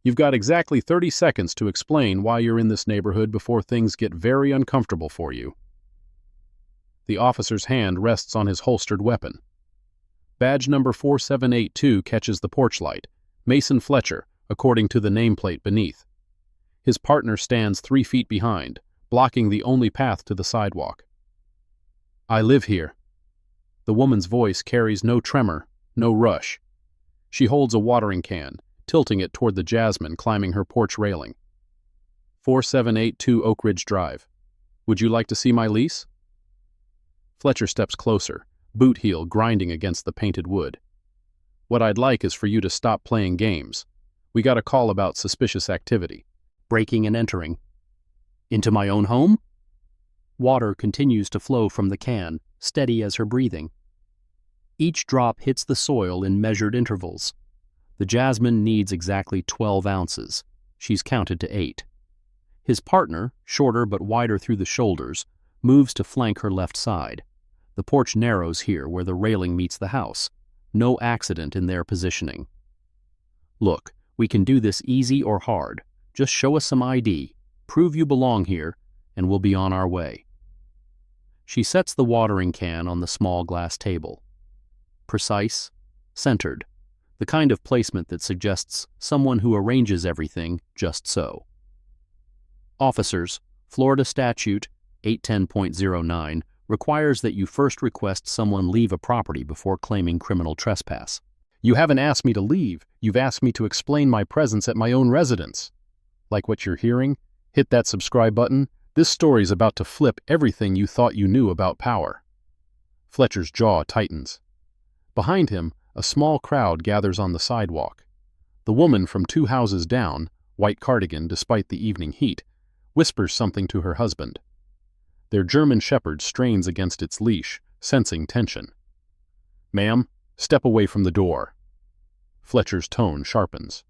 You've got exactly 30 seconds to explain why you're in this neighborhood before things get very uncomfortable for you. The officer's hand rests on his holstered weapon. Badge number 4782 catches the porch light. Mason Fletcher, according to the nameplate beneath. His partner stands 3 feet behind, blocking the only path to the sidewalk. I live here. The woman's voice carries no tremor, no rush. She holds a watering can, tilting it toward the jasmine climbing her porch railing. 4782 Oak Ridge Drive. Would you like to see my lease? Fletcher steps closer, boot heel grinding against the painted wood. What I'd like is for you to stop playing games. We got a call about suspicious activity. Breaking and entering. Into my own home? Water continues to flow from the can, steady as her breathing. Each drop hits the soil in measured intervals. The jasmine needs exactly 12 ounces. She's counted to 8. His partner, shorter but wider through the shoulders, moves to flank her left side. The porch narrows here where the railing meets the house. No accident in their positioning. Look, we can do this easy or hard. Just show us some ID, prove you belong here, and we'll be on our way. She sets the watering can on the small glass table. Precise, centered, the kind of placement that suggests someone who arranges everything just so. Officers, Florida Statute 810.09 requires that you first request someone leave a property before claiming criminal trespass. You haven't asked me to leave, you've asked me to explain my presence at my own residence. Like what you're hearing? Hit that subscribe button. This story's about to flip everything you thought you knew about power. Fletcher's jaw tightens. Behind him, a small crowd gathers on the sidewalk. The woman from 2 houses down, white cardigan despite the evening heat, whispers something to her husband. Their German shepherd strains against its leash, sensing tension. Ma'am, step away from the door. Fletcher's tone sharpens.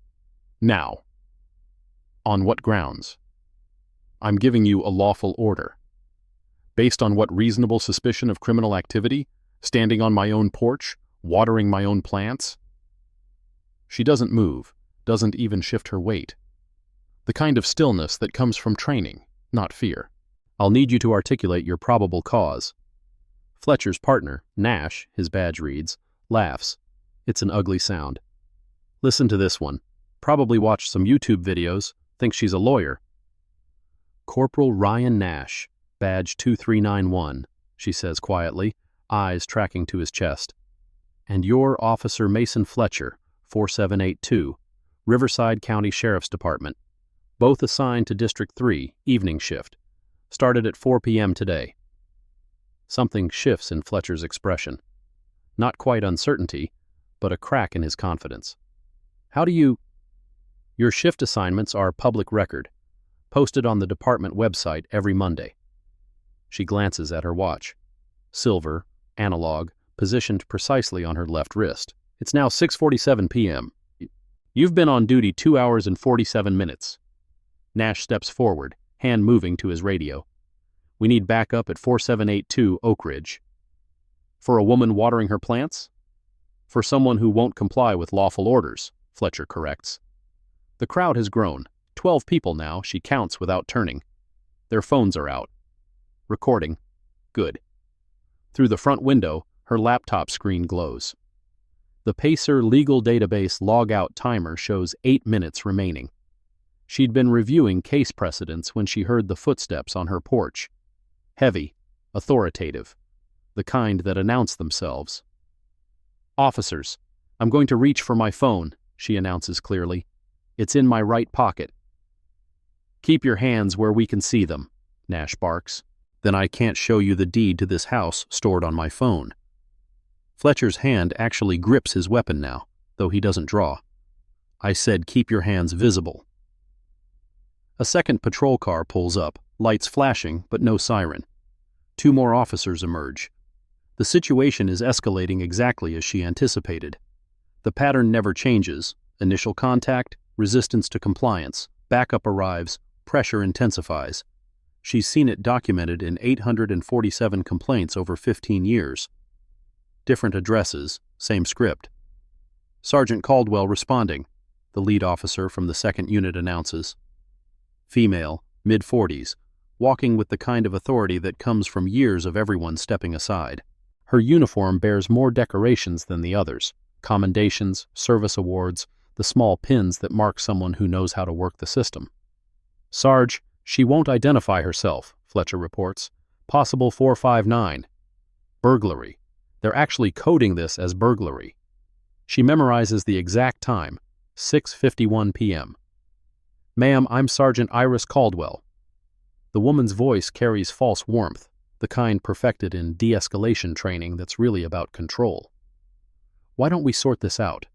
Now. On what grounds? I'm giving you a lawful order. Based on what reasonable suspicion of criminal activity? Standing on my own porch? Watering my own plants? She doesn't move, doesn't even shift her weight. The kind of stillness that comes from training, not fear. I'll need you to articulate your probable cause. Fletcher's partner, Nash, his badge reads, laughs. It's an ugly sound. Listen to this one. Probably watched some YouTube videos, thinks she's a lawyer. Corporal Ryan Nash, badge 2391, she says quietly, eyes tracking to his chest. And you're Officer Mason Fletcher, 4782, Riverside County Sheriff's Department, both assigned to District 3, evening shift. Started at 4 p.m. today. Something shifts in Fletcher's expression. Not quite uncertainty, but a crack in his confidence. How do you... Your shift assignments are public record, posted on the department website every Monday. She glances at her watch. Silver, analog, positioned precisely on her left wrist. It's now 6:47 p.m. You've been on duty 2 hours and 47 minutes. Nash steps forward, hand moving to his radio. We need backup at 4782 Oak Ridge. For a woman watering her plants? For someone who won't comply with lawful orders, Fletcher corrects. The crowd has grown. 12 people now, she counts without turning. Their phones are out. Recording. Good. Through the front window, her laptop screen glows. The Pacer legal database log-out timer shows 8 minutes remaining. She'd been reviewing case precedents when she heard the footsteps on her porch. Heavy, authoritative, the kind that announce themselves. Officers, I'm going to reach for my phone, she announces clearly. It's in my right pocket. Keep your hands where we can see them, Nash barks. Then I can't show you the deed to this house stored on my phone. Fletcher's hand actually grips his weapon now, though he doesn't draw. I said keep your hands visible. A second patrol car pulls up, lights flashing, but no siren. 2 more officers emerge. The situation is escalating exactly as she anticipated. The pattern never changes. Initial contact, resistance to compliance, backup arrives, pressure intensifies. She's seen it documented in 847 complaints over 15 years. Different addresses, same script. Sergeant Caldwell responding. the lead officer from the second unit announces. Female, mid-40s, walking with the kind of authority that comes from years of everyone stepping aside. Her uniform bears more decorations than the others: commendations, service awards, the small pins that mark someone who knows how to work the system. Sarge, she won't identify herself, Fletcher reports. Possible 459. Burglary. They're actually coding this as burglary. She memorizes the exact time, 6:51 p.m. Ma'am, I'm Sergeant Iris Caldwell. The woman's voice carries false warmth, the kind perfected in de-escalation training that's really about control. Why don't we sort this out?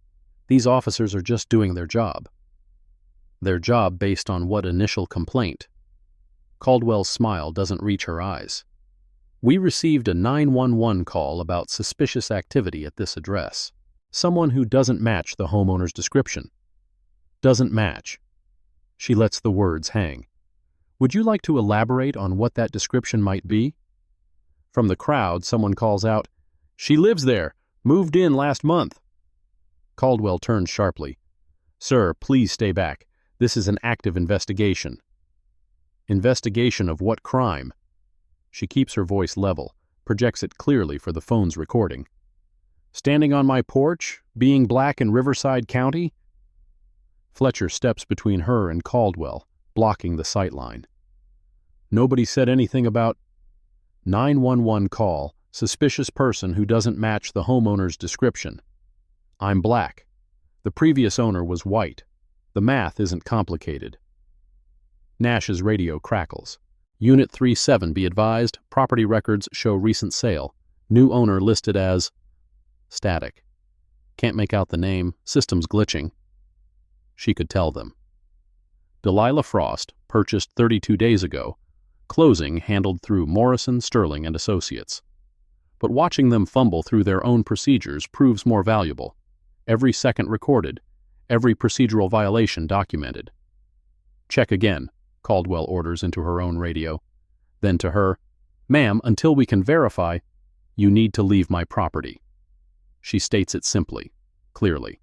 These officers are just doing their job. Their job based on what initial complaint? Caldwell's smile doesn't reach her eyes. We received a 911 call about suspicious activity at this address. Someone who doesn't match the homeowner's description. Doesn't match. She lets the words hang. Would you like to elaborate on what that description might be? From the crowd, someone calls out, "She lives there, moved in last month." Caldwell turns sharply. "Sir, please stay back. This is an active investigation." Investigation of what crime? She keeps her voice level, projects it clearly for the phone's recording. Standing on my porch, being black in Riverside County? Fletcher steps between her and Caldwell, blocking the sightline. Nobody said anything about 911 call, suspicious person who doesn't match the homeowner's description. I'm black. The previous owner was white. The math isn't complicated. Nash's radio crackles. Unit 37, be advised, property records show recent sale. New owner listed as static. Can't make out the name, system's glitching. She could tell them. Delilah Frost, purchased 32 days ago. Closing handled through Morrison, Sterling, and Associates. But watching them fumble through their own procedures proves more valuable. Every second recorded, every procedural violation documented. Check again, Caldwell orders into her own radio. Then to her, "Ma'am, until we can verify, you need to leave my property." She states it simply, clearly.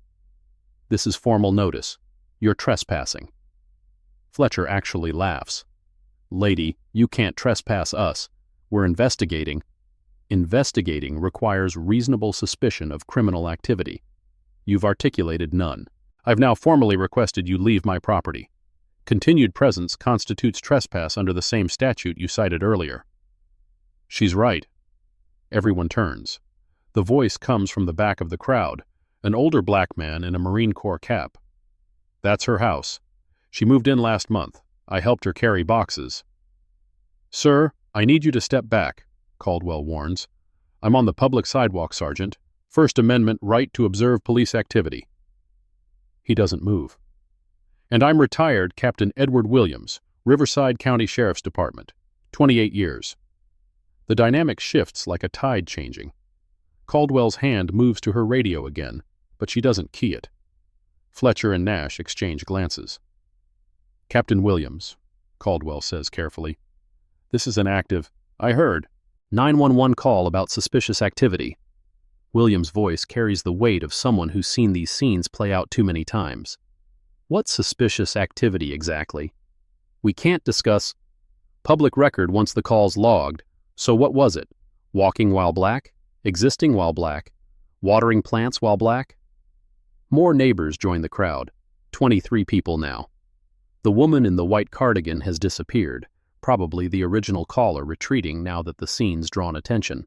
This is formal notice. You're trespassing. Fletcher actually laughs. Lady, you can't trespass us. We're investigating. Investigating requires reasonable suspicion of criminal activity. You've articulated none. I've now formally requested you leave my property. Continued presence constitutes trespass under the same statute you cited earlier. She's right. Everyone turns. The voice comes from the back of the crowd, an older black man in a Marine Corps cap. That's her house. She moved in last month. I helped her carry boxes. Sir, I need you to step back, Caldwell warns. I'm on the public sidewalk, Sergeant. First Amendment right to observe police activity. He doesn't move. And I'm retired Captain Edward Williams, Riverside County Sheriff's Department, 28 years. The dynamic shifts like a tide changing. Caldwell's hand moves to her radio again, but she doesn't key it. Fletcher and Nash exchange glances. Captain Williams, Caldwell says carefully. This is an active, I heard, 911 call about suspicious activity. Williams' voice carries the weight of someone who's seen these scenes play out too many times. What suspicious activity exactly? We can't discuss. Public record once the call's logged. So what was it? Walking while black? Existing while black? Watering plants while black? More neighbors join the crowd. 23 people now. The woman in the white cardigan has disappeared, probably the original caller retreating now that the scene's drawn attention.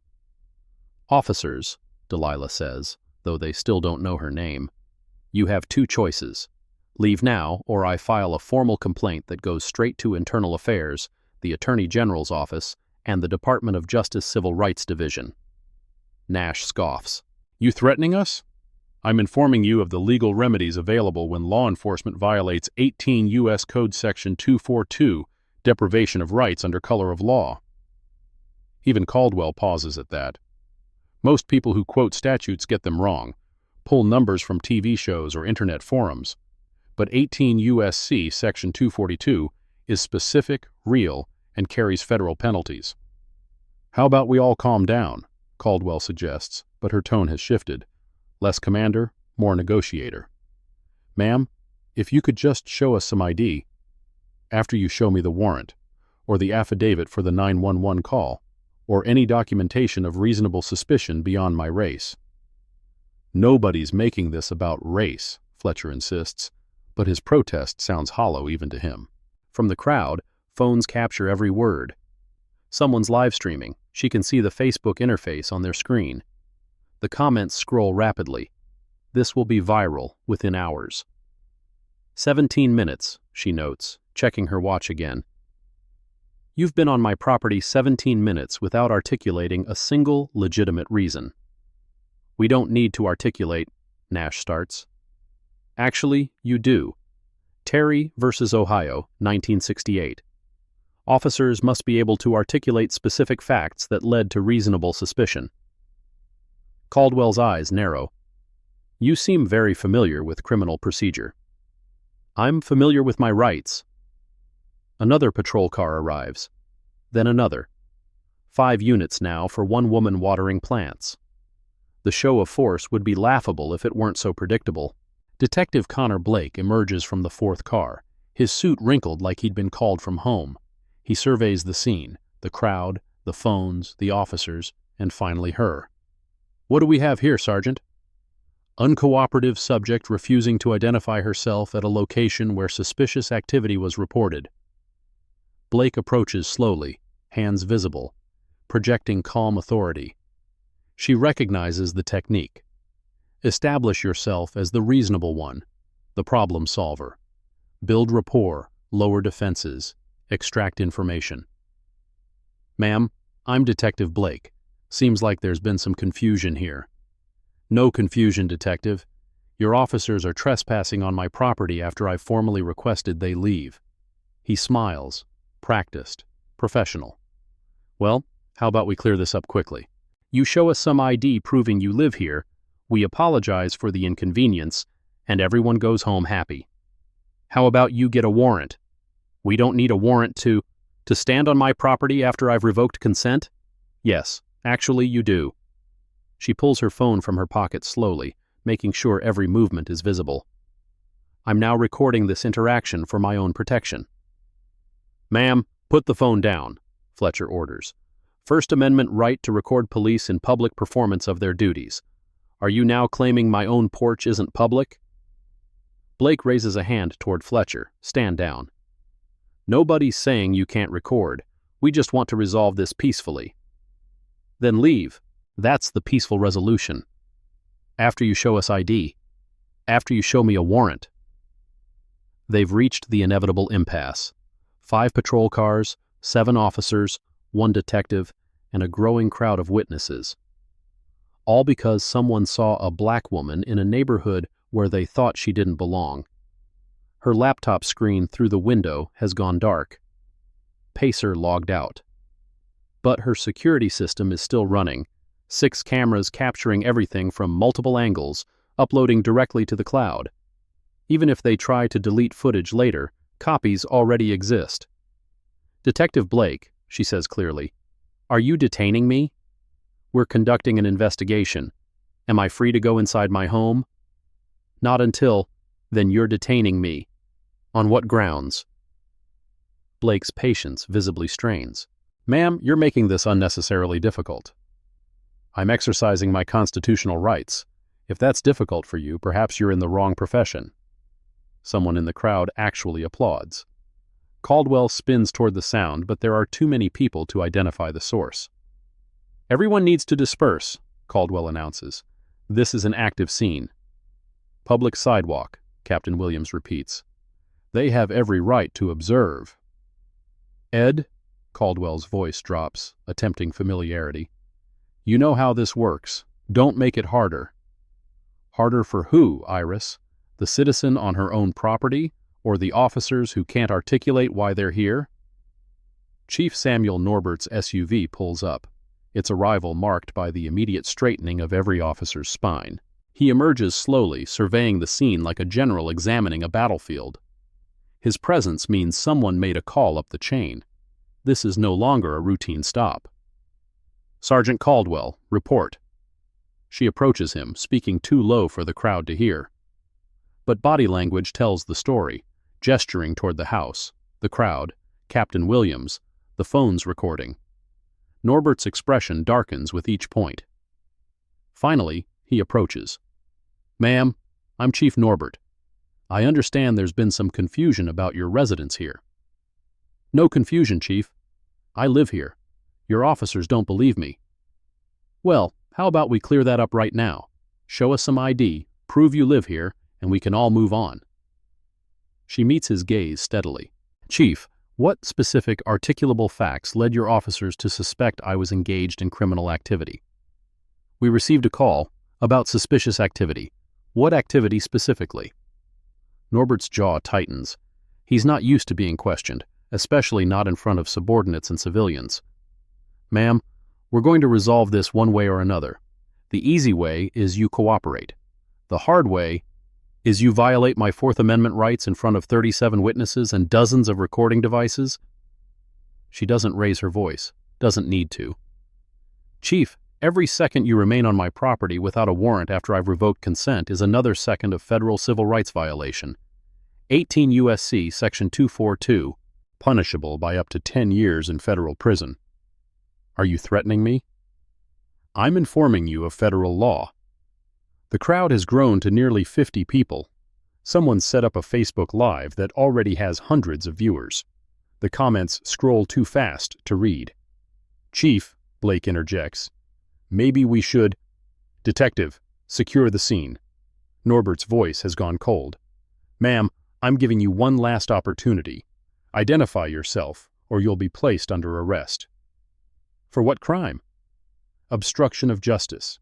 Officers, Delilah says, though they still don't know her name. You have two choices. Leave now, or I file a formal complaint that goes straight to Internal Affairs, the Attorney General's office, and the Department of Justice Civil Rights Division. Nash scoffs. You threatening us? I'm informing you of the legal remedies available when law enforcement violates 18 U.S. Code Section 242, deprivation of rights under color of law. Even Caldwell pauses at that. Most people who quote statutes get them wrong, pull numbers from TV shows or internet forums. But 18 U.S.C. Section 242 is specific, real, and carries federal penalties. How about we all calm down, Caldwell suggests, but her tone has shifted. Less commander, more negotiator. Ma'am, If you could just show us some ID, after you show me the warrant, or the affidavit for the 911 call, or any documentation of reasonable suspicion beyond my race. Nobody's making this about race, Fletcher insists, but his protest sounds hollow even to him. From the crowd, phones capture every word. Someone's live streaming. She can see the Facebook interface on their screen. The comments scroll rapidly. This will be viral within hours. 17 minutes, she notes, checking her watch again. You've been on my property 17 minutes without articulating a single legitimate reason. We don't need to articulate, Nash starts. Actually, you do. Terry versus Ohio, 1968. Officers must be able to articulate specific facts that led to reasonable suspicion. Caldwell's eyes narrow. You seem very familiar with criminal procedure. I'm familiar with my rights. Another patrol car arrives. Then another. 5 units now for one woman watering plants. The show of force would be laughable if it weren't so predictable. Detective Connor Blake emerges from the 4th car, his suit wrinkled like he'd been called from home. He surveys the scene, the crowd, the phones, the officers, and finally her. What do we have here, Sergeant? Uncooperative subject refusing to identify herself at a location where suspicious activity was reported. Blake approaches slowly, hands visible, projecting calm authority. She recognizes the technique. Establish yourself as the reasonable one, the problem solver. Build rapport, lower defenses, extract information. Ma'am, I'm Detective Blake. Seems like there's been some confusion here. No confusion, Detective. Your officers are trespassing on my property after I formally requested they leave. He smiles. Practiced. Professional. Well, how about we clear this up quickly? You show us some ID proving you live here, we apologize for the inconvenience, and everyone goes home happy. How about you get a warrant? We don't need a warrant to stand on my property after I've revoked consent? Yes, actually you do. She pulls her phone from her pocket slowly, making sure every movement is visible. I'm now recording this interaction for my own protection. Ma'am, put the phone down, Fletcher orders. First Amendment right to record police in public performance of their duties. Are you now claiming my own porch isn't public? Blake raises a hand toward Fletcher. Stand down. Nobody's saying you can't record. We just want to resolve this peacefully. Then leave. That's the peaceful resolution. After you show us ID. After you show me a warrant. They've reached the inevitable impasse. 5 patrol cars, 7 officers, 1 detective, and a growing crowd of witnesses. All because someone saw a black woman in a neighborhood where they thought she didn't belong. Her laptop screen through the window has gone dark. Pacer logged out. But her security system is still running, 6 cameras capturing everything from multiple angles, uploading directly to the cloud. Even if they try to delete footage later, copies already exist. Detective Blake, she says clearly, are you detaining me? We're conducting an investigation. Am I free to go inside my home? Not until, then you're detaining me. On what grounds? Blake's patience visibly strains. Ma'am, you're making this unnecessarily difficult. I'm exercising my constitutional rights. If that's difficult for you, perhaps you're in the wrong profession. Someone in the crowd actually applauds. Caldwell spins toward the sound, but there are too many people to identify the source. Everyone needs to disperse, Caldwell announces. This is an active scene. Public sidewalk, Captain Williams repeats. They have every right to observe. Ed, Caldwell's voice drops, attempting familiarity. You know how this works. Don't make it harder. Harder for who, Iris? The citizen on her own property, or the officers who can't articulate why they're here? Chief Samuel Norbert's SUV pulls up, its arrival marked by the immediate straightening of every officer's spine. He emerges slowly, surveying the scene like a general examining a battlefield. His presence means someone made a call up the chain. This is no longer a routine stop. Sergeant Caldwell, report. She approaches him, speaking too low for the crowd to hear. But body language tells the story, gesturing toward the house, the crowd, Captain Williams, the phone's recording. Norbert's expression darkens with each point. Finally, he approaches. "Ma'am, I'm Chief Norbert. I understand there's been some confusion about your residence here." "No confusion, Chief. I live here. Your officers don't believe me." "Well, how about we clear that up right now? Show us some ID, prove you live here, and we can all move on." She meets his gaze steadily. "Chief, what specific articulable facts led your officers to suspect I was engaged in criminal activity?" "We received a call about suspicious activity. What activity specifically?" Norbert's jaw tightens. He's not used to being questioned, especially not in front of subordinates and civilians. "Ma'am, we're going to resolve this one way or another. The easy way is you cooperate. The hard way is you violate my Fourth Amendment rights in front of 37 witnesses and dozens of recording devices." She doesn't raise her voice, doesn't need to. "Chief, every second you remain on my property without a warrant after I've revoked consent is another second of federal civil rights violation. 18 U.S.C. Section 242, punishable by up to 10 years in federal prison." "Are you threatening me?" "I'm informing you of federal law." The crowd has grown to nearly 50 people. Someone set up a Facebook Live that already has hundreds of viewers. The comments scroll too fast to read. "Chief," Blake interjects, "maybe we should—" "Detective, secure the scene." Norbert's voice has gone cold. "Ma'am, I'm giving you one last opportunity. Identify yourself, or you'll be placed under arrest." "For what crime?" "Obstruction of justice."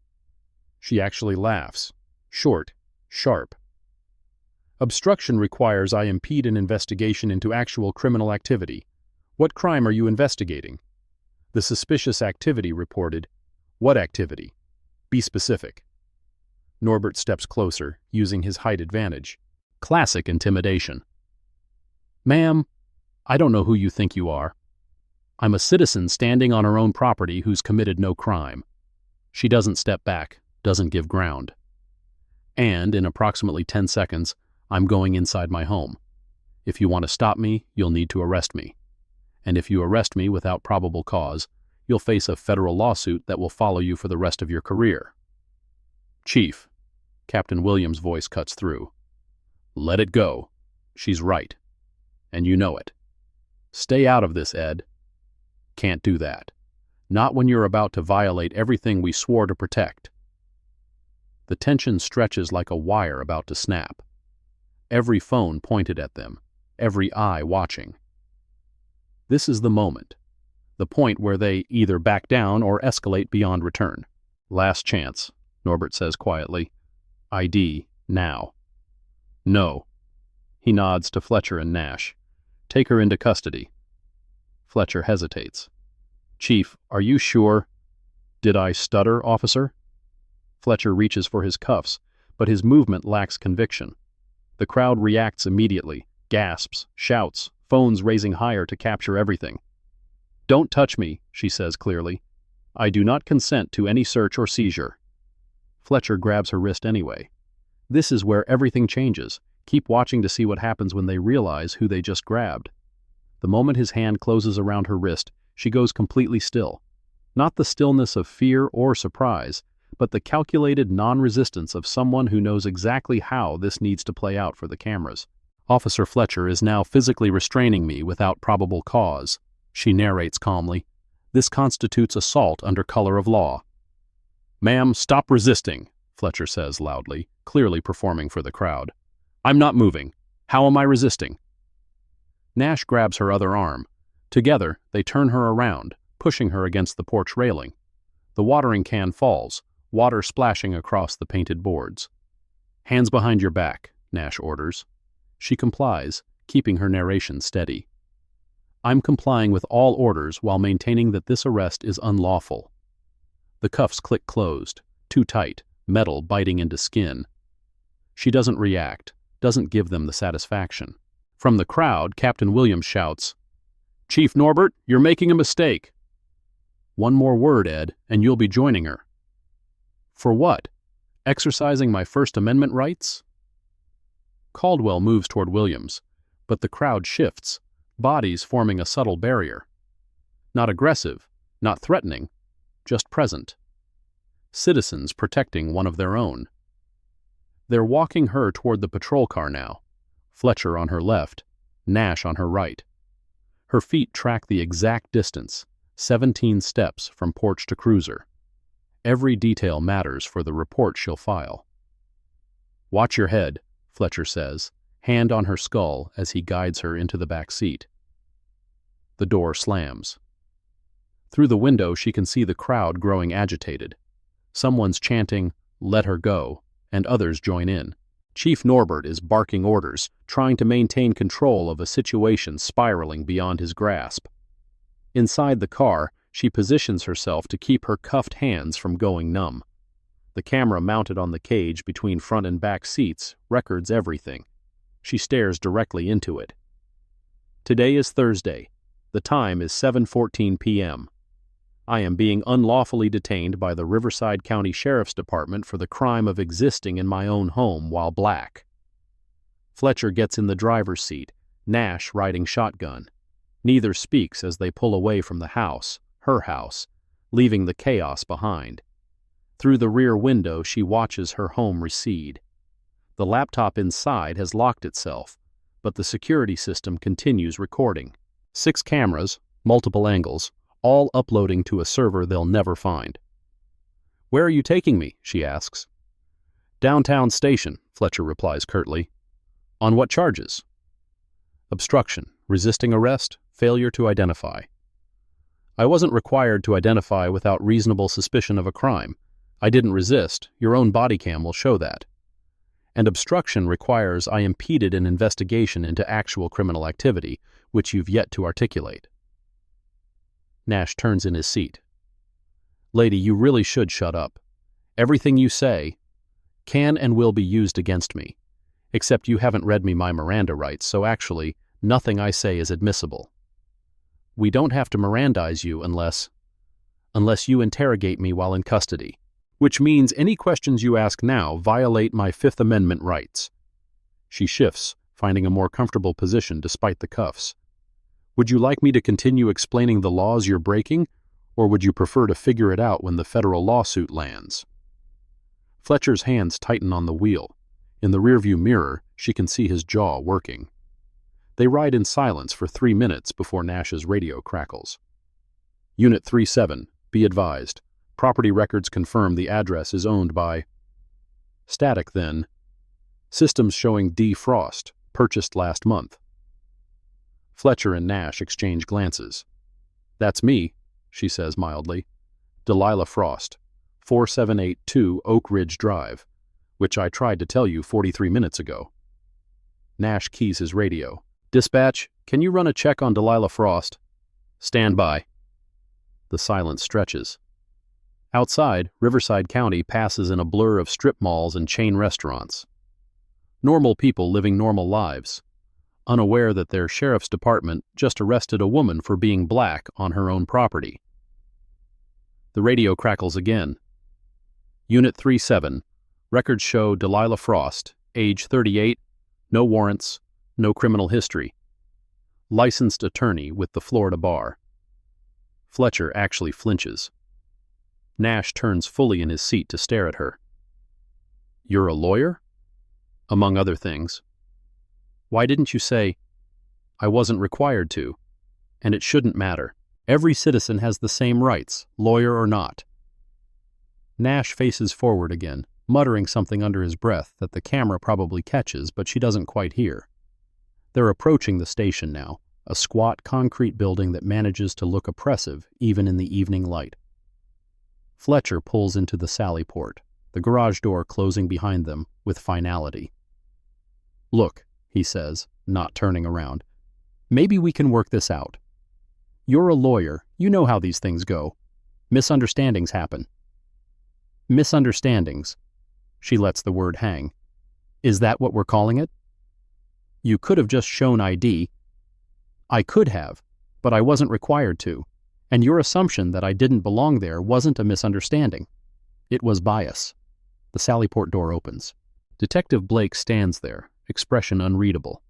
She actually laughs. Short, sharp. "Obstruction requires I impede an investigation into actual criminal activity. What crime are you investigating?" "The suspicious activity reported." "What activity? Be specific." Norbert steps closer, using his height advantage. Classic intimidation. "Ma'am, I don't know who you think you are. I'm a citizen standing on her own property who's committed no crime." She doesn't step back, doesn't give ground. "And in approximately 10 seconds, I'm going inside my home. If you want to stop me, you'll need to arrest me. And if you arrest me without probable cause, you'll face a federal lawsuit that will follow you for the rest of your career." "Chief," Captain Williams' voice cuts through, "let it go. She's right. And you know it. Stay out of this, Ed." "Can't do that. Not when you're about to violate everything we swore to protect." The tension stretches like a wire about to snap. Every phone pointed at them, every eye watching. This is the moment. The point where they either back down or escalate beyond return. "Last chance," Norbert says quietly. "ID, now." "No." He nods to Fletcher and Nash. "Take her into custody." Fletcher hesitates. "Chief, are you sure?" "Did I stutter, officer?" Fletcher reaches for his cuffs, but his movement lacks conviction. The crowd reacts immediately, gasps, shouts, phones raising higher to capture everything. "Don't touch me," she says clearly. "I do not consent to any search or seizure." Fletcher grabs her wrist anyway. This is where everything changes. Keep watching to see what happens when they realize who they just grabbed. The moment his hand closes around her wrist, she goes completely still. Not the stillness of fear or surprise, but the calculated non-resistance of someone who knows exactly how this needs to play out for the cameras. "Officer Fletcher is now physically restraining me without probable cause," she narrates calmly. "This constitutes assault under color of law." "Ma'am, stop resisting," Fletcher says loudly, clearly performing for the crowd. "I'm not moving. How am I resisting?" Nash grabs her other arm. Together, they turn her around, pushing her against the porch railing. The watering can falls, water splashing across the painted boards. "Hands behind your back," Nash orders. She complies, keeping her narration steady. "I'm complying with all orders while maintaining that this arrest is unlawful." The cuffs click closed, too tight, metal biting into skin. She doesn't react, doesn't give them the satisfaction. From the crowd, Captain Williams shouts, "Chief Norbert, you're making a mistake." "One more word, Ed, and you'll be joining her." "For what? Exercising my First Amendment rights?" Caldwell moves toward Williams, but the crowd shifts, bodies forming a subtle barrier. Not aggressive, not threatening, just present. Citizens protecting one of their own. They're walking her toward the patrol car now, Fletcher on her left, Nash on her right. Her feet track the exact distance, 17 steps from porch to cruiser. Every detail matters for the report she'll file. "Watch your head," Fletcher says, hand on her skull as he guides her into the back seat. The door slams. Through the window she can see the crowd growing agitated. Someone's chanting, "Let her go," and others join in. Chief Norbert is barking orders, trying to maintain control of a situation spiraling beyond his grasp. Inside the car, she positions herself to keep her cuffed hands from going numb. The camera mounted on the cage between front and back seats records everything. She stares directly into it. Today is Thursday. The time is 7:14 p.m. I am being unlawfully detained by the Riverside County Sheriff's Department for the crime of existing in my own home while black. Fletcher gets in the driver's seat, Nash riding shotgun. Neither speaks as they pull away from the house, her house, leaving the chaos behind. Through the rear window she watches her home recede. The laptop inside has locked itself, but the security system continues recording. 6 cameras, multiple angles, all uploading to a server they'll never find. "Where are you taking me?" she asks. "Downtown station," Fletcher replies curtly. "On what charges?" "Obstruction, resisting arrest, failure to identify." "I wasn't required to identify without reasonable suspicion of a crime. I didn't resist. Your own body cam will show that. And obstruction requires I impeded an investigation into actual criminal activity, which you've yet to articulate." Nash turns in his seat. "Lady, you really should shut up. Everything you say can and will be used against me. Except you haven't read me my Miranda rights, so actually, nothing I say is admissible. We don't have to Mirandize you unless you interrogate me while in custody, which means any questions you ask now violate my Fifth Amendment rights." She shifts, finding a more comfortable position despite the cuffs. "Would you like me to continue explaining the laws you're breaking, or would you prefer to figure it out when the federal lawsuit lands?" Fletcher's hands tighten on the wheel. In the rearview mirror, she can see his jaw working. They ride in silence for 3 minutes before Nash's radio crackles. "Unit 37, be advised. Property records confirm the address is owned by..." Static then. "Systems showing D. Frost, purchased last month." Fletcher and Nash exchange glances. "That's me," she says mildly. "Delilah Frost, 4782 Oak Ridge Drive, which I tried to tell you 43 minutes ago." Nash keys his radio. "Dispatch, can you run a check on Delilah Frost?" "Stand by." The silence stretches. Outside, Riverside County passes in a blur of strip malls and chain restaurants. Normal people living normal lives, unaware that their sheriff's department just arrested a woman for being black on her own property. The radio crackles again. "Unit 37, records show Delilah Frost, age 38, no warrants, no criminal history. Licensed attorney with the Florida bar." Fletcher actually flinches. Nash turns fully in his seat to stare at her. "You're a lawyer?" "Among other things." "Why didn't you say..." "I wasn't required to. And it shouldn't matter. Every citizen has the same rights, lawyer or not." Nash faces forward again, muttering something under his breath that the camera probably catches, but she doesn't quite hear. They're approaching the station now, a squat concrete building that manages to look oppressive even in the evening light. Fletcher pulls into the sally port, the garage door closing behind them with finality. "Look," he says, not turning around. "Maybe we can work this out. You're a lawyer, you know how these things go. Misunderstandings happen." "Misunderstandings." She lets the word hang. "Is that what we're calling it?" "You could have just shown ID." "I could have, but I wasn't required to. And your assumption that I didn't belong there wasn't a misunderstanding. It was bias." The Sallyport door opens. Detective Blake stands there, expression unreadable.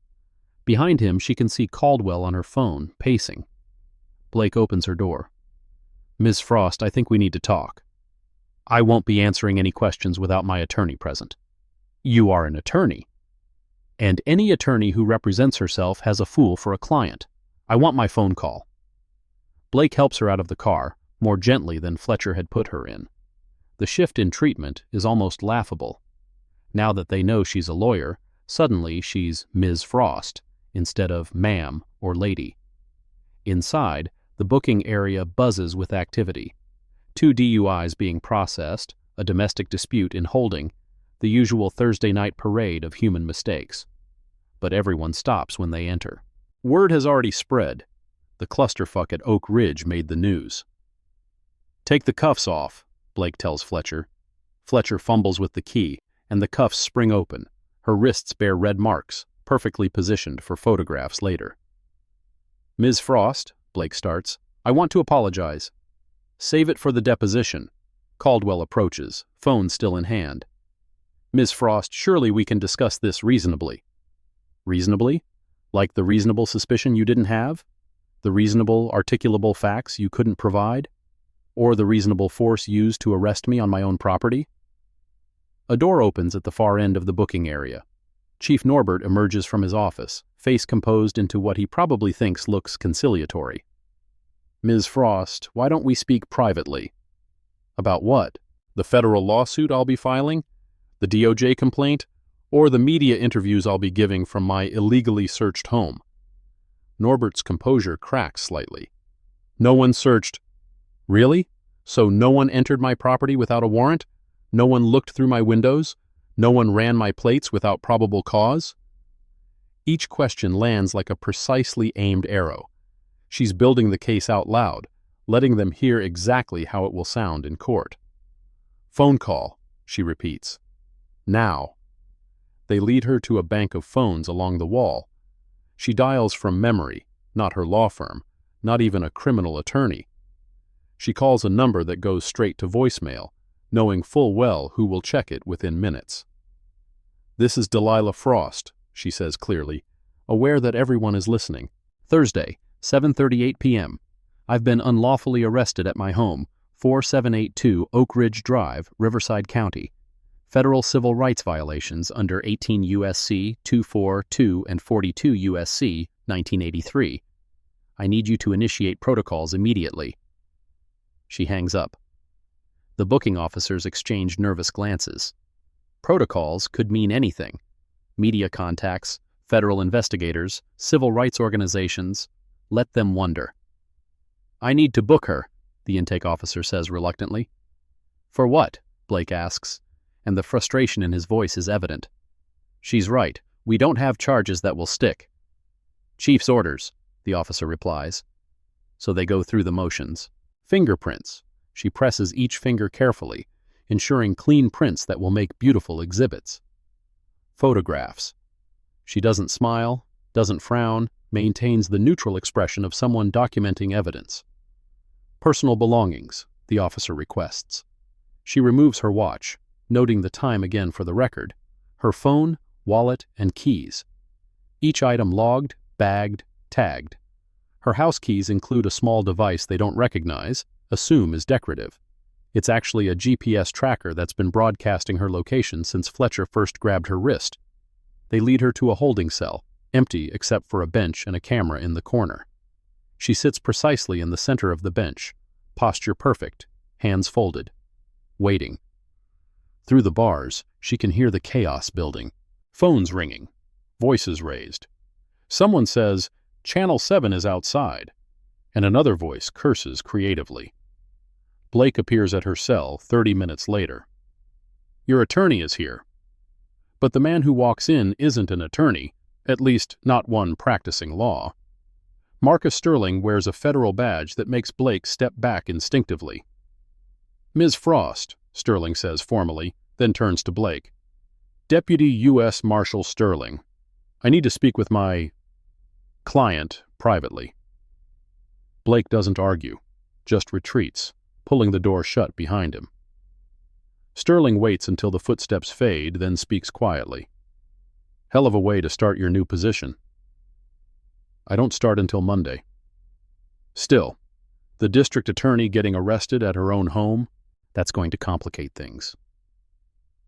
Behind him, she can see Caldwell on her phone, pacing. Blake opens her door. "Ms. Frost, I think we need to talk. I won't be answering any questions without my attorney present." "You are an attorney." "And any attorney who represents herself has a fool for a client. I want my phone call." Blake helps her out of the car, more gently than Fletcher had put her in. The shift in treatment is almost laughable. Now that they know she's a lawyer, suddenly she's Ms. Frost instead of ma'am or lady. Inside, the booking area buzzes with activity. 2 DUIs being processed, a domestic dispute in holding, the usual Thursday night parade of human mistakes. But everyone stops when they enter. Word has already spread. The clusterfuck at Oak Ridge made the news. "Take the cuffs off," Blake tells Fletcher. Fletcher fumbles with the key, and the cuffs spring open. Her wrists bear red marks, perfectly positioned for photographs later. "Ms. Frost," Blake starts, "I want to apologize." "Save it for the deposition." Caldwell approaches, phone still in hand. "Ms. Frost, surely we can discuss this reasonably." "Reasonably? Like the reasonable suspicion you didn't have? The reasonable, articulable facts you couldn't provide? Or the reasonable force used to arrest me on my own property?" A door opens at the far end of the booking area. Chief Norbert emerges from his office, face composed into what he probably thinks looks conciliatory. "Ms. Frost, why don't we speak privately?" "About what? The federal lawsuit I'll be filing? The DOJ complaint? Or the media interviews I'll be giving from my illegally searched home?" Norbert's composure cracks slightly. "No one searched." "Really? So no one entered my property without a warrant? No one looked through my windows? No one ran my plates without probable cause?" Each question lands like a precisely aimed arrow. She's building the case out loud, letting them hear exactly how it will sound in court. "Phone call," she repeats. "Now." They lead her to a bank of phones along the wall. She dials from memory, not her law firm, not even a criminal attorney. She calls a number that goes straight to voicemail, knowing full well who will check it within minutes. "This is Delilah Frost," she says clearly, aware that everyone is listening. "Thursday, 7:38 p.m. I've been unlawfully arrested at my home, 4782 Oak Ridge Drive, Riverside County. Federal civil rights violations under 18 U.S.C. 242 and 42 U.S.C. 1983. I need you to initiate protocols immediately." She hangs up. The booking officers exchange nervous glances. Protocols could mean anything. Media contacts, federal investigators, civil rights organizations. Let them wonder. "I need to book her," the intake officer says reluctantly. "For what?" Blake asks, and the frustration in his voice is evident. "She's right. We don't have charges that will stick." "Chief's orders," the officer replies. So they go through the motions. Fingerprints. She presses each finger carefully, ensuring clean prints that will make beautiful exhibits. Photographs. She doesn't smile, doesn't frown, maintains the neutral expression of someone documenting evidence. Personal belongings, the officer requests. She removes her watch, noting the time again for the record, her phone, wallet, and keys. Each item logged, bagged, tagged. Her house keys include a small device they don't recognize, assume is decorative. It's actually a GPS tracker that's been broadcasting her location since Fletcher first grabbed her wrist. They lead her to a holding cell, empty except for a bench and a camera in the corner. She sits precisely in the center of the bench, posture perfect, hands folded, waiting. Through the bars, she can hear the chaos building. Phones ringing, voices raised. Someone says, "Channel 7 is outside," and another voice curses creatively. Blake appears at her cell 30 minutes later. "Your attorney is here." But the man who walks in isn't an attorney, at least not one practicing law. Marcus Sterling wears a federal badge that makes Blake step back instinctively. "Ms. Frost," Sterling says formally, then turns to Blake. "Deputy U.S. Marshal Sterling. I need to speak with my client privately." Blake doesn't argue, just retreats, pulling the door shut behind him. Sterling waits until the footsteps fade, then speaks quietly. Hell of a way to start your new position. I don't start until Monday. Still, the district attorney getting arrested at her own home, that's going to complicate things.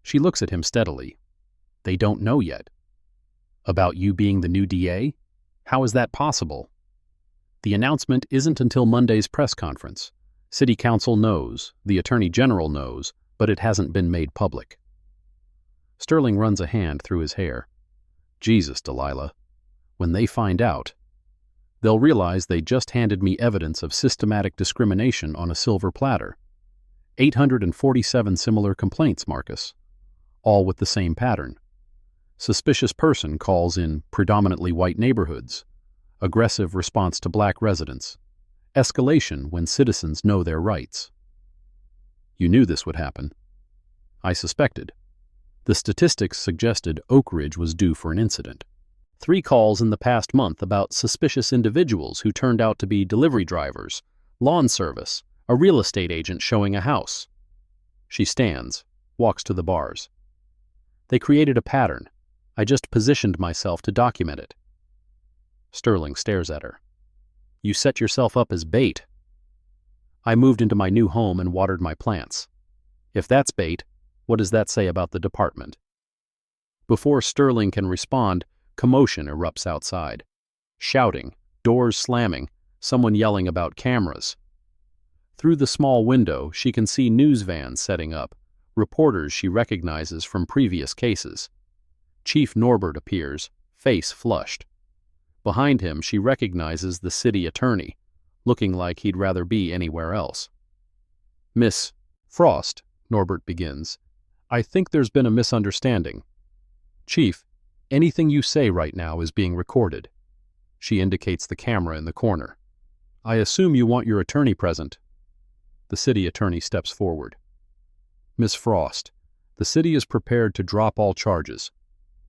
She looks at him steadily. They don't know yet. About you being the new DA? How is that possible? The announcement isn't until Monday's press conference. City Council knows, the Attorney General knows, but it hasn't been made public. Sterling runs a hand through his hair. Jesus, Delilah. When they find out, they'll realize they just handed me evidence of systematic discrimination on a silver platter. 847 similar complaints, Marcus. All with the same pattern. Suspicious person calls in predominantly white neighborhoods. Aggressive response to black residents. Escalation when citizens know their rights. You knew this would happen. I suspected. The statistics suggested Oak Ridge was due for an incident. 3 calls in the past month about suspicious individuals who turned out to be delivery drivers, lawn service, a real estate agent showing a house. She stands, walks to the bars. They created a pattern. I just positioned myself to document it. Sterling stares at her. You set yourself up as bait. I moved into my new home and watered my plants. If that's bait, what does that say about the department? Before Sterling can respond, commotion erupts outside. Shouting, doors slamming, someone yelling about cameras. Through the small window, she can see news vans setting up, reporters she recognizes from previous cases. Chief Norbert appears, face flushed. Behind him, she recognizes the city attorney, looking like he'd rather be anywhere else. Miss Frost, Norbert begins, I think there's been a misunderstanding. Chief, anything you say right now is being recorded. She indicates the camera in the corner. I assume you want your attorney present. The city attorney steps forward. Miss Frost, the city is prepared to drop all charges.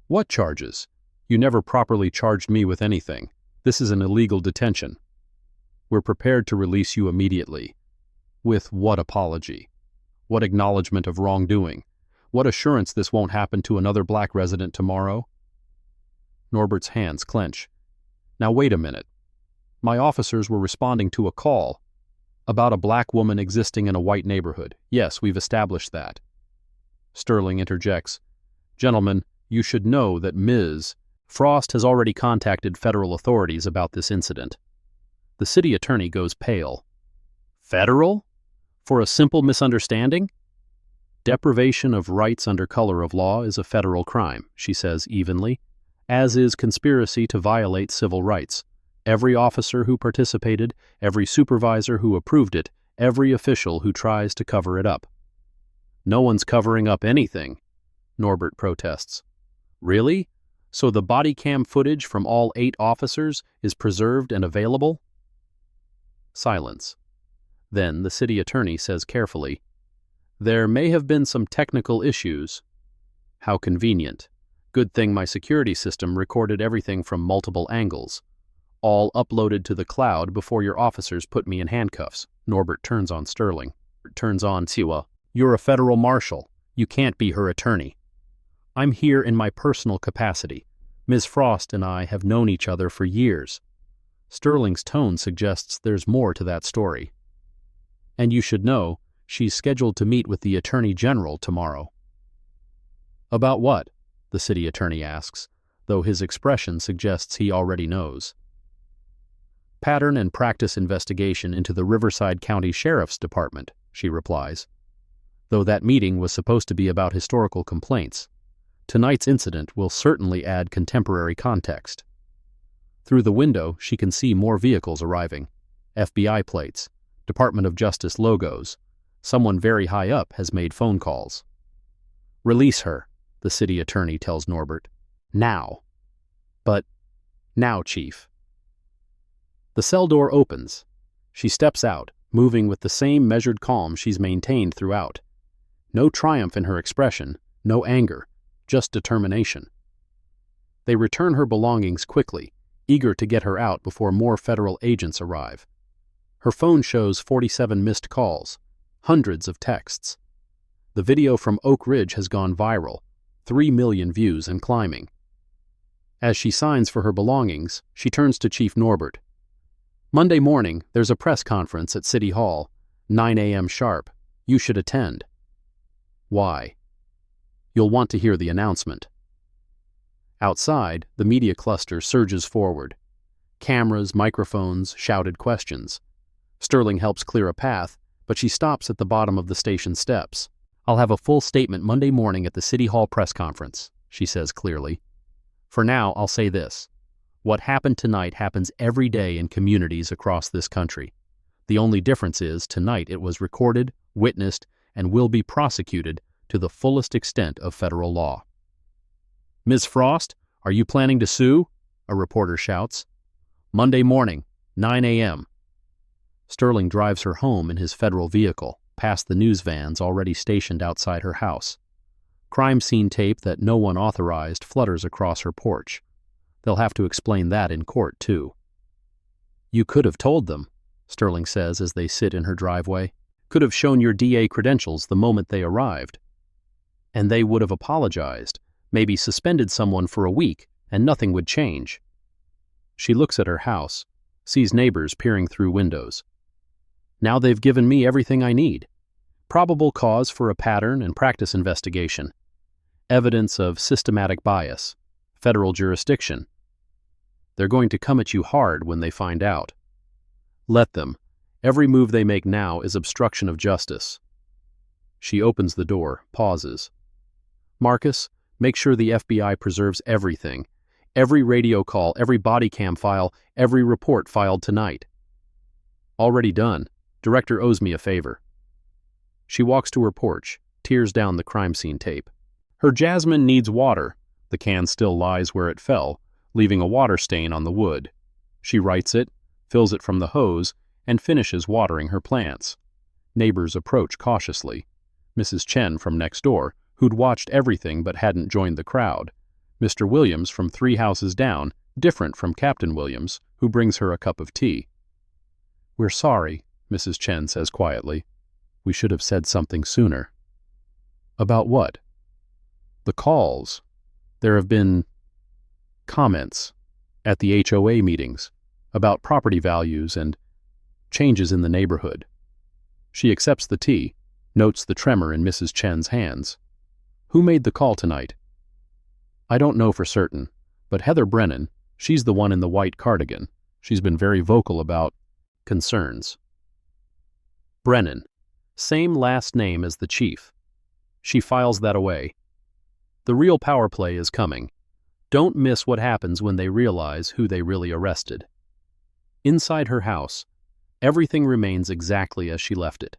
What charges? You never properly charged me with anything. This is an illegal detention. We're prepared to release you immediately. With what apology? What acknowledgement of wrongdoing? What assurance this won't happen to another black resident tomorrow? Norbert's hands clench. Now wait a minute. My officers were responding to a call about a black woman existing in a white neighborhood. Yes, we've established that. Sterling interjects. Gentlemen, you should know that Ms. Frost has already contacted federal authorities about this incident. The city attorney goes pale. Federal? For a simple misunderstanding? Deprivation of rights under color of law is a federal crime, she says evenly, as is conspiracy to violate civil rights. Every officer who participated, every supervisor who approved it, every official who tries to cover it up. No one's covering up anything, Norbert protests. Really? So the body cam footage from all 8 officers is preserved and available? Silence. Then the city attorney says carefully, There may have been some technical issues. How convenient. Good thing my security system recorded everything from multiple angles. All uploaded to the cloud before your officers put me in handcuffs. Norbert turns on Sterling. Turns on Siwa. You're a federal marshal. You can't be her attorney. I'm here in my personal capacity. Ms. Frost and I have known each other for years. Sterling's tone suggests there's more to that story. And you should know, she's scheduled to meet with the Attorney General tomorrow. About what? The city attorney asks, though his expression suggests he already knows. Pattern and practice investigation into the Riverside County Sheriff's Department, she replies, though that meeting was supposed to be about historical complaints. Tonight's incident will certainly add contemporary context. Through the window, she can see more vehicles arriving. FBI plates, Department of Justice logos. Someone very high up has made phone calls. Release her, the city attorney tells Norbert. Now. But, now, Chief. The cell door opens. She steps out, moving with the same measured calm she's maintained throughout. No triumph in her expression, no anger, just determination. They return her belongings quickly, eager to get her out before more federal agents arrive. Her phone shows 47 missed calls, hundreds of texts. The video from Oak Ridge has gone viral, 3 million views and climbing. As she signs for her belongings, she turns to Chief Norbert. Monday morning, there's a press conference at City Hall, 9 a.m. sharp. You should attend. Why? You'll want to hear the announcement. Outside, the media cluster surges forward. Cameras, microphones, shouted questions. Sterling helps clear a path, but she stops at the bottom of the station steps. I'll have a full statement Monday morning at the City Hall press conference, she says clearly. For now, I'll say this. What happened tonight happens every day in communities across this country. The only difference is, tonight it was recorded, witnessed, and will be prosecuted to the fullest extent of federal law. Ms. Frost, are you planning to sue? A reporter shouts. Monday morning, 9 a.m. Sterling drives her home in his federal vehicle, past the news vans already stationed outside her house. Crime scene tape that no one authorized flutters across her porch. They'll have to explain that in court, too. You could have told them, Sterling says as they sit in her driveway. Could have shown your DA credentials the moment they arrived. And they would have apologized, maybe suspended someone for a week, and nothing would change. She looks at her house, sees neighbors peering through windows. Now they've given me everything I need. Probable cause for a pattern and practice investigation. Evidence of systematic bias. Federal jurisdiction. They're going to come at you hard when they find out. Let them. Every move they make now is obstruction of justice. She opens the door, pauses. Marcus, make sure the FBI preserves everything. Every radio call, every body cam file, every report filed tonight. Already done. Director owes me a favor. She walks to her porch, tears down the crime scene tape. Her jasmine needs water. The can still lies where it fell, leaving a water stain on the wood. She writes it, fills it from the hose, and finishes watering her plants. Neighbors approach cautiously. Mrs. Chen from next door, who'd watched everything but hadn't joined the crowd. Mr. Williams from 3 houses down, different from Captain Williams, who brings her a cup of tea. We're sorry, Mrs. Chen says quietly. We should have said something sooner. About what? The calls. There have been comments at the HOA meetings about property values and changes in the neighborhood. She accepts the tea, notes the tremor in Mrs. Chen's hands. Who made the call tonight? I don't know for certain, but Heather Brennan, she's the one in the white cardigan. She's been very vocal about concerns. Brennan, same last name as the chief. She files that away. The real power play is coming. Don't miss what happens when they realize who they really arrested. Inside her house, everything remains exactly as she left it.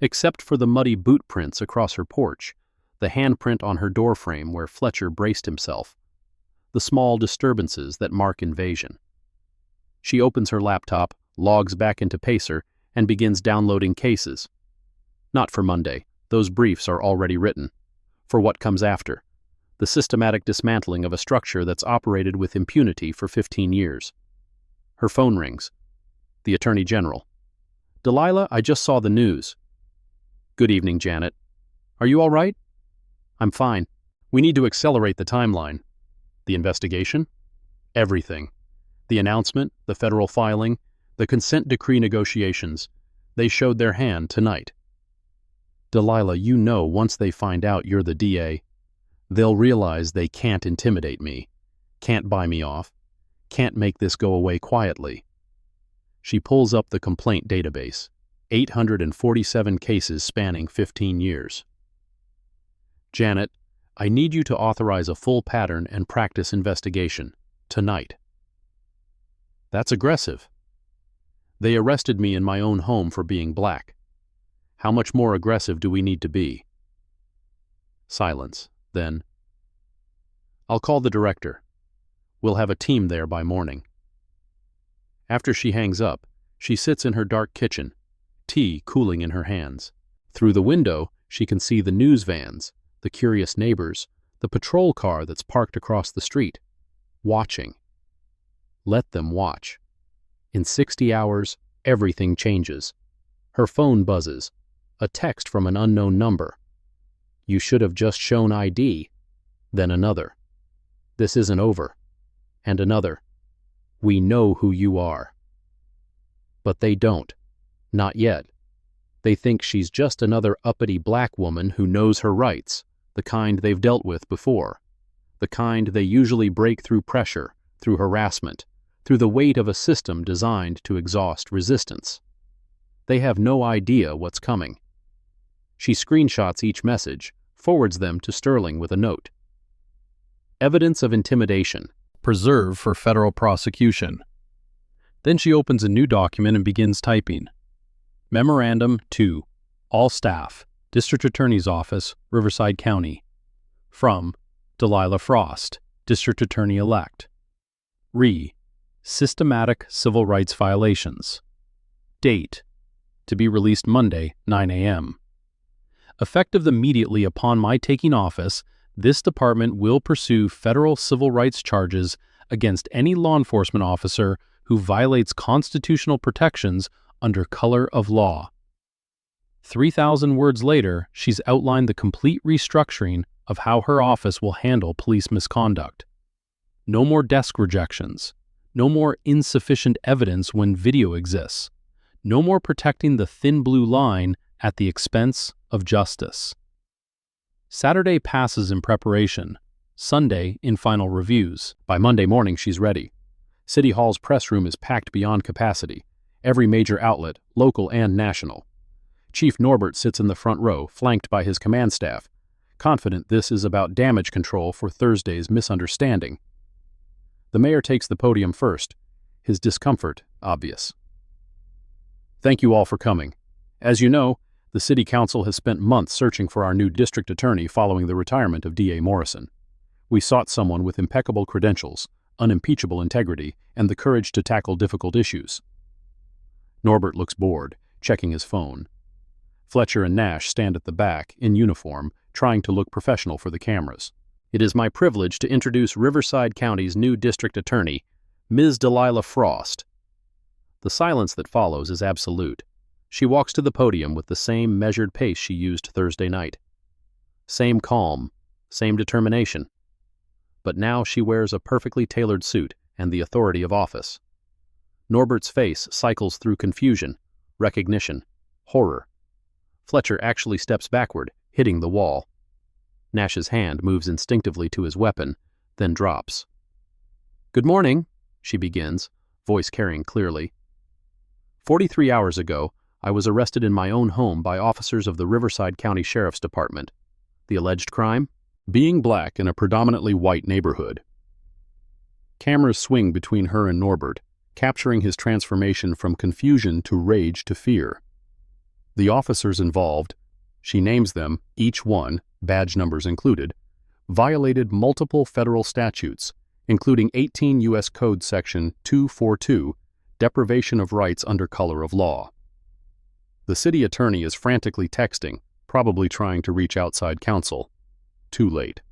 Except for the muddy boot prints across her porch, the handprint on her doorframe where Fletcher braced himself, the small disturbances that mark invasion. She opens her laptop, logs back into Pacer, and begins downloading cases. Not for Monday. Those briefs are already written. For what comes after. The systematic dismantling of a structure that's operated with impunity for 15 years. Her phone rings. The Attorney General. Delilah, I just saw the news. Good evening, Janet. Are you all right? I'm fine. We need to accelerate the timeline. The investigation? Everything. The announcement, the federal filing, the consent decree negotiations. They showed their hand tonight. Delilah, you know once they find out you're the DA, they'll realize they can't intimidate me, can't buy me off, can't make this go away quietly. She pulls up the complaint database, 847 cases spanning 15 years. Janet, I need you to authorize a full pattern and practice investigation, tonight. That's aggressive. They arrested me in my own home for being black. How much more aggressive do we need to be? Silence. Then, I'll call the director. We'll have a team there by morning. After she hangs up, she sits in her dark kitchen, tea cooling in her hands. Through the window, she can see the news vans, the curious neighbors, the patrol car that's parked across the street. Watching. Let them watch. In 60 hours, everything changes. Her phone buzzes. A text from an unknown number. You should have just shown ID. Then another. This isn't over. And another, "We know who you are." But they don't. Not yet. They think she's just another uppity black woman who knows her rights, the kind they've dealt with before, the kind they usually break through pressure, through harassment, through the weight of a system designed to exhaust resistance. They have no idea what's coming. She screenshots each message, forwards them to Sterling with a note. Evidence of intimidation. Preserve for federal prosecution. Then she opens a new document and begins typing. Memorandum to all staff, District Attorney's Office, Riverside County. From Delilah Frost, District Attorney-elect. Systematic civil rights violations. Date: to be released Monday, 9 a.m. Effective immediately upon my taking office, this department will pursue federal civil rights charges against any law enforcement officer who violates constitutional protections under color of law. 3,000 words later, she's outlined the complete restructuring of how her office will handle police misconduct. No more desk rejections. No more insufficient evidence when video exists. No more protecting the thin blue line at the expense of justice. Saturday passes in preparation. Sunday in final reviews. By Monday morning, she's ready. City Hall's press room is packed beyond capacity. Every major outlet, local and national. Chief Norbert sits in the front row, flanked by his command staff, confident this is about damage control for Thursday's misunderstanding. The mayor takes the podium first, his discomfort obvious. Thank you all for coming. As you know, the City Council has spent months searching for our new district attorney following the retirement of D.A. Morrison. We sought someone with impeccable credentials, unimpeachable integrity, and the courage to tackle difficult issues. Norbert looks bored, checking his phone. Fletcher and Nash stand at the back, in uniform, trying to look professional for the cameras. It is my privilege to introduce Riverside County's new district attorney, Ms. Delilah Frost. The silence that follows is absolute. She walks to the podium with the same measured pace she used Thursday night. Same calm, same determination. But now she wears a perfectly tailored suit and the authority of office. Norbert's face cycles through confusion, recognition, horror. Fletcher actually steps backward, hitting the wall. Nash's hand moves instinctively to his weapon, then drops. "Good morning," she begins, voice carrying clearly. 43 hours ago, I was arrested in my own home by officers of the Riverside County Sheriff's Department. The alleged crime? Being black in a predominantly white neighborhood. Cameras swing between her and Norbert, capturing his transformation from confusion to rage to fear. The officers involved, she names them, each one, badge numbers included, violated multiple federal statutes, including 18 U.S. Code Section 242, deprivation of rights under color of law. The city attorney is frantically texting, probably trying to reach outside counsel. Too late.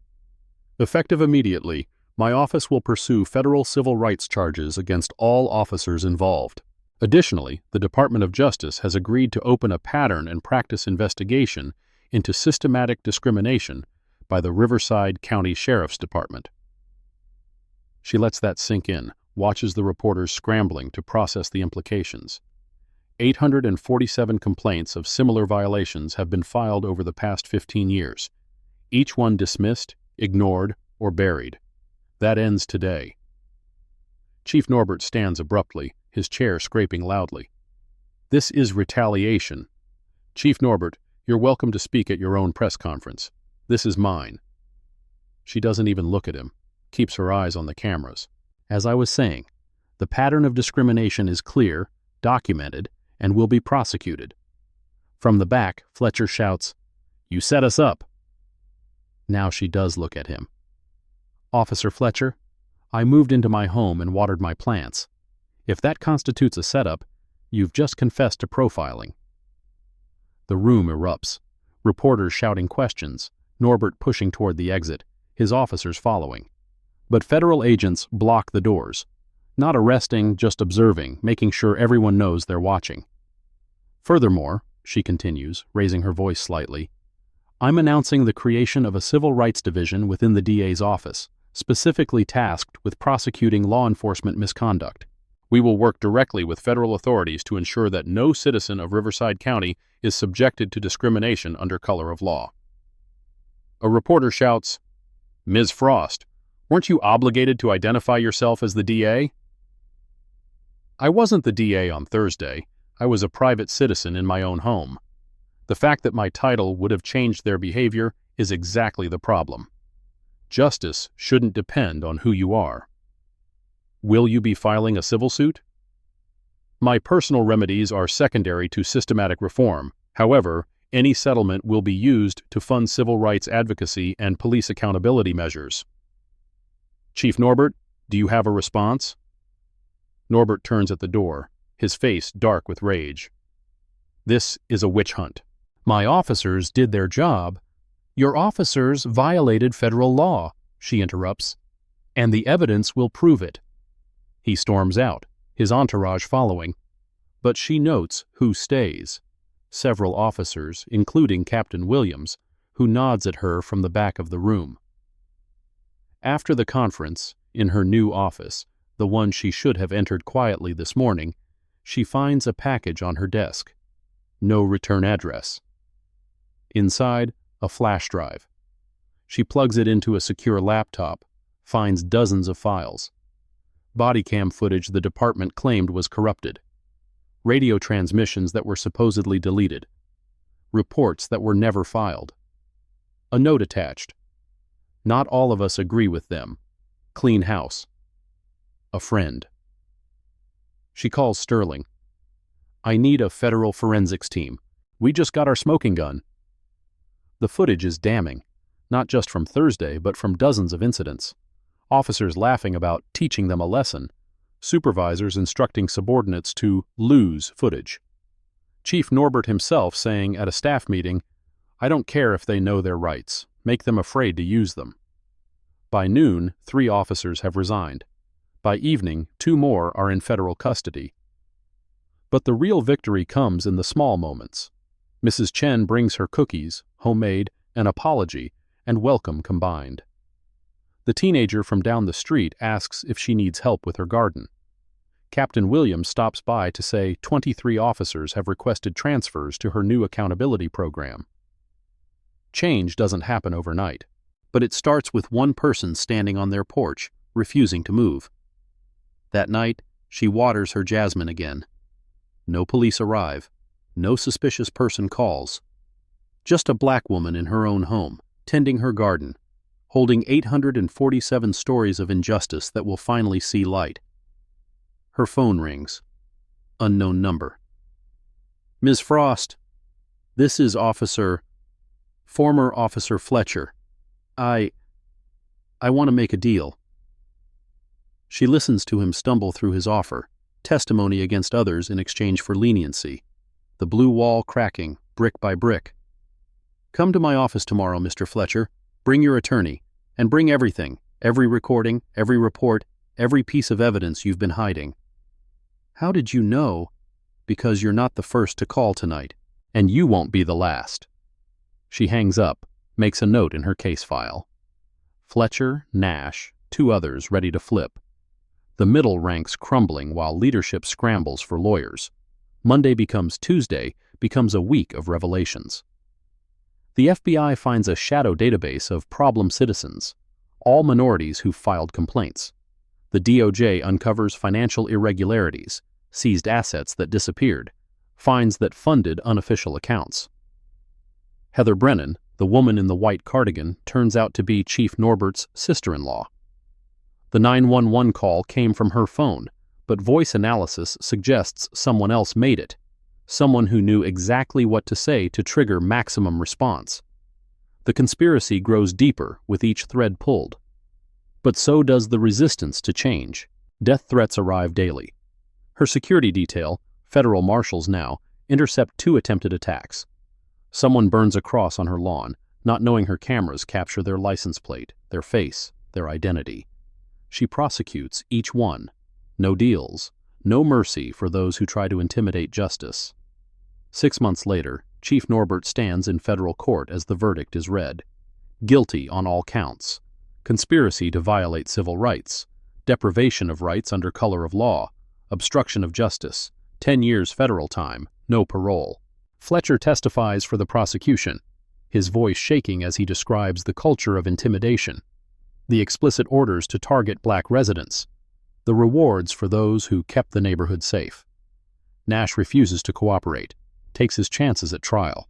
Effective immediately, my office will pursue federal civil rights charges against all officers involved. Additionally, the Department of Justice has agreed to open a pattern and practice investigation into systematic discrimination by the Riverside County Sheriff's Department. She lets that sink in, watches the reporters scrambling to process the implications. 847 complaints of similar violations have been filed over the past 15 years, each one dismissed, ignored, or buried. That ends today. Chief Norbert stands abruptly, his chair scraping loudly. This is retaliation. Chief Norbert, you're welcome to speak at your own press conference. This is mine. She doesn't even look at him, keeps her eyes on the cameras. As I was saying, the pattern of discrimination is clear, documented, and will be prosecuted. From the back, Fletcher shouts, "You set us up." Now she does look at him. "Officer Fletcher, I moved into my home and watered my plants. If that constitutes a setup, you've just confessed to profiling." The room erupts. Reporters shouting questions, Norbert pushing toward the exit, his officers following. But federal agents block the doors. Not arresting, just observing, making sure everyone knows they're watching. Furthermore, she continues, raising her voice slightly, I'm announcing the creation of a civil rights division within the DA's office, specifically tasked with prosecuting law enforcement misconduct. We will work directly with federal authorities to ensure that no citizen of Riverside County is subjected to discrimination under color of law. A reporter shouts, "Ms. Frost, weren't you obligated to identify yourself as the DA?" I wasn't the DA on Thursday. I was a private citizen in my own home. The fact that my title would have changed their behavior is exactly the problem. Justice shouldn't depend on who you are. Will you be filing a civil suit? My personal remedies are secondary to systematic reform. However, any settlement will be used to fund civil rights advocacy and police accountability measures. Chief Norbert, do you have a response? Norbert turns at the door, his face dark with rage. This is a witch hunt. My officers did their job. Your officers violated federal law, she interrupts, and the evidence will prove it. He storms out, his entourage following, but she notes who stays. Several officers, including Captain Williams, who nods at her from the back of the room. After the conference, in her new office, the one she should have entered quietly this morning, she finds a package on her desk. No return address. Inside, a flash drive. She plugs it into a secure laptop, finds dozens of files. Body cam footage the department claimed was corrupted. Radio transmissions that were supposedly deleted. Reports that were never filed. A note attached. Not all of us agree with them. Clean house. A friend. She calls Sterling. I need a federal forensics team. We just got our smoking gun. The footage is damning, not just from Thursday, but from dozens of incidents. Officers laughing about teaching them a lesson. Supervisors instructing subordinates to lose footage. Chief Norbert himself saying at a staff meeting, I don't care if they know their rights. Make them afraid to use them. By noon, 3 officers have resigned. By evening, 2 more are in federal custody. But the real victory comes in the small moments. Mrs. Chen brings her cookies, homemade, an apology, and welcome combined. The teenager from down the street asks if she needs help with her garden. Captain Williams stops by to say 23 officers have requested transfers to her new accountability program. Change doesn't happen overnight, but it starts with one person standing on their porch, refusing to move. That night, she waters her jasmine again. No police arrive. No suspicious person calls. Just a black woman in her own home, tending her garden, holding 847 stories of injustice that will finally see light. Her phone rings. Unknown number. Ms. Frost, this is former Officer Fletcher. I want to make a deal. She listens to him stumble through his offer, testimony against others in exchange for leniency. The blue wall cracking, brick by brick. Come to my office tomorrow, Mr. Fletcher. Bring your attorney, and bring everything, every recording, every report, every piece of evidence you've been hiding. How did you know? Because you're not the first to call tonight, and you won't be the last. She hangs up, makes a note in her case file. Fletcher, Nash, 2 others ready to flip. The middle ranks crumbling while leadership scrambles for lawyers. Monday becomes Tuesday, becomes a week of revelations. The FBI finds a shadow database of problem citizens, all minorities who filed complaints. The DOJ uncovers financial irregularities, seized assets that disappeared, fines that funded unofficial accounts. Heather Brennan, the woman in the white cardigan, turns out to be Chief Norbert's sister-in-law. The 911 call came from her phone, but voice analysis suggests someone else made it, someone who knew exactly what to say to trigger maximum response. The conspiracy grows deeper with each thread pulled. But so does the resistance to change. Death threats arrive daily. Her security detail, federal marshals now, intercept 2 attempted attacks. Someone burns a cross on her lawn, not knowing her cameras capture their license plate, their face, their identity. She prosecutes each one. No deals, no mercy for those who try to intimidate justice. 6 months later, Chief Norbert stands in federal court as the verdict is read. Guilty on all counts. conspiracy to violate civil rights, deprivation of rights under color of law, obstruction of justice, 10 years federal time, no parole. Fletcher testifies for the prosecution, his voice shaking as he describes the culture of intimidation, the explicit orders to target black residents, the rewards for those who kept the neighborhood safe. Nash refuses to cooperate, takes his chances at trial.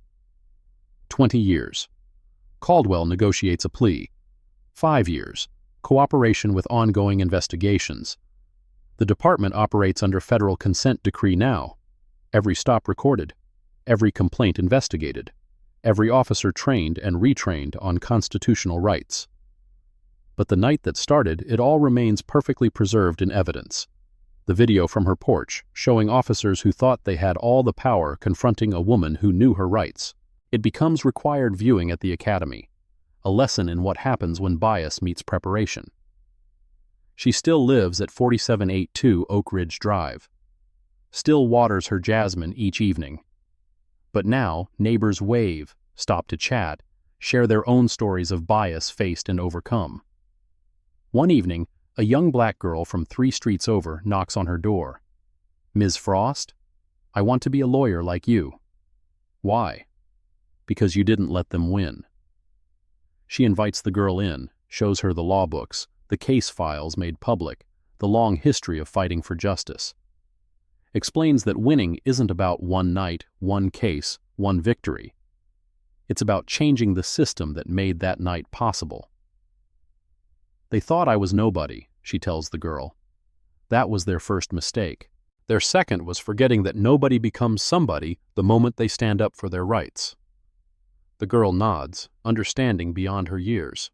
20 years. Caldwell negotiates a plea. 5 years. Cooperation with ongoing investigations. The department operates under federal consent decree now. Every stop recorded. Every complaint investigated. Every officer trained and retrained on constitutional rights. But the night that started, it all remains perfectly preserved in evidence. The video from her porch, showing officers who thought they had all the power confronting a woman who knew her rights. It becomes required viewing at the academy, a lesson in what happens when bias meets preparation. She still lives at 4782 Oak Ridge Drive. Still waters her jasmine each evening. But now, neighbors wave, stop to chat, share their own stories of bias faced and overcome. One evening, a young black girl from 3 streets over knocks on her door. "Ms. Frost, I want to be a lawyer like you." "Why?" "Because you didn't let them win." She invites the girl in, shows her the law books, the case files made public, the long history of fighting for justice. Explains that winning isn't about one night, one case, one victory. It's about changing the system that made that night possible. "They thought I was nobody," she tells the girl. "That was their first mistake. Their second was forgetting that nobody becomes somebody the moment they stand up for their rights." The girl nods, understanding beyond her years.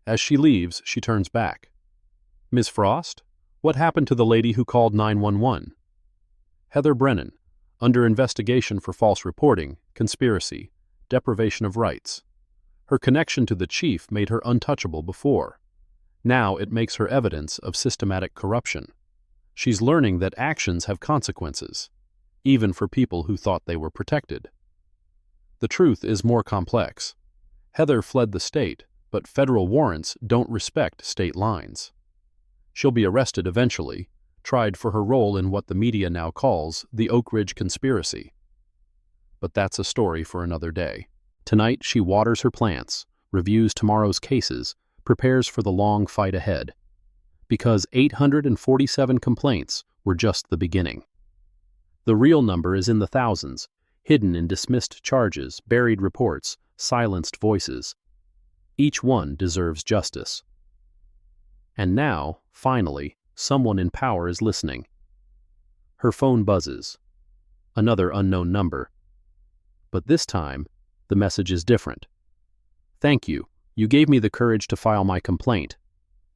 As she leaves, she turns back. "Ms. Frost, what happened to the lady who called 911? "Heather Brennan, under investigation for false reporting, conspiracy, deprivation of rights. Her connection to the chief made her untouchable before. Now it makes her evidence of systematic corruption. She's learning that actions have consequences, even for people who thought they were protected." The truth is more complex. Heather fled the state, but federal warrants don't respect state lines. She'll be arrested eventually, tried for her role in what the media now calls the Oak Ridge conspiracy. But that's a story for another day. Tonight she waters her plants, reviews tomorrow's cases, prepares for the long fight ahead. Because 847 complaints were just the beginning. The real number is in the thousands, hidden in dismissed charges, buried reports, silenced voices. Each one deserves justice. And now, finally, someone in power is listening. Her phone buzzes. Another unknown number. But this time, the message is different. "Thank you. You gave me the courage to file my complaint.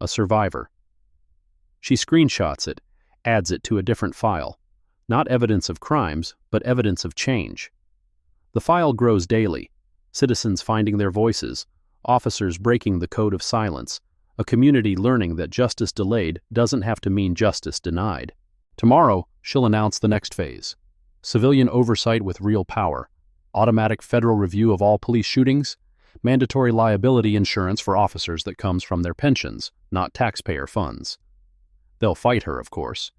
A survivor." She screenshots it, adds it to a different file. Not evidence of crimes, but evidence of change. The file grows daily. Citizens finding their voices, officers breaking the code of silence, a community learning that justice delayed doesn't have to mean justice denied. Tomorrow, she'll announce the next phase. Civilian oversight with real power, automatic federal review of all police shootings, mandatory liability insurance for officers that comes from their pensions, not taxpayer funds. They'll fight her, of course.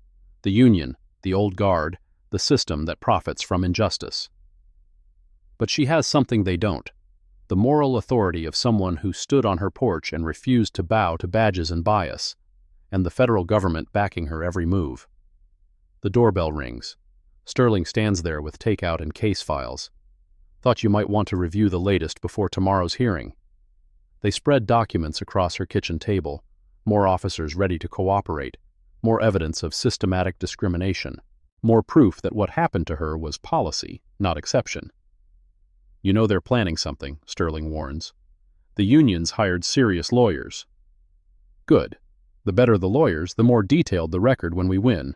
The union, the old guard, the system that profits from injustice. But she has something they don't. The moral authority of someone who stood on her porch and refused to bow to badges and bias, and the federal government backing her every move. The doorbell rings. Sterling stands there with takeout and case files. "Thought you might want to review the latest before tomorrow's hearing." They spread documents across her kitchen table, more officers ready to cooperate, more evidence of systematic discrimination, more proof that what happened to her was policy, not exception. "You know they're planning something," Sterling warns. "The unions hired serious lawyers." "Good. The better the lawyers, the more detailed the record when we win."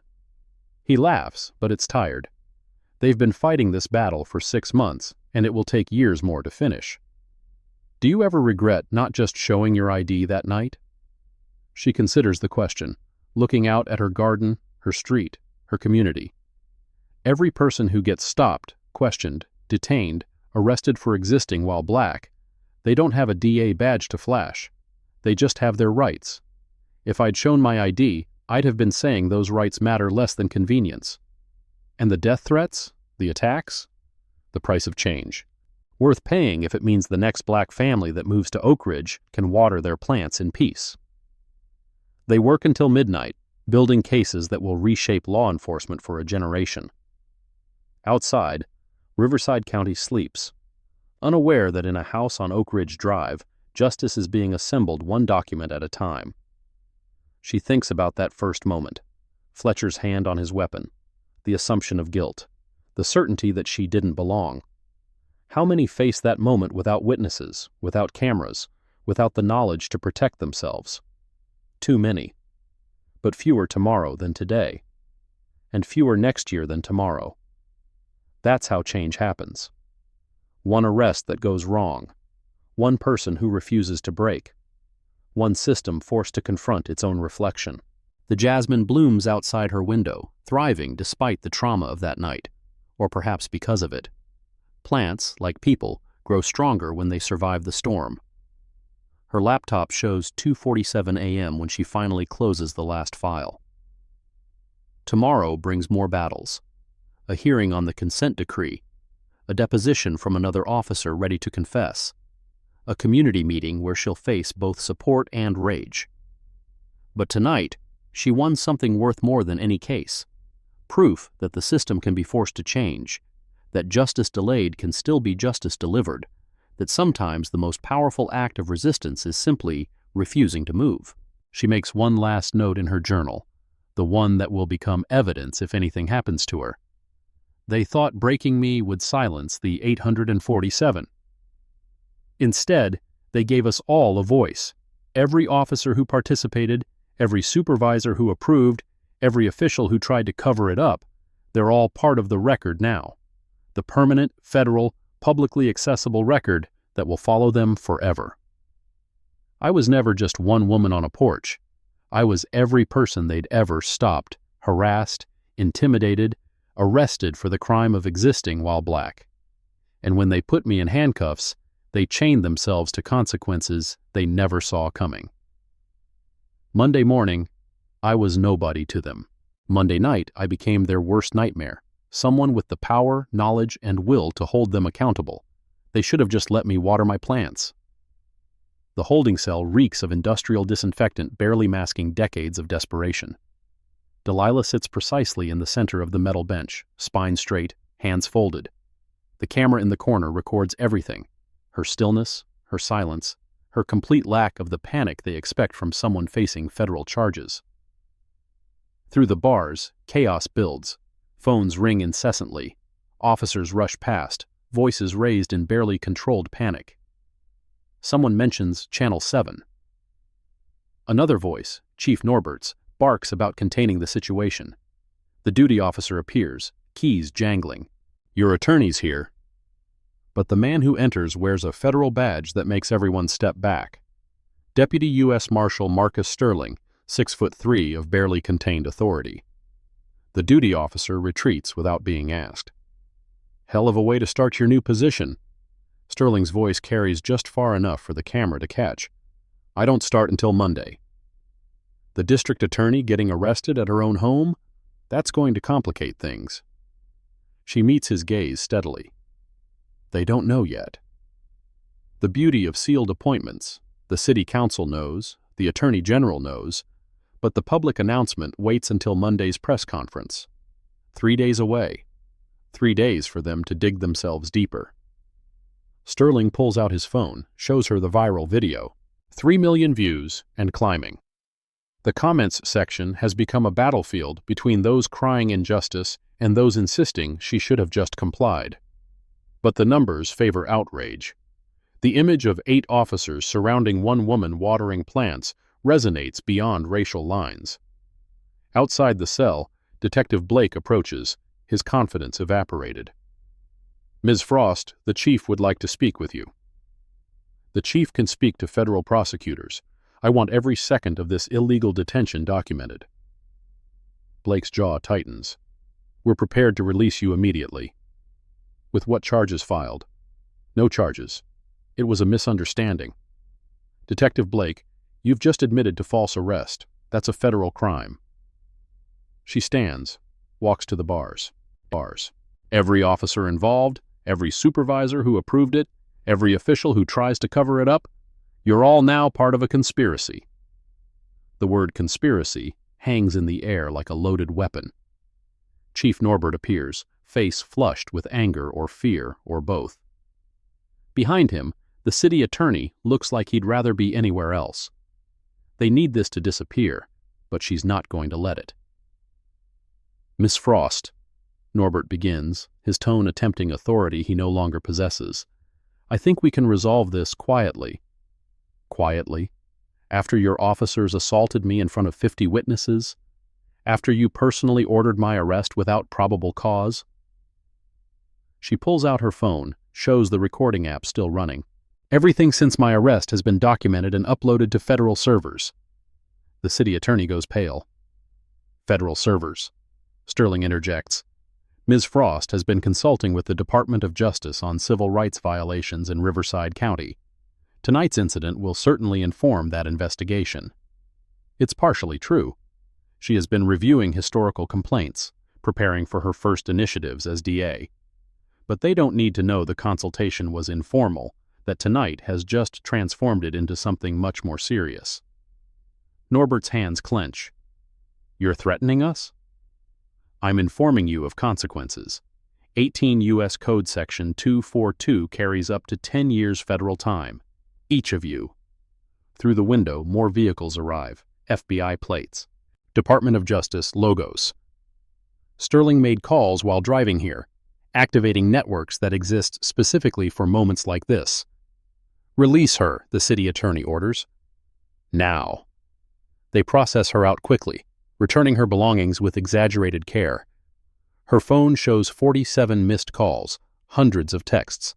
He laughs, but it's tired. They've been fighting this battle for 6 months, and it will take years more to finish. "Do you ever regret not just showing your ID that night?" She considers the question, looking out at her garden, her street, her community. Every person who gets stopped, questioned, detained, arrested for existing while black, they don't have a DA badge to flash. They just have their rights. If I'd shown my ID, I'd have been saying those rights matter less than convenience. And the death threats? The attacks? The price of change. Worth paying if it means the next black family that moves to Oak Ridge can water their plants in peace. They work until midnight, building cases that will reshape law enforcement for a generation. Outside, Riverside County sleeps, unaware that in a house on Oak Ridge Drive, justice is being assembled one document at a time. She thinks about that first moment, Fletcher's hand on his weapon, the assumption of guilt, the certainty that she didn't belong. How many face that moment without witnesses, without cameras, without the knowledge to protect themselves? Too many. But fewer tomorrow than today, and fewer next year than tomorrow. That's how change happens. One arrest that goes wrong, one person who refuses to break, one system forced to confront its own reflection. The jasmine blooms outside her window, thriving despite the trauma of that night, or perhaps because of it. Plants, like people, grow stronger when they survive the storm. Her laptop shows 2:47 a.m. when she finally closes the last file. Tomorrow brings more battles. A hearing on the consent decree, a deposition from another officer ready to confess, a community meeting where she'll face both support and rage. But tonight, she won something worth more than any case. Proof that the system can be forced to change, that justice delayed can still be justice delivered, that sometimes the most powerful act of resistance is simply refusing to move. She makes one last note in her journal, the one that will become evidence if anything happens to her. They thought breaking me would silence the 847. Instead, they gave us all a voice. Every officer who participated, every supervisor who approved, every official who tried to cover it up, they're all part of the record now. The permanent, federal, publicly accessible record that will follow them forever. I was never just one woman on a porch. I was every person they'd ever stopped, harassed, intimidated, arrested for the crime of existing while black. And when they put me in handcuffs, they chained themselves to consequences they never saw coming. Monday morning, I was nobody to them. Monday night, I became their worst nightmare, someone with the power, knowledge, and will to hold them accountable. They should have just let me water my plants. The holding cell reeks of industrial disinfectant barely masking decades of desperation. Delilah sits precisely in the center of the metal bench, spine straight, hands folded. The camera in the corner records everything: her stillness, her silence, her complete lack of the panic they expect from someone facing federal charges. Through the bars, chaos builds. Phones ring incessantly. Officers rush past, voices raised in barely controlled panic. Someone mentions Channel 7. Another voice, Chief Norbert's, barks about containing the situation. The duty officer appears, keys jangling. "Your attorney's here." But the man who enters wears a federal badge that makes everyone step back. Deputy U.S. Marshal Marcus Sterling, 6'3" of barely contained authority. The duty officer retreats without being asked. "Hell of a way to start your new position." Sterling's voice carries just far enough for the camera to catch. "I don't start until Monday." The district attorney getting arrested at her own home? That's going to complicate things. She meets his gaze steadily. They don't know yet. The beauty of sealed appointments: the city council knows, the attorney general knows, but the public announcement waits until Monday's press conference. 3 days away. 3 days for them to dig themselves deeper. Sterling pulls out his phone, shows her the viral video. 3 million views and climbing. The comments section has become a battlefield between those crying injustice and those insisting she should have just complied. But the numbers favor outrage. The image of 8 officers surrounding one woman watering plants resonates beyond racial lines. Outside the cell, Detective Blake approaches, his confidence evaporated. "Ms. Frost, the chief would like to speak with you." "The chief can speak to federal prosecutors. I want every second of this illegal detention documented." Blake's jaw tightens. "We're prepared to release you immediately." "With what charges filed?" "No charges. It was a misunderstanding." "Detective Blake, You've just admitted to false arrest. That's a federal crime. She stands, walks to the bars. Every officer involved, every supervisor who approved it, every official who tries to cover it up, you're all now part of a conspiracy. The word conspiracy hangs in the air like a loaded weapon. Chief Norbert appears, face flushed with anger or fear or both. Behind him, the city attorney looks like he'd rather be anywhere else. They need this to disappear, but she's not going to let it. Miss Frost, Norbert begins, his tone attempting authority he no longer possesses. I think we can resolve this quietly. Quietly? After your officers assaulted me in front of 50 witnesses? After you personally ordered my arrest without probable cause? She pulls out her phone, shows the recording app still running. Everything since my arrest has been documented and uploaded to federal servers. The city attorney goes pale. Federal servers. Sterling interjects. Ms. Frost has been consulting with the Department of Justice on civil rights violations in Riverside County. Tonight's incident will certainly inform that investigation. It's partially true. She has been reviewing historical complaints, preparing for her first initiatives as DA. But they don't need to know the consultation was informal, that tonight has just transformed it into something much more serious. Norbert's hands clench. You're threatening us? I'm informing you of consequences. 18 U.S. Code Section 242 carries up to 10 years federal time. Each of you. Through the window, more vehicles arrive. FBI plates. Department of Justice logos. Sterling made calls while driving here, activating networks that exist specifically for moments like this. Release her, the city attorney orders. Now. They process her out quickly, returning her belongings with exaggerated care. Her phone shows 47 missed calls, hundreds of texts.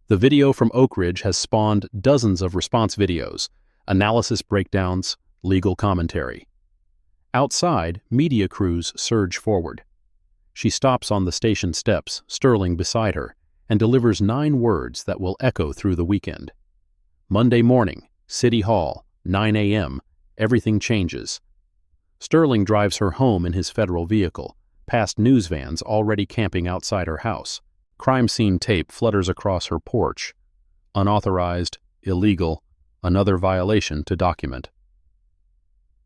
The video from Oak Ridge has spawned dozens of response videos, analysis breakdowns, legal commentary. Outside, media crews surge forward. She stops on the station steps, Sterling beside her, and delivers 9 words that will echo through the weekend. Monday morning, City Hall, 9 a.m., everything changes. Sterling drives her home in his federal vehicle, past news vans already camping outside her house. Crime scene tape flutters across her porch. Unauthorized, illegal, another violation to document.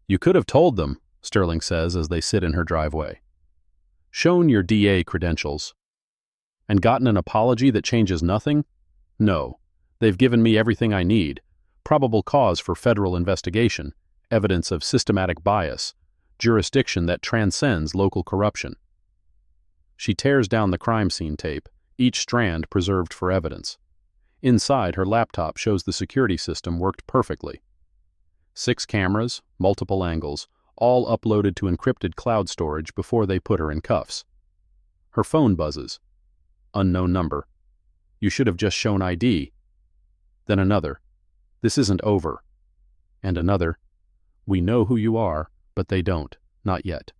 You could have told them, Sterling says as they sit in her driveway. Shown your DA credentials. And gotten an apology that changes nothing? No. They've given me everything I need. Probable cause for federal investigation, evidence of systematic bias, jurisdiction that transcends local corruption. She tears down the crime scene tape, each strand preserved for evidence. Inside, her laptop shows the security system worked perfectly. 6 cameras, multiple angles, all uploaded to encrypted cloud storage before they put her in cuffs. Her phone buzzes. Unknown number. You should have just shown ID. Then another. This isn't over. And another. We know who you are, but they don't. Not yet.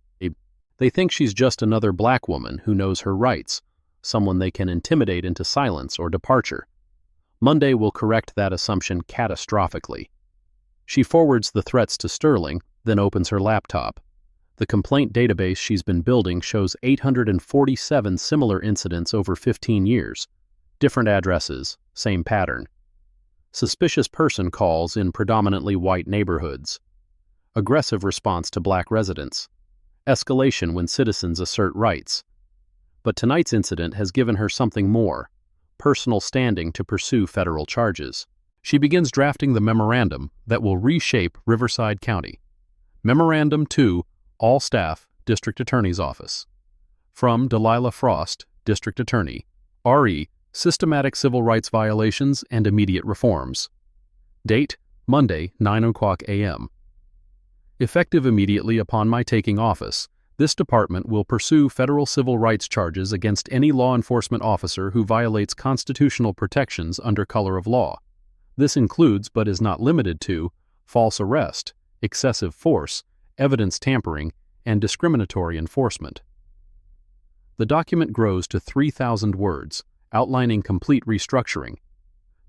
They think she's just another black woman who knows her rights, someone they can intimidate into silence or departure. Monday will correct that assumption catastrophically. She forwards the threats to Sterling, then opens her laptop. The complaint database she's been building shows 847 similar incidents over 15 years. Different addresses, same pattern. Suspicious person calls in predominantly white neighborhoods. Aggressive response to black residents. Escalation when citizens assert rights. But tonight's incident has given her something more, personal standing to pursue federal charges. She begins drafting the memorandum that will reshape Riverside County. Memorandum to all staff, District Attorney's Office. From Delilah Frost, District Attorney, RE, Systematic Civil Rights Violations and Immediate Reforms. Date, Monday, 9:00 a.m. Effective immediately upon my taking office, this department will pursue federal civil rights charges against any law enforcement officer who violates constitutional protections under color of law. This includes, but is not limited to, false arrest, excessive force, evidence tampering, and discriminatory enforcement. The document grows to 3,000 words, outlining complete restructuring.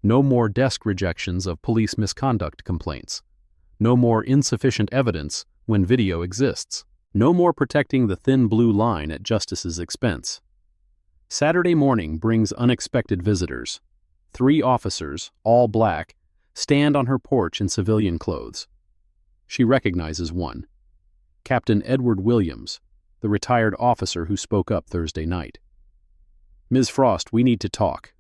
No more desk rejections of police misconduct complaints. No more insufficient evidence when video exists. No more protecting the thin blue line at justice's expense. Saturday morning brings unexpected visitors. 3 officers, all black, stand on her porch in civilian clothes. She recognizes one. Captain Edward Williams, the retired officer who spoke up Thursday night. "Ms. Frost, we need to talk."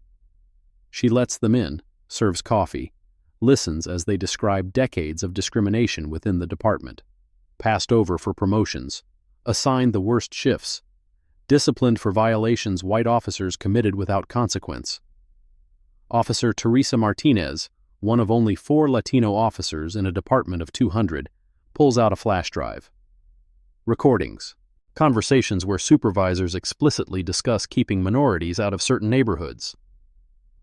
She lets them in, serves coffee, listens as they describe decades of discrimination within the department. Passed over for promotions, assigned the worst shifts, disciplined for violations white officers committed without consequence. Officer Teresa Martinez, one of only 4 Latino officers in a department of 200, pulls out a flash drive. Recordings. Conversations where supervisors explicitly discuss keeping minorities out of certain neighborhoods.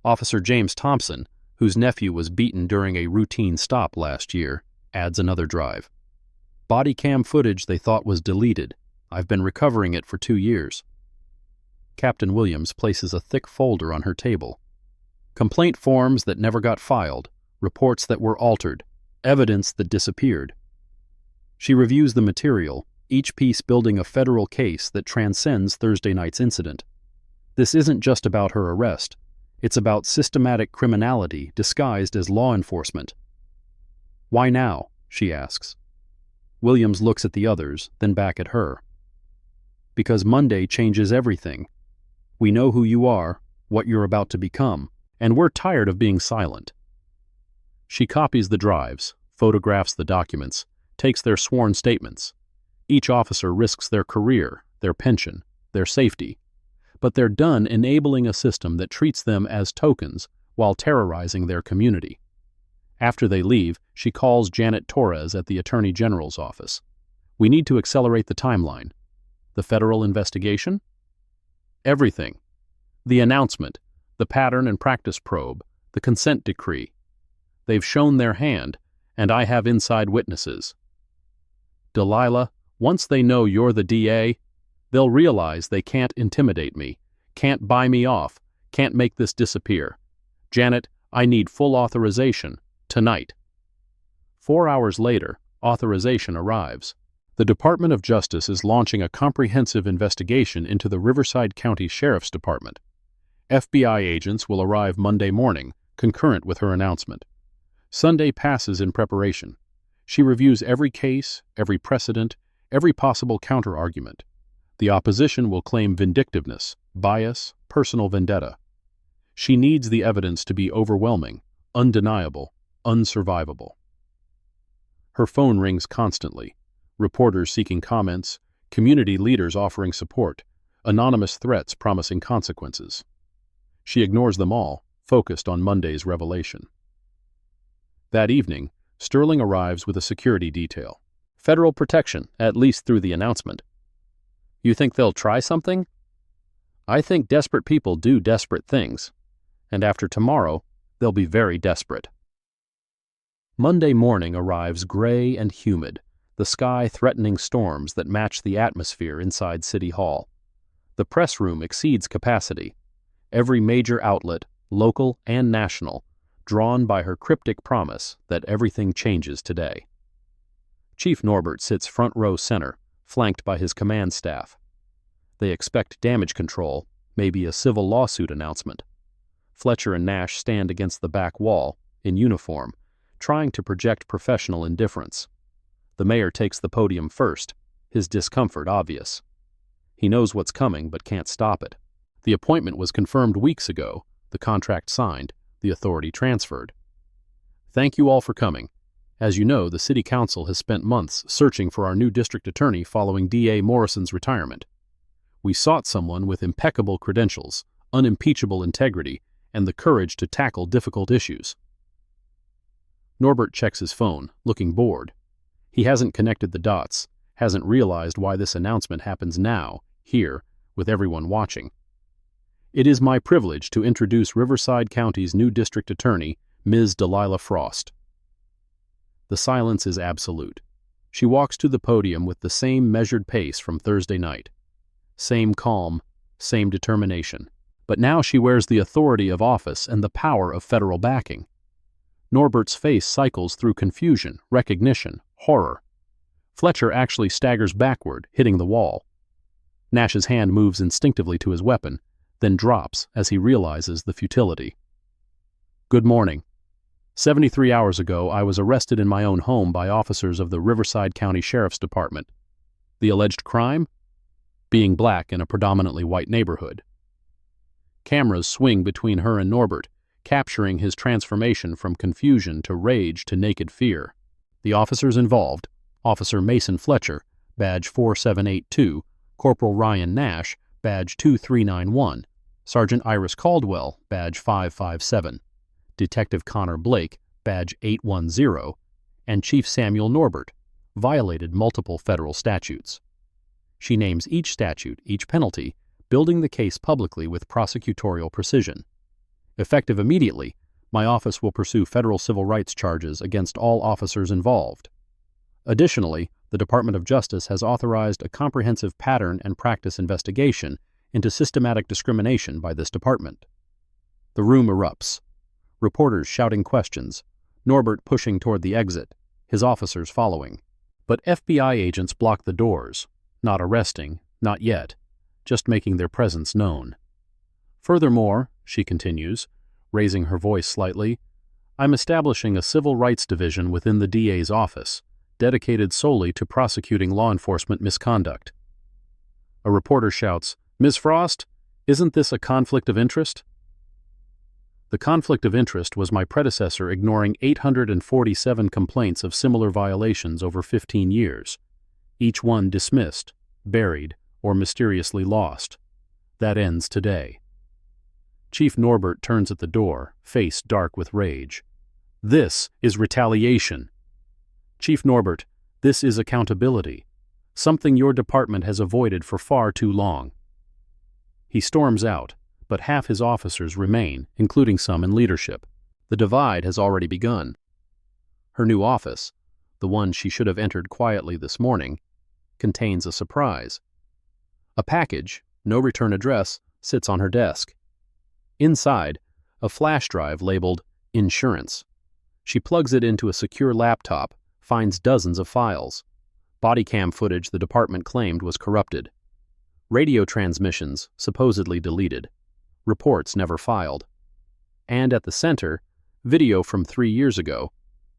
Officer James Thompson, whose nephew was beaten during a routine stop last year, adds another drive. Body cam footage they thought was deleted. I've been recovering it for 2 years. Captain Williams places a thick folder on her table. Complaint forms that never got filed, reports that were altered, evidence that disappeared. She reviews the material, each piece building a federal case that transcends Thursday night's incident. This isn't just about her arrest. It's about systematic criminality disguised as law enforcement. "Why now?" she asks. Williams looks at the others, then back at her. "Because Monday changes everything. We know who you are, what you're about to become, and we're tired of being silent." She copies the drives, photographs the documents, takes their sworn statements. Each officer risks their career, their pension, their safety, but they're done enabling a system that treats them as tokens while terrorizing their community. After they leave, she calls Janet Torres at the Attorney General's office. "We need to accelerate the timeline." "The federal investigation?" "Everything. The announcement, the pattern and practice probe, the consent decree. They've shown their hand, and I have inside witnesses. Delilah, once they know you're the DA, they'll realize they can't intimidate me, can't buy me off, can't make this disappear. Janet, I need full authorization, tonight." 4 hours later, authorization arrives. The Department of Justice is launching a comprehensive investigation into the Riverside County Sheriff's Department. FBI agents will arrive Monday morning, concurrent with her announcement. Sunday passes in preparation. She reviews every case, every precedent, every possible counter-argument. The opposition will claim vindictiveness, bias, personal vendetta. She needs the evidence to be overwhelming, undeniable, unsurvivable. Her phone rings constantly. Reporters seeking comments, community leaders offering support, anonymous threats promising consequences. She ignores them all, focused on Monday's revelation. That evening, Sterling arrives with a security detail. "Federal protection, at least through the announcement." "You think they'll try something?" "I think desperate people do desperate things. And after tomorrow, they'll be very desperate." Monday morning arrives gray and humid, the sky threatening storms that match the atmosphere inside City Hall. The press room exceeds capacity. Every major outlet, local and national, drawn by her cryptic promise that everything changes today. Chief Norbert sits front row center, flanked by his command staff. They expect damage control, maybe a civil lawsuit announcement. Fletcher and Nash stand against the back wall, in uniform, trying to project professional indifference. The mayor takes the podium first, his discomfort obvious. He knows what's coming but can't stop it. The appointment was confirmed weeks ago, the contract signed, the authority transferred. "Thank you all for coming. As you know, the City Council has spent months searching for our new district attorney following D.A. Morrison's retirement. We sought someone with impeccable credentials, unimpeachable integrity, and the courage to tackle difficult issues." Norbert checks his phone, looking bored. He hasn't connected the dots, hasn't realized why this announcement happens now, here, with everyone watching. "It is my privilege to introduce Riverside County's new district attorney, Ms. Delilah Frost." The silence is absolute. She walks to the podium with the same measured pace from Thursday night. Same calm, same determination. But now she wears the authority of office and the power of federal backing. Norbert's face cycles through confusion, recognition, horror. Fletcher actually staggers backward, hitting the wall. Nash's hand moves instinctively to his weapon, then drops as he realizes the futility. Good morning. 73 hours ago, I was arrested in my own home by officers of the Riverside County Sheriff's Department. The alleged crime? Being black in a predominantly white neighborhood. Cameras swing between her and Norbert, capturing his transformation from confusion to rage to naked fear. The officers involved, Officer Mason Fletcher, badge 4782, Corporal Ryan Nash, badge 2391, Sergeant Iris Caldwell, badge 557, Detective Connor Blake, badge 810, and Chief Samuel Norbert, violated multiple federal statutes. She names each statute, each penalty, building the case publicly with prosecutorial precision. Effective immediately, my office will pursue federal civil rights charges against all officers involved. Additionally, the Department of Justice has authorized a comprehensive pattern and practice investigation into systematic discrimination by this department. The room erupts. Reporters shouting questions, Norbert pushing toward the exit, his officers following. But FBI agents block the doors, not arresting, not yet, just making their presence known. Furthermore, she continues, raising her voice slightly, I'm establishing a civil rights division within the DA's office, dedicated solely to prosecuting law enforcement misconduct. A reporter shouts, Ms. Frost, isn't this a conflict of interest? The conflict of interest was my predecessor ignoring 847 complaints of similar violations over 15 years, each one dismissed, buried, or mysteriously lost. That ends today. Chief Norbert turns at the door, face dark with rage. This is retaliation. Chief Norbert, this is accountability, something your department has avoided for far too long. He storms out, but half his officers remain, including some in leadership. The divide has already begun. Her new office, the one she should have entered quietly this morning, contains a surprise. A package, no return address, sits on her desk. Inside, a flash drive labeled Insurance. She plugs it into a secure laptop, finds dozens of files. Body cam footage the department claimed was corrupted. Radio transmissions supposedly deleted. Reports never filed. And at the center, video from 3 years ago,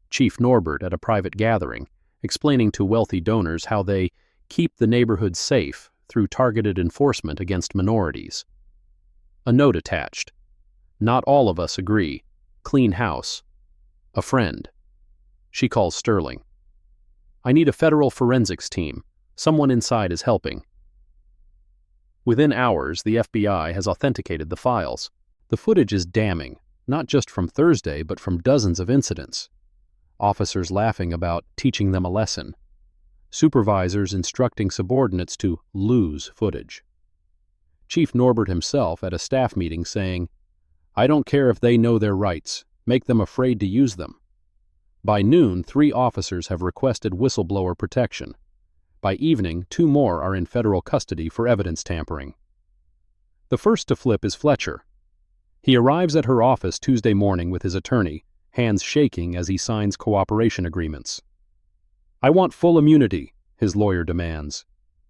Chief Norbert at a private gathering, explaining to wealthy donors how they keep the neighborhood safe through targeted enforcement against minorities. A note attached. Not all of us agree. Clean house. A friend. She calls Sterling. I need a federal forensics team. Someone inside is helping. Within hours, the FBI has authenticated the files. The footage is damning, not just from Thursday, but from dozens of incidents. Officers laughing about teaching them a lesson. Supervisors instructing subordinates to lose footage. Chief Norbert himself at a staff meeting saying, I don't care if they know their rights, make them afraid to use them. By noon, 3 officers have requested whistleblower protection. By evening, 2 more are in federal custody for evidence tampering. The first to flip is Fletcher. He arrives at her office Tuesday morning with his attorney, hands shaking as he signs cooperation agreements. I want full immunity, his lawyer demands.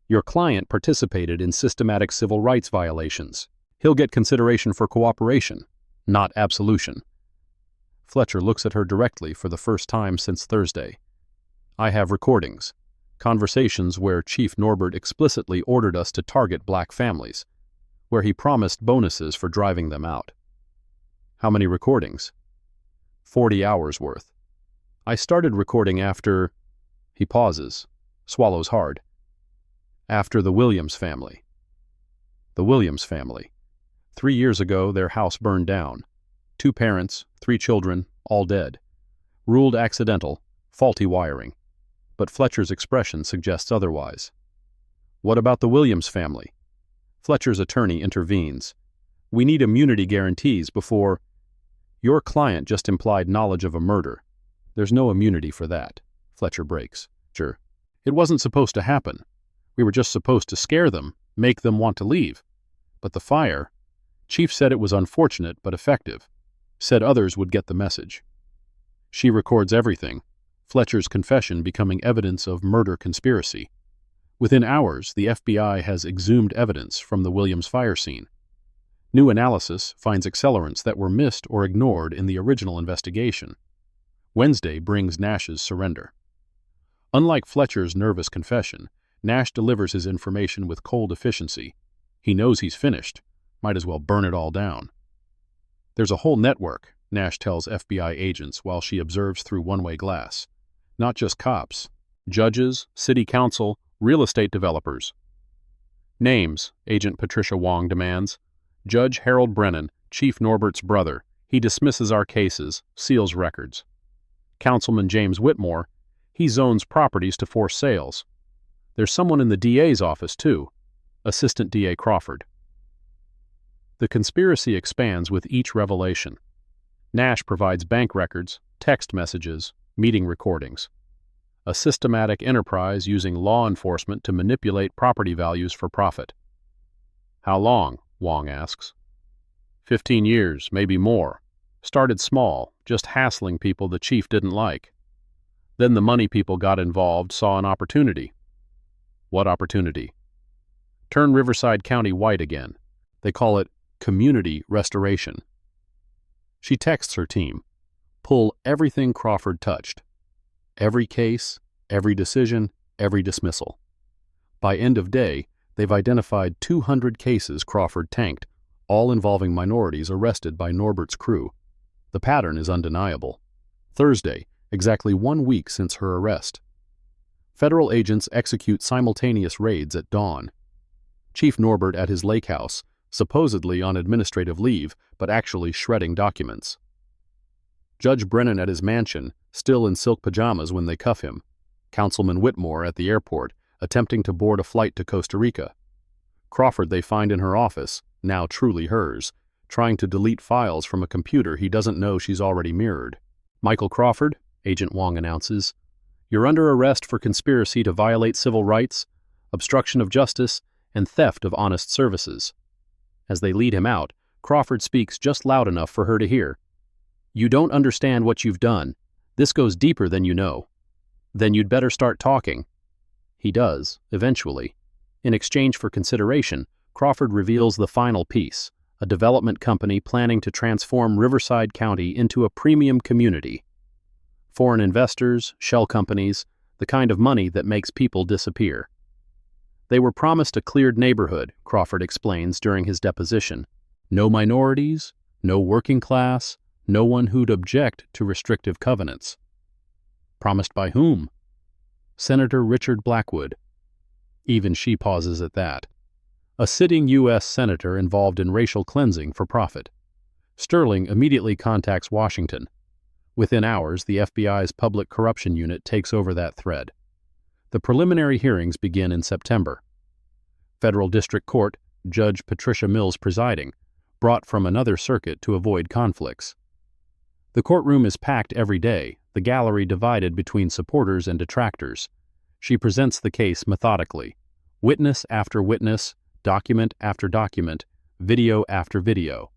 Your client participated in systematic civil rights violations. He'll get consideration for cooperation, not absolution. Fletcher looks at her directly for the first time since Thursday. I have recordings, conversations where Chief Norbert explicitly ordered us to target black families, where he promised bonuses for driving them out. How many recordings? 40 hours worth. I started recording after... He pauses, swallows hard. After the Williams family. The Williams family. 3 years ago, their house burned down. 2 parents, 3 children, all dead. Ruled accidental, faulty wiring. But Fletcher's expression suggests otherwise. What about the Williams family? Fletcher's attorney intervenes. We need immunity guarantees before... Your client just implied knowledge of a murder. There's no immunity for that, Fletcher breaks. Sure. It wasn't supposed to happen. We were just supposed to scare them, make them want to leave. But the fire... Chief said it was unfortunate but effective. Said others would get the message. She records everything, Fletcher's confession becoming evidence of murder conspiracy. Within hours, the FBI has exhumed evidence from the Williams fire scene. New analysis finds accelerants that were missed or ignored in the original investigation. Wednesday brings Nash's surrender. Unlike Fletcher's nervous confession, Nash delivers his information with cold efficiency. He knows he's finished. Might as well burn it all down. There's a whole network, Nash tells FBI agents while she observes through one-way glass. Not just cops. Judges, city council, real estate developers. Names, Agent Patricia Wong demands. Judge Harold Brennan, Chief Norbert's brother. He dismisses our cases, seals records. Councilman James Whitmore. He zones properties to force sales. There's someone in the DA's office, too. Assistant DA Crawford. The conspiracy expands with each revelation. Nash provides bank records, text messages, meeting recordings. A systematic enterprise using law enforcement to manipulate property values for profit. How long? Wong asks. 15 years, maybe more. Started small, just hassling people the chief didn't like. Then the money people got involved saw an opportunity. What opportunity? Turn Riverside County white again. They call it community restoration. She texts her team. Pull everything Crawford touched. Every case, every decision, every dismissal. By end of day, they've identified 200 cases Crawford tanked, all involving minorities arrested by Norbert's crew. The pattern is undeniable. Thursday, exactly 1 week since her arrest. Federal agents execute simultaneous raids at dawn. Chief Norbert at his lake house, supposedly on administrative leave, but actually shredding documents. Judge Brennan at his mansion, still in silk pajamas when they cuff him. Councilman Whitmore at the airport, attempting to board a flight to Costa Rica. Crawford they find in her office, now truly hers, trying to delete files from a computer he doesn't know she's already mirrored. Michael Crawford, Agent Wong announces, you're under arrest for conspiracy to violate civil rights, obstruction of justice, and theft of honest services. As they lead him out, Crawford speaks just loud enough for her to hear. You don't understand what you've done. This goes deeper than you know. Then you'd better start talking. He does, eventually. In exchange for consideration, Crawford reveals the final piece, a development company planning to transform Riverside County into a premium community. Foreign investors, shell companies, the kind of money that makes people disappear. They were promised a cleared neighborhood, Crawford explains during his deposition. No minorities, no working class, no one who'd object to restrictive covenants. Promised by whom? Senator Richard Blackwood. Even she pauses at that. A sitting U.S. senator involved in racial cleansing for profit. Sterling immediately contacts Washington. Within hours, the FBI's Public Corruption Unit takes over that thread. The preliminary hearings begin in September. Federal District Court, Judge Patricia Mills presiding, brought from another circuit to avoid conflicts. The courtroom is packed every day, the gallery divided between supporters and detractors. She presents the case methodically. Witness after witness, document after document, video after video.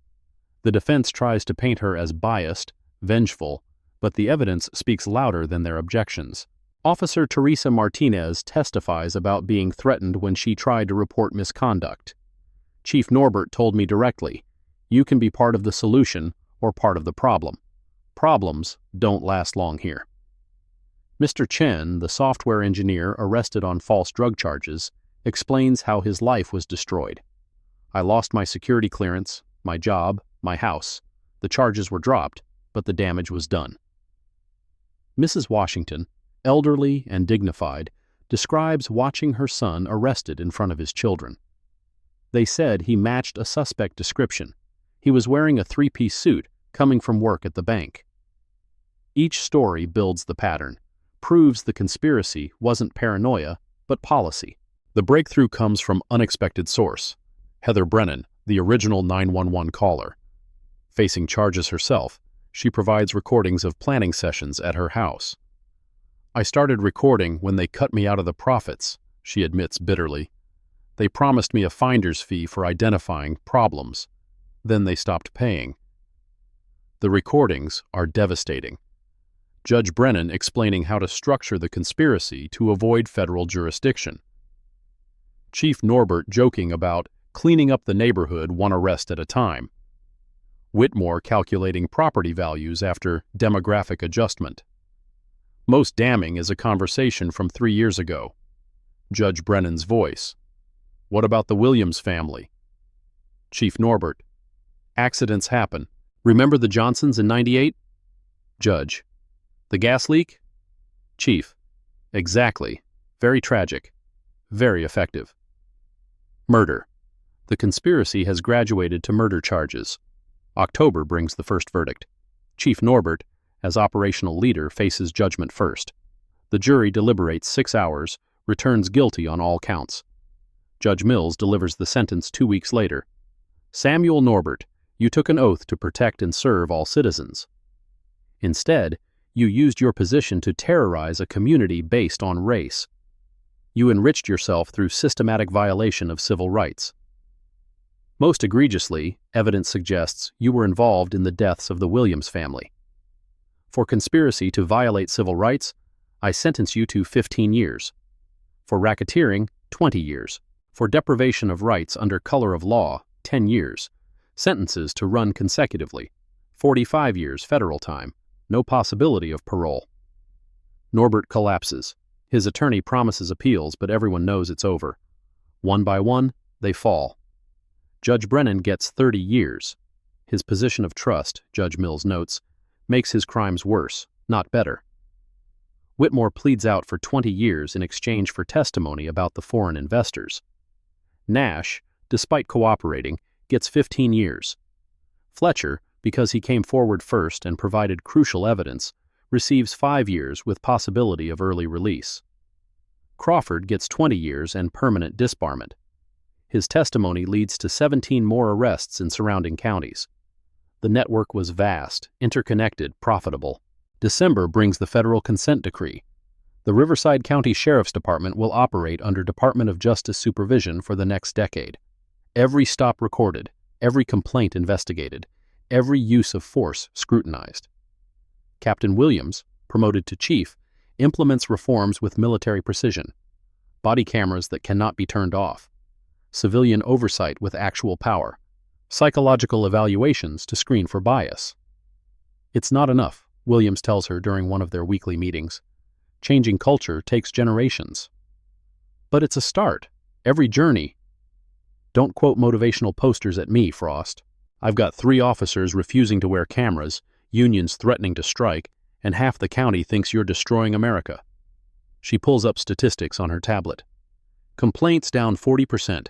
The defense tries to paint her as biased, vengeful, but the evidence speaks louder than their objections. Officer Teresa Martinez testifies about being threatened when she tried to report misconduct. Chief Norbert told me directly, you can be part of the solution or part of the problem. Problems don't last long here. Mr. Chen, the software engineer arrested on false drug charges, explains how his life was destroyed. I lost my security clearance, my job, my house. The charges were dropped, but the damage was done. Mrs. Washington, elderly and dignified, describes watching her son arrested in front of his children. They said he matched a suspect description. He was wearing a three-piece suit, coming from work at the bank. Each story builds the pattern, proves the conspiracy wasn't paranoia, but policy. The breakthrough comes from unexpected source, Heather Brennan, the original 911 caller. Facing charges herself, she provides recordings of planning sessions at her house. I started recording when they cut me out of the profits, she admits bitterly. They promised me a finder's fee for identifying problems. Then they stopped paying. The recordings are devastating. Judge Brennan explaining how to structure the conspiracy to avoid federal jurisdiction. Chief Norbert joking about cleaning up the neighborhood one arrest at a time. Whitmore calculating property values after demographic adjustment. Most damning is a conversation from 3 years ago. Judge Brennan's voice. What about the Williams family? Chief Norbert. Accidents happen. Remember the Johnsons in '98? Judge. The gas leak? Chief. Exactly. Very tragic. Very effective. Murder. The conspiracy has graduated to murder charges. October brings the first verdict. Chief Norbert, as operational leader, faces judgment first. The jury deliberates 6 hours, returns guilty on all counts. Judge Mills delivers the sentence 2 weeks later. Samuel Norbert, you took an oath to protect and serve all citizens. Instead, you used your position to terrorize a community based on race. You enriched yourself through systematic violation of civil rights. Most egregiously, evidence suggests you were involved in the deaths of the Williams family. For conspiracy to violate civil rights, I sentence you to 15 years. For racketeering, 20 years. For deprivation of rights under color of law, 10 years. Sentences to run consecutively. 45 years federal time. No possibility of parole. Norbert collapses. His attorney promises appeals, but everyone knows it's over. One by one, they fall. Judge Brennan gets 30 years. His position of trust, Judge Mills notes, makes his crimes worse, not better. Whitmore pleads out for 20 years in exchange for testimony about the foreign investors. Nash, despite cooperating, gets 15 years. Fletcher, because he came forward first and provided crucial evidence, receives 5 years with possibility of early release. Crawford gets 20 years and permanent disbarment. His testimony leads to 17 more arrests in surrounding counties. The network was vast, interconnected, profitable. December brings the federal consent decree. The Riverside County Sheriff's Department will operate under Department of Justice supervision for the next decade. Every stop recorded, every complaint investigated, every use of force scrutinized. Captain Williams, promoted to chief, implements reforms with military precision. Body cameras that cannot be turned off. Civilian oversight with actual power. Psychological evaluations to screen for bias. It's not enough, Williams tells her during one of their weekly meetings. Changing culture takes generations. But it's a start. Every journey. Don't quote motivational posters at me, Frost. I've got 3 officers refusing to wear cameras, unions threatening to strike, and half the county thinks you're destroying America. She pulls up statistics on her tablet. Complaints down 40%.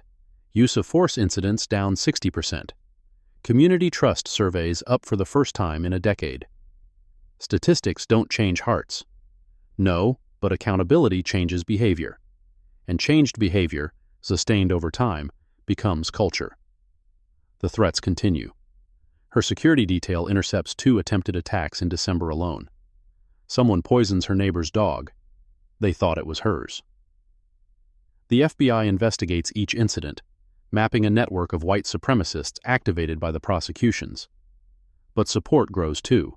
Use of force incidents down 60%. Community trust surveys up for the first time in a decade. Statistics don't change hearts. No, but accountability changes behavior. And changed behavior, sustained over time, becomes culture. The threats continue. Her security detail intercepts 2 attempted attacks in December alone. Someone poisons her neighbor's dog. They thought it was hers. The FBI investigates each incident, mapping a network of white supremacists activated by the prosecutions. But support grows too.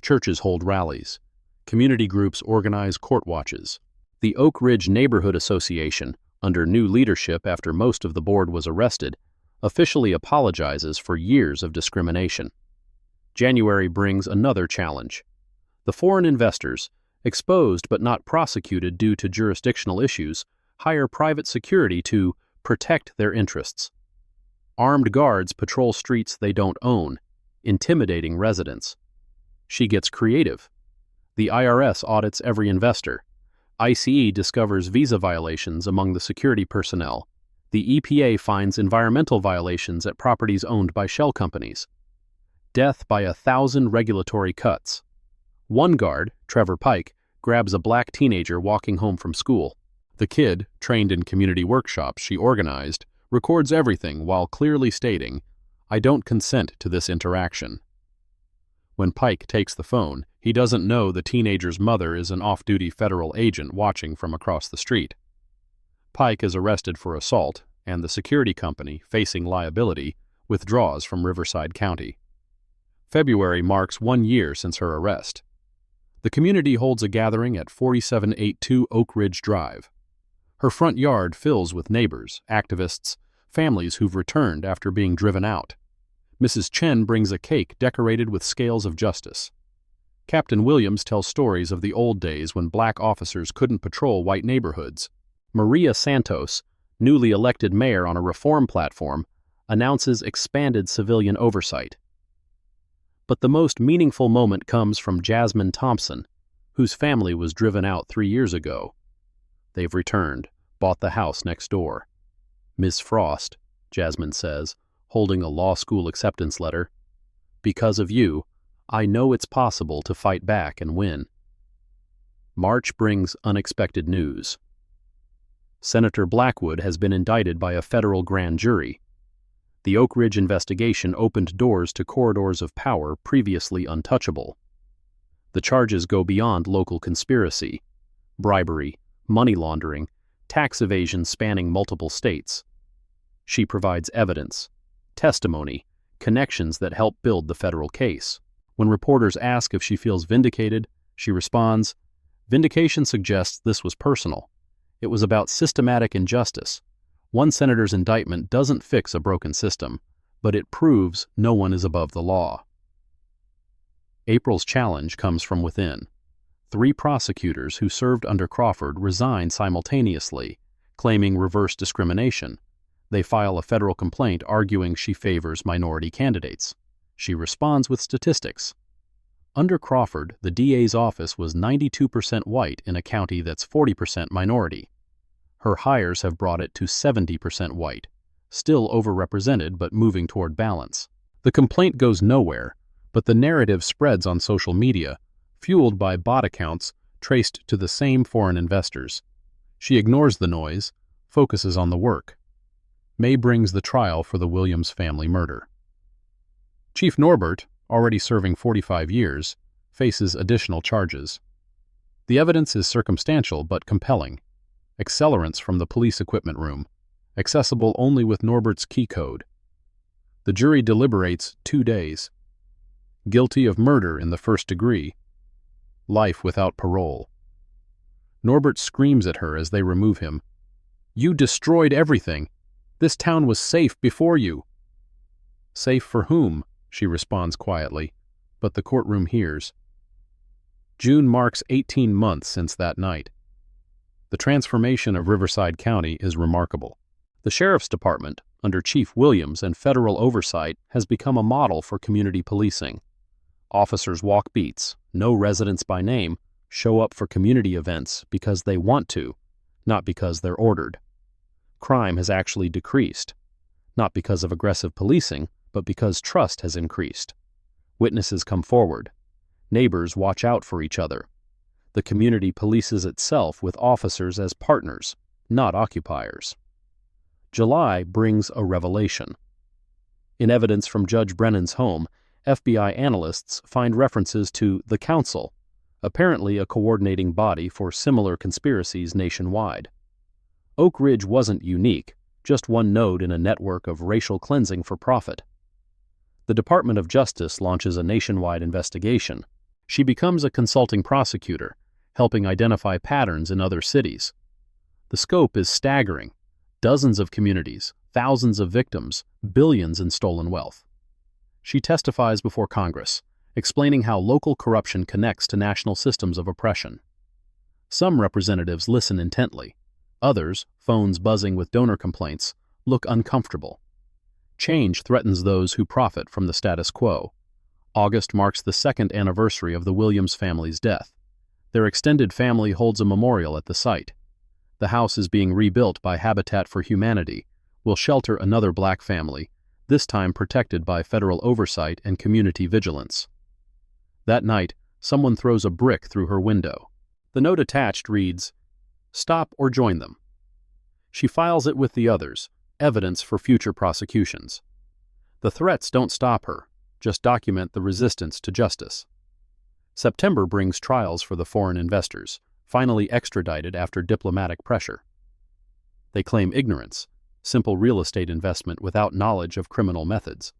Churches hold rallies. Community groups organize court watches. The Oak Ridge Neighborhood Association, under new leadership after most of the board was arrested, officially apologizes for years of discrimination. January brings another challenge. The foreign investors, exposed but not prosecuted due to jurisdictional issues, hire private security to protect their interests. Armed guards patrol streets they don't own, intimidating residents. She gets creative. The IRS audits every investor. ICE discovers visa violations among the security personnel. The EPA finds environmental violations at properties owned by shell companies. Death by 1,000 regulatory cuts. One guard, Trevor Pike, grabs a black teenager walking home from school. The kid, trained in community workshops she organized, records everything while clearly stating, "I don't consent to this interaction." When Pike takes the phone, he doesn't know the teenager's mother is an off-duty federal agent watching from across the street. Pike is arrested for assault, and the security company, facing liability, withdraws from Riverside County. February marks 1 year since her arrest. The community holds a gathering at 4782 Oak Ridge Drive. Her front yard fills with neighbors, activists, families who've returned after being driven out. Mrs. Chen brings a cake decorated with scales of justice. Captain Williams tells stories of the old days when black officers couldn't patrol white neighborhoods. Maria Santos, newly elected mayor on a reform platform, announces expanded civilian oversight. But the most meaningful moment comes from Jasmine Thompson, whose family was driven out 3 years ago. They've returned, bought the house next door. Ms. Frost, Jasmine says, holding a law school acceptance letter, because of you, I know it's possible to fight back and win. March brings unexpected news. Senator Blackwood has been indicted by a federal grand jury. The Oak Ridge investigation opened doors to corridors of power previously untouchable. The charges go beyond local conspiracy, bribery, money laundering, tax evasion spanning multiple states. She provides evidence, testimony, connections that help build the federal case. When reporters ask if she feels vindicated, she responds, "Vindication suggests this was personal. It was about systematic injustice. One senator's indictment doesn't fix a broken system, but it proves no one is above the law." April's challenge comes from within. 3 prosecutors who served under Crawford resign simultaneously, claiming reverse discrimination. They file a federal complaint arguing she favors minority candidates. She responds with statistics. Under Crawford, the DA's office was 92% white in a county that's 40% minority. Her hires have brought it to 70% white, still overrepresented but moving toward balance. The complaint goes nowhere, but the narrative spreads on social media, fueled by bot accounts traced to the same foreign investors. She ignores the noise, focuses on the work. May brings the trial for the Williams family murder. Chief Norbert, already serving 45 years, faces additional charges. The evidence is circumstantial but compelling. Accelerants from the police equipment room, accessible only with Norbert's key code. The jury deliberates 2 days. Guilty of murder in the first degree. Life without parole. Norbert screams at her as they remove him. "You destroyed everything. This town was safe before you." "Safe for whom?" she responds quietly, but the courtroom hears. June marks 18 months since that night. The transformation of Riverside County is remarkable. The Sheriff's Department, under Chief Williams and federal oversight, has become a model for community policing. Officers walk beats, know residents by name, show up for community events because they want to, not because they're ordered. Crime has actually decreased, not because of aggressive policing, but because trust has increased. Witnesses come forward. Neighbors watch out for each other. The community polices itself with officers as partners, not occupiers. July brings a revelation. In evidence from Judge Brennan's home, FBI analysts find references to the Council, apparently a coordinating body for similar conspiracies nationwide. Oak Ridge wasn't unique, just one node in a network of racial cleansing for profit. The Department of Justice launches a nationwide investigation. She becomes a consulting prosecutor, helping identify patterns in other cities. The scope is staggering. Dozens of communities, thousands of victims, billions in stolen wealth. She testifies before Congress, explaining how local corruption connects to national systems of oppression. Some representatives listen intently. Others, phones buzzing with donor complaints, look uncomfortable. Change threatens those who profit from the status quo. August marks the 2nd anniversary of the Williams family's death. Their extended family holds a memorial at the site. The house is being rebuilt by Habitat for Humanity, will shelter another black family, this time protected by federal oversight and community vigilance. That night, someone throws a brick through her window. The note attached reads, "Stop or join them." She files it with the others, evidence for future prosecutions. The threats don't stop her, just document the resistance to justice. September brings trials for the foreign investors, finally extradited after diplomatic pressure. They claim ignorance, simple real estate investment without knowledge of criminal methods.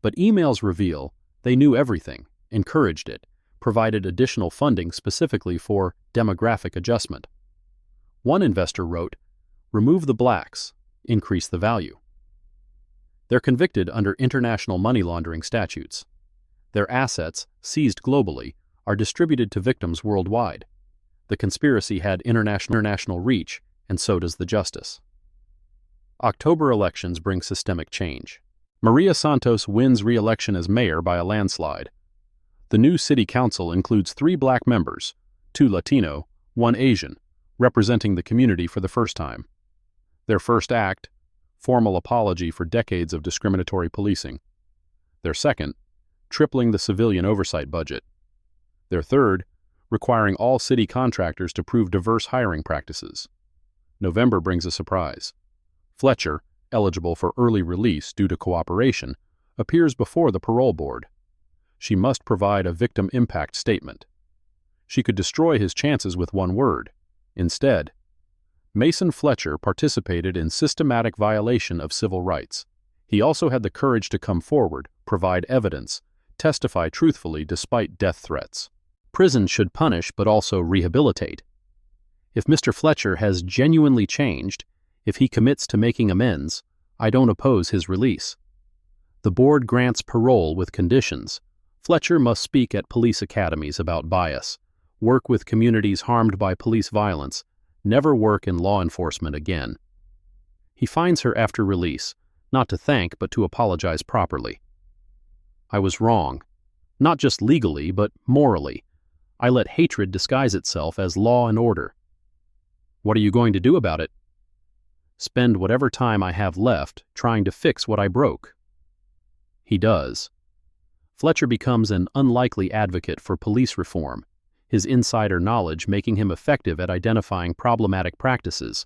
But emails reveal they knew everything, encouraged it, provided additional funding specifically for demographic adjustment. One investor wrote, "Remove the blacks, increase the value." They're convicted under international money laundering statutes. Their assets, seized globally, are distributed to victims worldwide. The conspiracy had international reach, and so does the justice. October elections bring systemic change. Maria Santos wins re-election as mayor by a landslide. The new city council includes 3 black members, 2 Latino, 1 Asian, representing the community for the first time. Their first act, formal apology for decades of discriminatory policing. Their second, tripling the civilian oversight budget. Their third, requiring all city contractors to prove diverse hiring practices. November brings a surprise. Fletcher, eligible for early release due to cooperation, appears before the parole board. She must provide a victim impact statement. She could destroy his chances with one word. Instead, Mason Fletcher participated in systematic violation of civil rights. He also had the courage to come forward, provide evidence, testify truthfully despite death threats. Prison should punish but also rehabilitate. If Mr. Fletcher has genuinely changed, if he commits to making amends, I don't oppose his release. The board grants parole with conditions. Fletcher must speak at police academies about bias, work with communities harmed by police violence, never work in law enforcement again. He finds her after release, not to thank but to apologize properly. I was wrong, not just legally but morally. I let hatred disguise itself as law and order. What are you going to do about it? Spend whatever time I have left trying to fix what I broke. He does. Fletcher becomes an unlikely advocate for police reform, his insider knowledge making him effective at identifying problematic practices.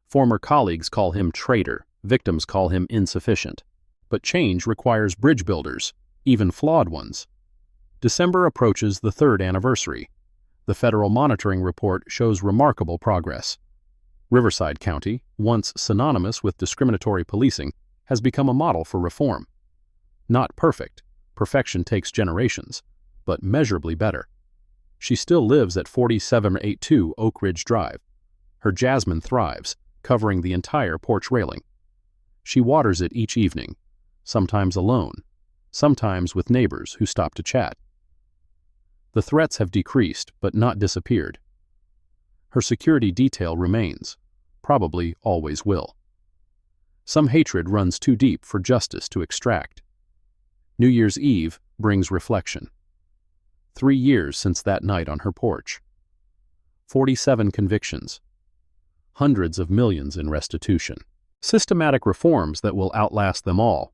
Former colleagues call him traitor, victims call him insufficient. But change requires bridge builders, even flawed ones. December approaches the 3rd anniversary. The federal monitoring report shows remarkable progress. Riverside County, once synonymous with discriminatory policing, has become a model for reform. Not perfect, perfection takes generations, but measurably better. She still lives at 4782 Oak Ridge Drive. Her jasmine thrives, covering the entire porch railing. She waters it each evening, sometimes alone, sometimes with neighbors who stop to chat. The threats have decreased, but not disappeared. Her security detail remains, probably always will. Some hatred runs too deep for justice to extract. New Year's Eve brings reflection. 3 years since that night on her porch. 47 convictions. Hundreds of millions in restitution. Systematic reforms that will outlast them all.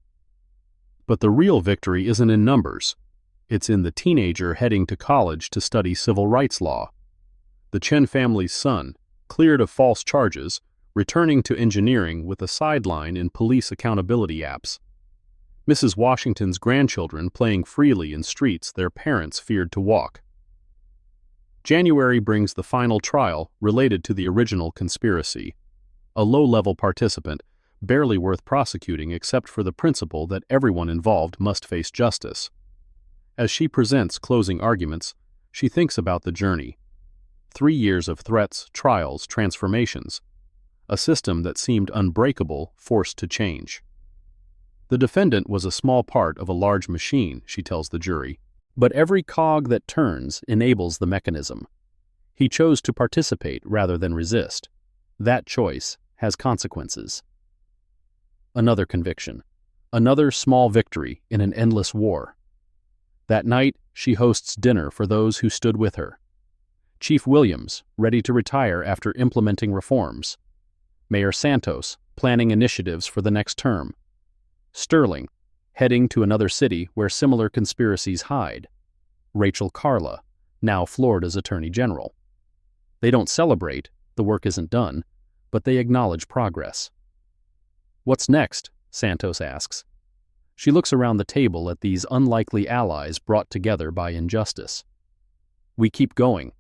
But the real victory isn't in numbers. It's in the teenager heading to college to study civil rights law. The Chen family's son, cleared of false charges, returning to engineering with a sideline in police accountability apps. Mrs. Washington's grandchildren playing freely in streets their parents feared to walk. January brings the final trial related to the original conspiracy. A low-level participant, barely worth prosecuting except for the principle that everyone involved must face justice. As she presents closing arguments, she thinks about the journey. 3 years of threats, trials, transformations. A system that seemed unbreakable, forced to change. The defendant was a small part of a large machine, she tells the jury, but every cog that turns enables the mechanism. He chose to participate rather than resist. That choice has consequences. Another conviction. Another small victory in an endless war. That night, she hosts dinner for those who stood with her. Chief Williams, ready to retire after implementing reforms. Mayor Santos, planning initiatives for the next term. Sterling, heading to another city where similar conspiracies hide. Rachel Carla, now Florida's Attorney General. They don't celebrate, the work isn't done, but they acknowledge progress. What's next? Santos asks. She looks around the table at these unlikely allies brought together by injustice. We keep going.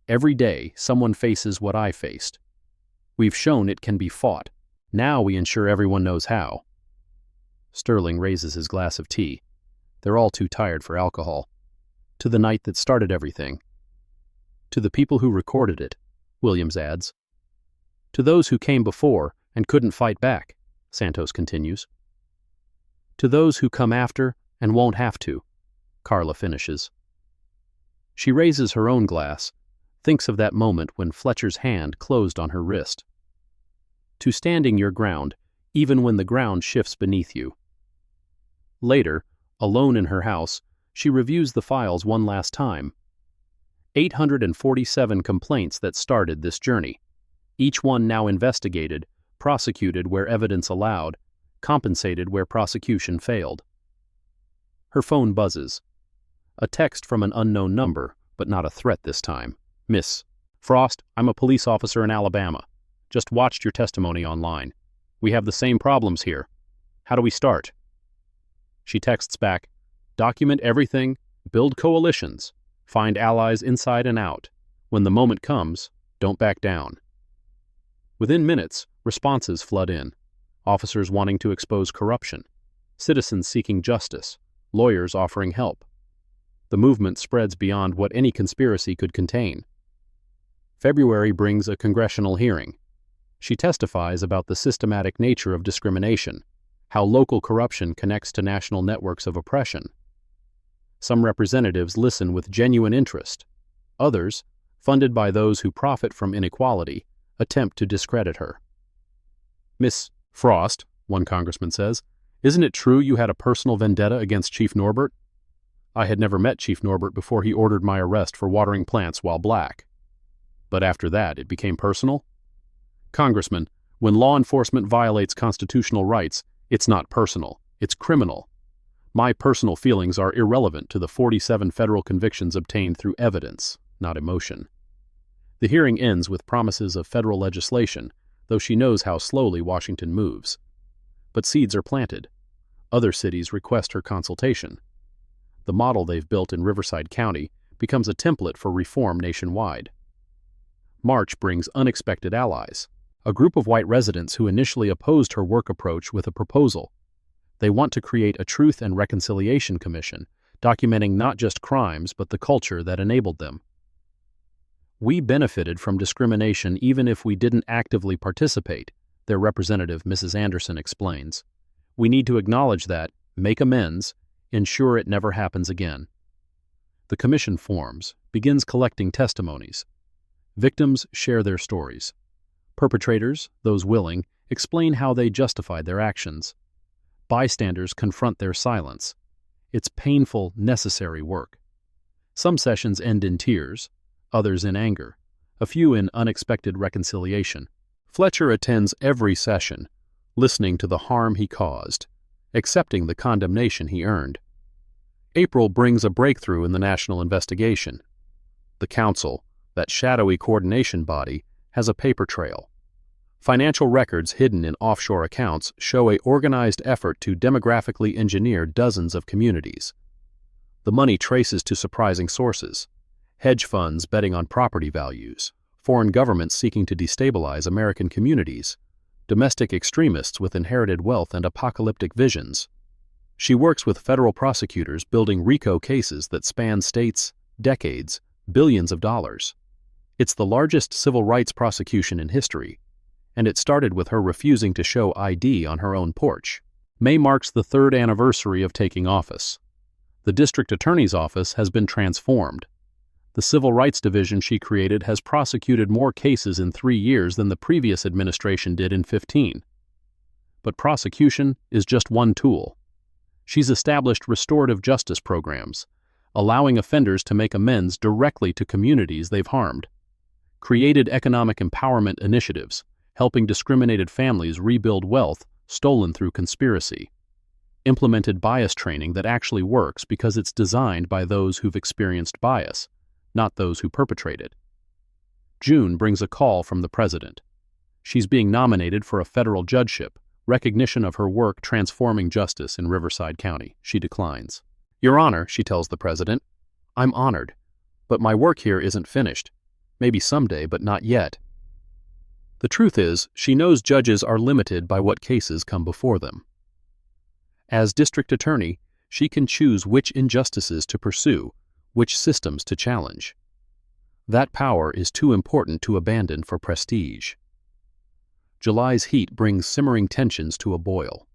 Every day, someone faces what I faced. We've shown it can be fought. Now we ensure everyone knows how. Sterling raises his glass of tea. They're all too tired for alcohol. To the night that started everything. To the people who recorded it, Williams adds. To those who came before and couldn't fight back, Santos continues. To those who come after and won't have to, Carla finishes. She raises her own glass, thinks of that moment when Fletcher's hand closed on her wrist. To standing your ground, even when the ground shifts beneath you. Later, alone in her house, she reviews the files one last time. 847 complaints that started this journey, each one now investigated, prosecuted where evidence allowed, compensated where prosecution failed. Her phone buzzes. A text from an unknown number, but not a threat this time. Miss Frost, I'm a police officer in Alabama. Just watched your testimony online. We have the same problems here. How do we start? She texts back, document everything, build coalitions, find allies inside and out. When the moment comes, don't back down. Within minutes, responses flood in. Officers wanting to expose corruption, citizens seeking justice, lawyers offering help. The movement spreads beyond what any conspiracy could contain. February brings a congressional hearing. She testifies about the systematic nature of discrimination, how local corruption connects to national networks of oppression. Some representatives listen with genuine interest. Others, funded by those who profit from inequality, attempt to discredit her. Miss Frost, one congressman says, isn't it true you had a personal vendetta against Chief Norbert? I had never met Chief Norbert before he ordered my arrest for watering plants while black. But after that, it became personal? Congressman, when law enforcement violates constitutional rights, it's not personal, it's criminal. My personal feelings are irrelevant to the 47 federal convictions obtained through evidence, not emotion. The hearing ends with promises of federal legislation, though she knows how slowly Washington moves. But seeds are planted. Other cities request her consultation. The model they've built in Riverside County becomes a template for reform nationwide. March brings unexpected allies, a group of white residents who initially opposed her work approach with a proposal. They want to create a Truth and Reconciliation Commission, documenting not just crimes but the culture that enabled them. We benefited from discrimination even if we didn't actively participate, their representative Mrs. Anderson explains. We need to acknowledge that, make amends, ensure it never happens again. The commission forms, begins collecting testimonies. Victims share their stories. Perpetrators, those willing, explain how they justified their actions. Bystanders confront their silence. It's painful, necessary work. Some sessions end in tears, others in anger, a few in unexpected reconciliation. Fletcher attends every session, listening to the harm he caused, accepting the condemnation he earned. April brings a breakthrough in the national investigation. The council, that shadowy coordination body, has a paper trail. Financial records hidden in offshore accounts show an organized effort to demographically engineer dozens of communities. The money traces to surprising sources: hedge funds betting on property values, foreign governments seeking to destabilize American communities, domestic extremists with inherited wealth and apocalyptic visions. She works with federal prosecutors building RICO cases that span states, decades, billions of dollars. It's the largest civil rights prosecution in history, and it started with her refusing to show ID on her own porch. May marks the 3rd anniversary of taking office. The district attorney's office has been transformed. The civil rights division she created has prosecuted more cases in 3 years than the previous administration did in 15. But prosecution is just one tool. She's established restorative justice programs, allowing offenders to make amends directly to communities they've harmed. Created economic empowerment initiatives, helping discriminated families rebuild wealth stolen through conspiracy. Implemented bias training that actually works because it's designed by those who've experienced bias, not those who perpetrate it. June brings a call from the president. She's being nominated for a federal judgeship, recognition of her work transforming justice in Riverside County. She declines. Your Honor, she tells the president, I'm honored, but my work here isn't finished. Maybe someday, but not yet. The truth is, she knows judges are limited by what cases come before them. As district attorney, she can choose which injustices to pursue, which systems to challenge. That power is too important to abandon for prestige. July's heat brings simmering tensions to a boil.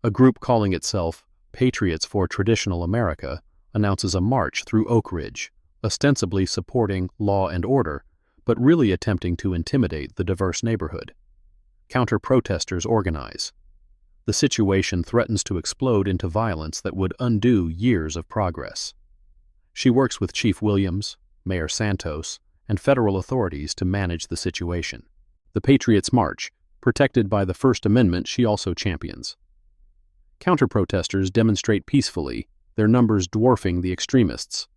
A group calling itself Patriots for Traditional America announces a march through Oak Ridge, ostensibly supporting law and order, but really attempting to intimidate the diverse neighborhood. Counter-protesters organize. The situation threatens to explode into violence that would undo years of progress. She works with Chief Williams, Mayor Santos, and federal authorities to manage the situation. The Patriots march, protected by the First Amendment, she also champions. Counter-protesters demonstrate peacefully, their numbers dwarfing the extremists.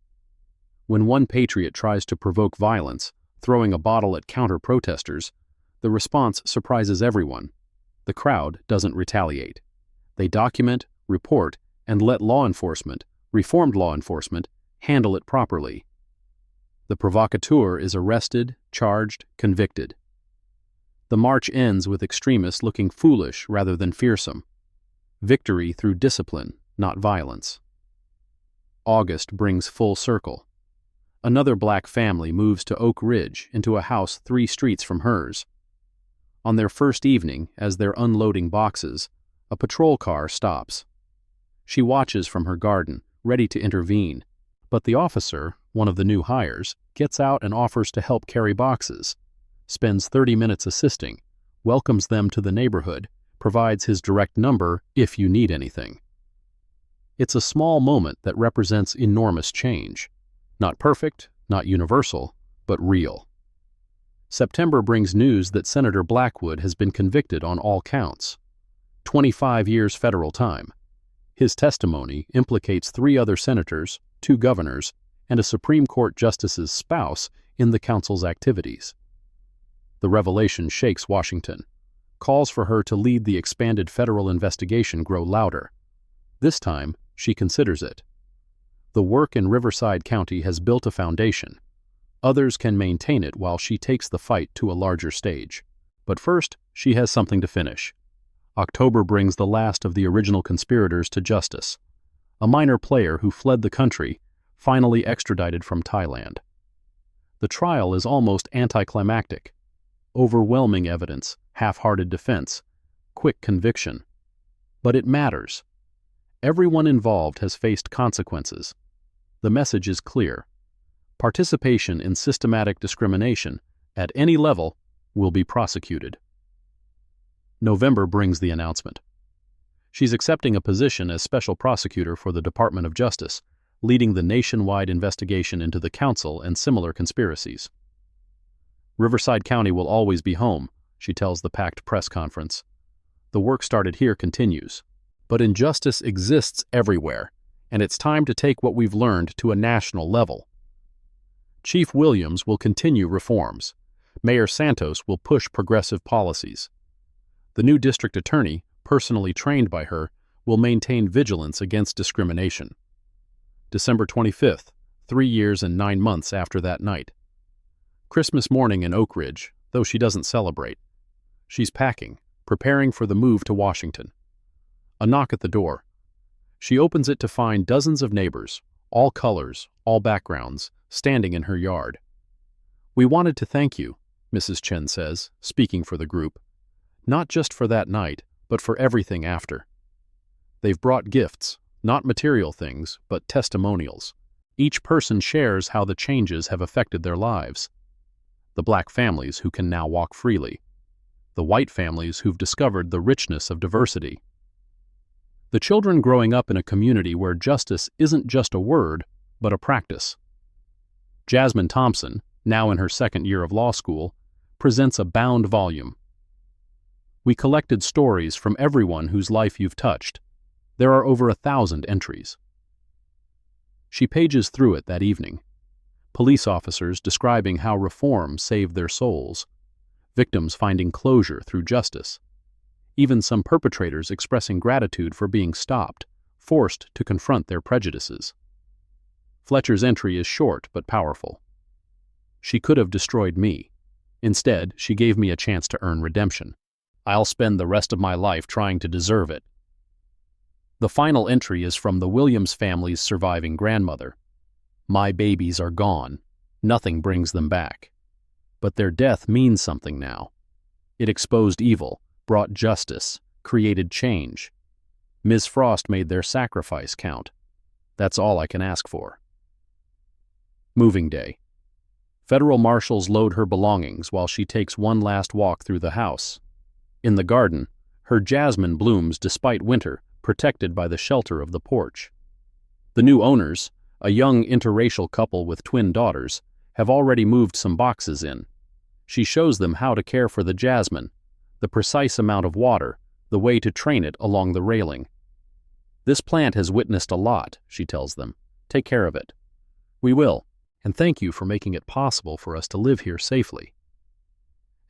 When one patriot tries to provoke violence, throwing a bottle at counter-protesters, the response surprises everyone. The crowd doesn't retaliate. They document, report, and let reformed law enforcement, handle it properly. The provocateur is arrested, charged, convicted. The march ends with extremists looking foolish rather than fearsome. Victory through discipline, not violence. August brings full circle. Another black family moves to Oak Ridge into a house 3 streets from hers. On their first evening, as they're unloading boxes, a patrol car stops. She watches from her garden, ready to intervene, but the officer, one of the new hires, gets out and offers to help carry boxes, spends 30 minutes assisting, welcomes them to the neighborhood, provides his direct number if you need anything. It's a small moment that represents enormous change. Not perfect, not universal, but real. September brings news that Senator Blackwood has been convicted on all counts. 25 years federal time. His testimony implicates 3 other senators, 2 governors, and a Supreme Court justice's spouse in the council's activities. The revelation shakes Washington. Calls for her to lead the expanded federal investigation grow louder. This time, she considers it. The work in Riverside County has built a foundation. Others can maintain it while she takes the fight to a larger stage. But first, she has something to finish. October brings the last of the original conspirators to justice. A minor player who fled the country, finally extradited from Thailand. The trial is almost anticlimactic. Overwhelming evidence, half-hearted defense, quick conviction. But it matters. Everyone involved has faced consequences. The message is clear. Participation in systematic discrimination, at any level, will be prosecuted. November brings the announcement. She's accepting a position as special prosecutor for the Department of Justice, leading the nationwide investigation into the council and similar conspiracies. Riverside County will always be home, she tells the packed press conference. The work started here continues. But injustice exists everywhere, and it's time to take what we've learned to a national level. Chief Williams will continue reforms. Mayor Santos will push progressive policies. The new district attorney, personally trained by her, will maintain vigilance against discrimination. December 25th, 3 years and 9 months after that night. Christmas morning in Oak Ridge, though she doesn't celebrate. She's packing, preparing for the move to Washington. A knock at the door. She opens it to find dozens of neighbors, all colors, all backgrounds, standing in her yard. "We wanted to thank you," Mrs. Chen says, speaking for the group. "Not just for that night, but for everything after." They've brought gifts, not material things, but testimonials. Each person shares how the changes have affected their lives. The black families who can now walk freely. The white families who've discovered the richness of diversity. The children growing up in a community where justice isn't just a word, but a practice. Jasmine Thompson, now in her 2nd year of law school, presents a bound volume. "We collected stories from everyone whose life you've touched. There are over 1,000 entries." She pages through it that evening. Police officers describing how reform saved their souls. Victims finding closure through justice. Even some perpetrators expressing gratitude for being stopped, forced to confront their prejudices. Fletcher's entry is short but powerful. "She could have destroyed me. Instead, she gave me a chance to earn redemption. I'll spend the rest of my life trying to deserve it." The final entry is from the Williams family's surviving grandmother. My babies are gone. Nothing brings them back. But their death means something now. It exposed evil, brought justice, created change. Ms. Frost made their sacrifice count. That's all I can ask for. Moving day. Federal marshals load her belongings while she takes one last walk through the house. In the garden, her jasmine blooms despite winter, protected by the shelter of the porch. The new owners, a young interracial couple with twin daughters, have already moved some boxes in. She shows them how to care for the jasmine, the precise amount of water, the way to train it along the railing. This plant has witnessed a lot, she tells them. Take care of it. We will, and thank you for making it possible for us to live here safely.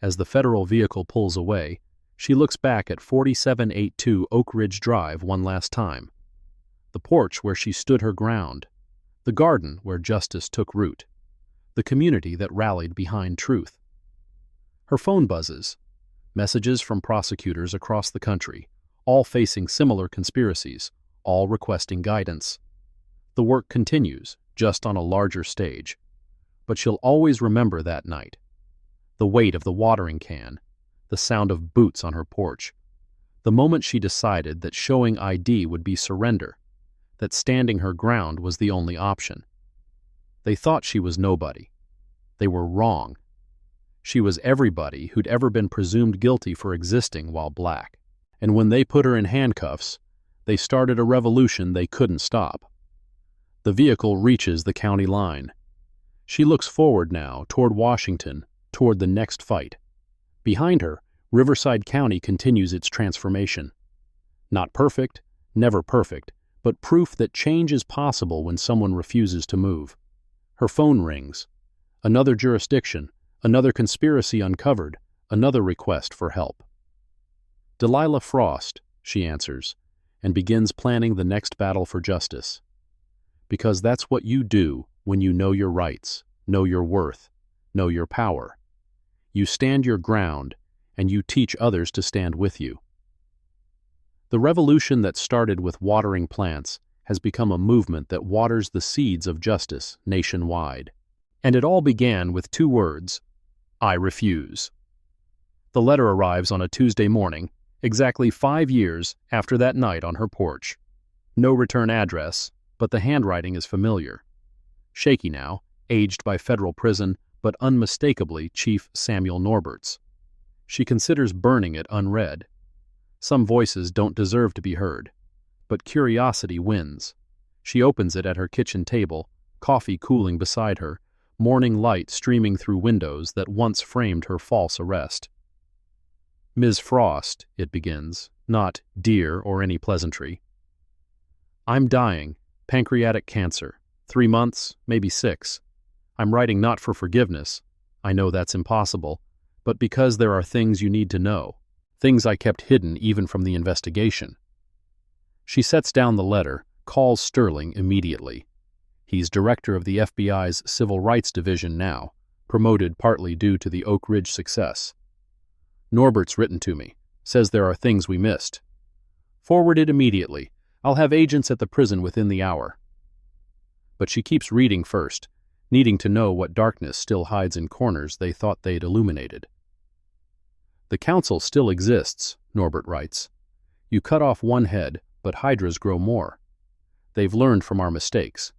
As the federal vehicle pulls away, she looks back at 4782 Oak Ridge Drive one last time. The porch where she stood her ground. The garden where justice took root. The community that rallied behind truth. Her phone buzzes. Messages from prosecutors across the country, all facing similar conspiracies, all requesting guidance. The work continues, just on a larger stage. But she'll always remember that night. The weight of the watering can, the sound of boots on her porch, the moment she decided that showing ID would be surrender, that standing her ground was the only option. They thought she was nobody. They were wrong. She was everybody who'd ever been presumed guilty for existing while black. And when they put her in handcuffs, they started a revolution they couldn't stop. The vehicle reaches the county line. She looks forward now, toward Washington, toward the next fight. Behind her, Riverside County continues its transformation. Not perfect, never perfect, but proof that change is possible when someone refuses to move. Her phone rings. Another jurisdiction, another conspiracy uncovered, another request for help. Delilah Frost, she answers, and begins planning the next battle for justice. Because that's what you do when you know your rights, know your worth, know your power. You stand your ground, and you teach others to stand with you. The revolution that started with watering plants has become a movement that waters the seeds of justice nationwide. And it all began with 2 words: I refuse. The letter arrives on a Tuesday morning, exactly 5 years after that night on her porch. No return address, but the handwriting is familiar. Shaky now, aged by federal prison, but unmistakably Chief Samuel Norbert's. She considers burning it unread. Some voices don't deserve to be heard, but curiosity wins. She opens it at her kitchen table, coffee cooling beside her, morning light streaming through windows that once framed her false arrest. Ms. Frost, it begins, not dear or any pleasantry. I'm dying, pancreatic cancer, 3 months, maybe 6. I'm writing not for forgiveness, I know that's impossible, but because there are things you need to know, things I kept hidden even from the investigation. She sets down the letter, calls Sterling immediately. He's director of the FBI's Civil Rights Division now, promoted partly due to the Oak Ridge success. Norbert's written to me, says there are things we missed. Forward it immediately. I'll have agents at the prison within the hour. But she keeps reading first, needing to know what darkness still hides in corners they thought they'd illuminated. The council still exists, Norbert writes. You cut off one head, but hydras grow more. They've learned from our mistakes.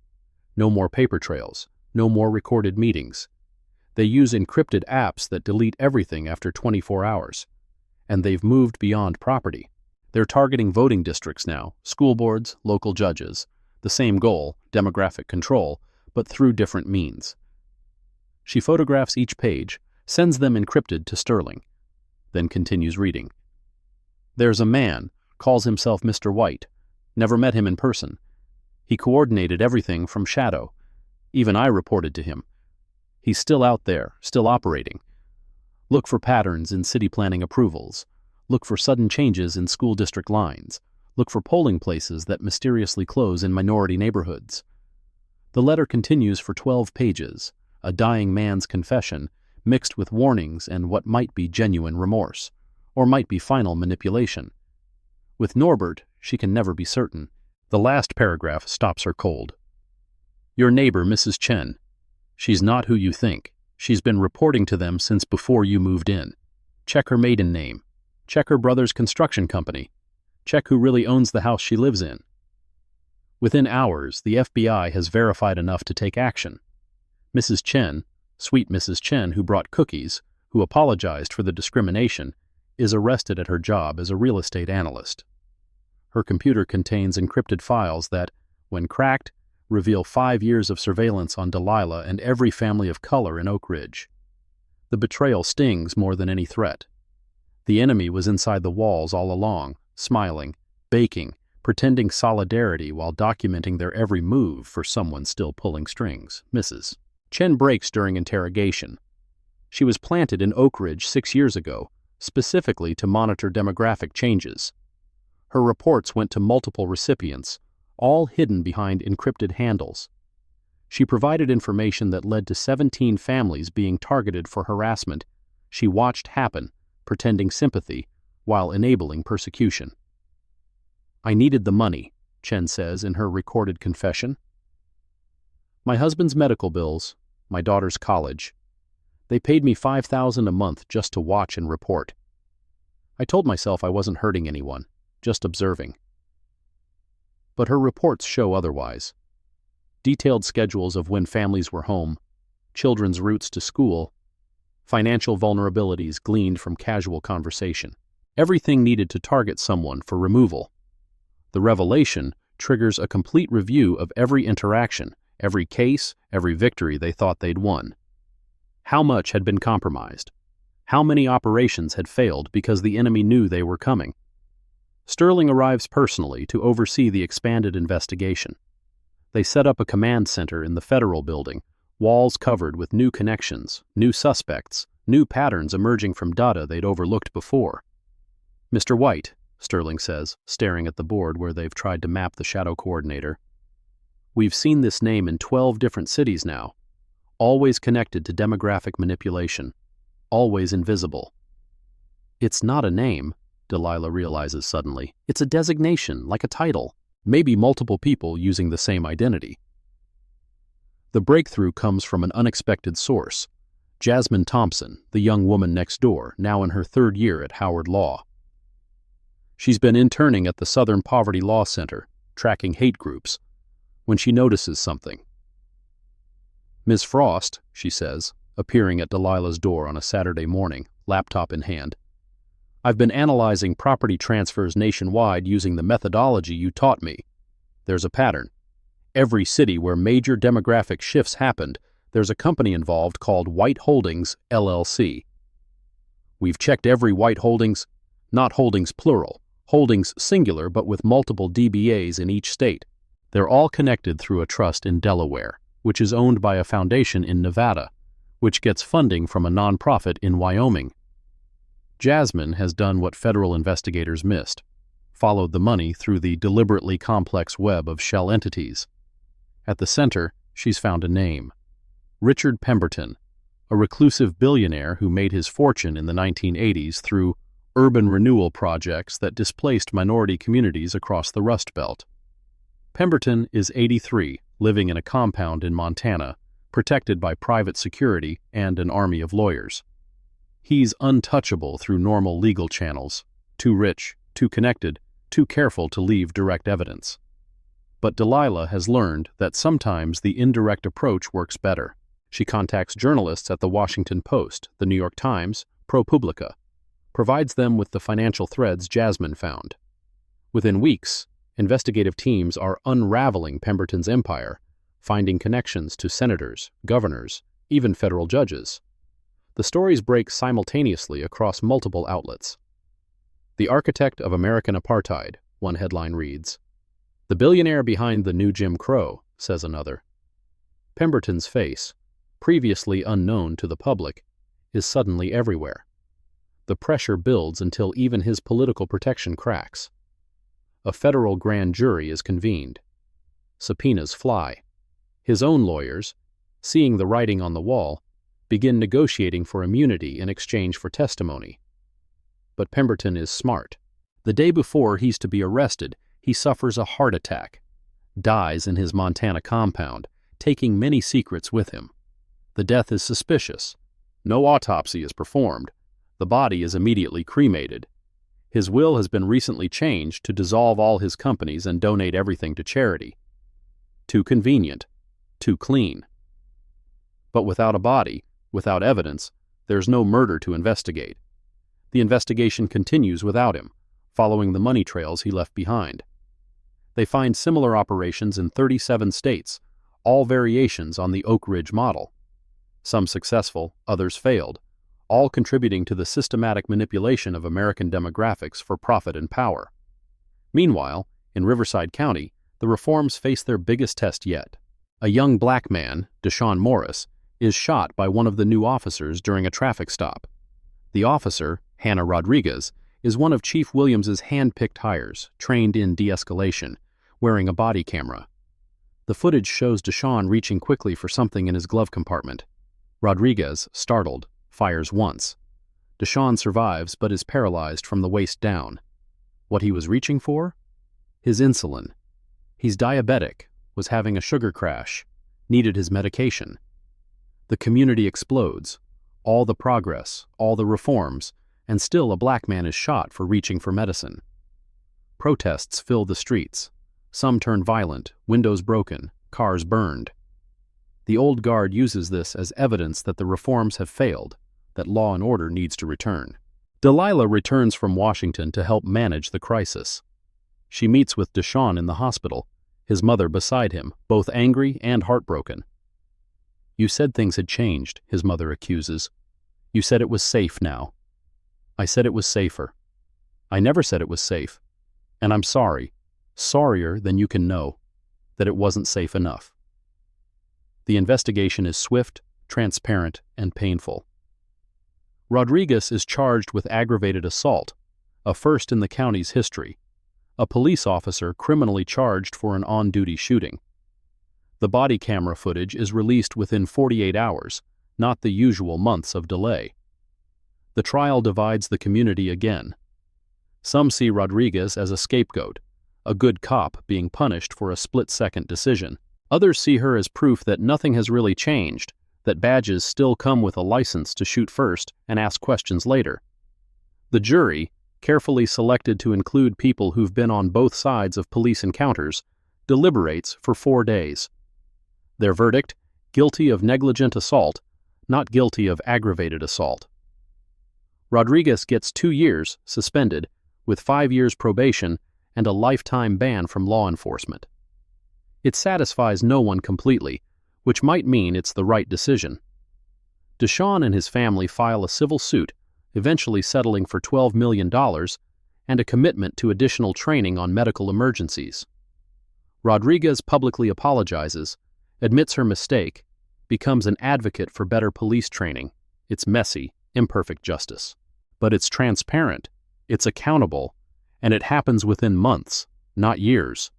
No more paper trails, no more recorded meetings. They use encrypted apps that delete everything after 24 hours. And they've moved beyond property. They're targeting voting districts now, school boards, local judges. The same goal, demographic control, but through different means. She photographs each page, sends them encrypted to Sterling, then continues reading. There's a man, calls himself Mr. White. Never met him in person. He coordinated everything from shadow. Even I reported to him. He's still out there, still operating. Look for patterns in city planning approvals. Look for sudden changes in school district lines. Look for polling places that mysteriously close in minority neighborhoods. The letter continues for 12 pages, a dying man's confession, mixed with warnings and what might be genuine remorse, or might be final manipulation. With Norbert, she can never be certain. The last paragraph stops her cold. Your neighbor, Mrs. Chen. She's not who you think. She's been reporting to them since before you moved in. Check her maiden name. Check her brother's construction company. Check who really owns the house she lives in. Within hours, the FBI has verified enough to take action. Mrs. Chen, sweet Mrs. Chen who brought cookies, who apologized for the discrimination, is arrested at her job as a real estate analyst. Her computer contains encrypted files that, when cracked, reveal 5 years of surveillance on Delilah and every family of color in Oak Ridge. The betrayal stings more than any threat. The enemy was inside the walls all along, smiling, baking, pretending solidarity while documenting their every move for someone still pulling strings. Mrs. Chen breaks during interrogation. She was planted in Oak Ridge 6 years ago, specifically to monitor demographic changes. Her reports went to multiple recipients, all hidden behind encrypted handles. She provided information that led to 17 families being targeted for harassment she watched happen, pretending sympathy, while enabling persecution. I needed the money, Chen says in her recorded confession. My husband's medical bills, my daughter's college. They paid me $5,000 a month just to watch and report. I told myself I wasn't hurting anyone, just observing. But her reports show otherwise. Detailed schedules of when families were home, children's routes to school, financial vulnerabilities gleaned from casual conversation. Everything needed to target someone for removal. The revelation triggers a complete review of every interaction, every case, every victory they thought they'd won. How much had been compromised? How many operations had failed because the enemy knew they were coming? Sterling arrives personally to oversee the expanded investigation. They set up a command center in the federal building, walls covered with new connections, new suspects, new patterns emerging from data they'd overlooked before. Mr. White, Sterling says, staring at the board where they've tried to map the shadow coordinator. We've seen this name in 12 different cities now, always connected to demographic manipulation, always invisible. It's not a name, Delilah realizes suddenly. It's a designation, like a title, maybe multiple people using the same identity. The breakthrough comes from an unexpected source, Jasmine Thompson, the young woman next door, now in her 3rd year at Howard Law. She's been interning at the Southern Poverty Law Center, tracking hate groups, when she notices something. Ms. Frost, she says, appearing at Delilah's door on a Saturday morning, laptop in hand. I've been analyzing property transfers nationwide using the methodology you taught me. There's a pattern. Every city where major demographic shifts happened, there's a company involved called White Holdings, LLC. We've checked every White Holdings, not holdings plural, holdings singular but with multiple DBAs in each state. They're all connected through a trust in Delaware, which is owned by a foundation in Nevada, which gets funding from a nonprofit in Wyoming. Jasmine has done what federal investigators missed, followed the money through the deliberately complex web of shell entities. At the center, she's found a name. Richard Pemberton, a reclusive billionaire who made his fortune in the 1980s through urban renewal projects that displaced minority communities across the Rust Belt. Pemberton is 83, living in a compound in Montana, protected by private security and an army of lawyers. He's untouchable through normal legal channels, too rich, too connected, too careful to leave direct evidence. But Delilah has learned that sometimes the indirect approach works better. She contacts journalists at the Washington Post, the New York Times, ProPublica, provides them with the financial threads Jasmine found. Within weeks, investigative teams are unraveling Pemberton's empire, finding connections to senators, governors, even federal judges. The stories break simultaneously across multiple outlets. The architect of American apartheid, one headline reads. The billionaire behind the new Jim Crow, says another. Pemberton's face, previously unknown to the public, is suddenly everywhere. The pressure builds until even his political protection cracks. A federal grand jury is convened. Subpoenas fly. His own lawyers, seeing the writing on the wall, begin negotiating for immunity in exchange for testimony. But Pemberton is smart. The day before he's to be arrested, he suffers a heart attack, dies in his Montana compound, taking many secrets with him. The death is suspicious. No autopsy is performed. The body is immediately cremated. His will has been recently changed to dissolve all his companies and donate everything to charity. Too convenient. Too clean. But without a body, without evidence, there's no murder to investigate. The investigation continues without him, following the money trails he left behind. They find similar operations in 37 states, all variations on the Oak Ridge model. Some successful, others failed, all contributing to the systematic manipulation of American demographics for profit and power. Meanwhile, in Riverside County, the reforms face their biggest test yet. A young black man, Deshaun Morris, is shot by one of the new officers during a traffic stop. The officer, Hannah Rodriguez, is one of Chief Williams's hand-picked hires, trained in de-escalation, wearing a body camera. The footage shows Deshaun reaching quickly for something in his glove compartment. Rodriguez, startled, fires once. Deshaun survives but is paralyzed from the waist down. What he was reaching for? His insulin. He's diabetic, was having a sugar crash, needed his medication. The community explodes. All the progress, all the reforms, and still a black man is shot for reaching for medicine. Protests fill the streets. Some turn violent, windows broken, cars burned. The old guard uses this as evidence that the reforms have failed, that law and order needs to return. Delilah returns from Washington to help manage the crisis. She meets with Deshaun in the hospital, his mother beside him, both angry and heartbroken. "You said things had changed," his mother accuses. "You said it was safe now." "I said it was safer." "I never said it was safe. And I'm sorry, sorrier than you can know, that it wasn't safe enough." The investigation is swift, transparent, and painful. Rodriguez is charged with aggravated assault, a first in the county's history, a police officer criminally charged for an on-duty shooting. The body camera footage is released within 48 hours, not the usual months of delay. The trial divides the community again. Some see Rodriguez as a scapegoat, a good cop being punished for a split-second decision. Others see her as proof that nothing has really changed, that badges still come with a license to shoot first and ask questions later. The jury, carefully selected to include people who've been on both sides of police encounters, deliberates for 4 days. Their verdict: guilty of negligent assault, not guilty of aggravated assault. Rodriguez gets 2 years suspended, with 5 years probation and a lifetime ban from law enforcement. It satisfies no one completely, which might mean it's the right decision. Deshaun and his family file a civil suit, eventually settling for $12 million and a commitment to additional training on medical emergencies. Rodriguez publicly apologizes, admits her mistake, becomes an advocate for better police training. It's messy, imperfect justice. But it's transparent, it's accountable, and it happens within months, not years.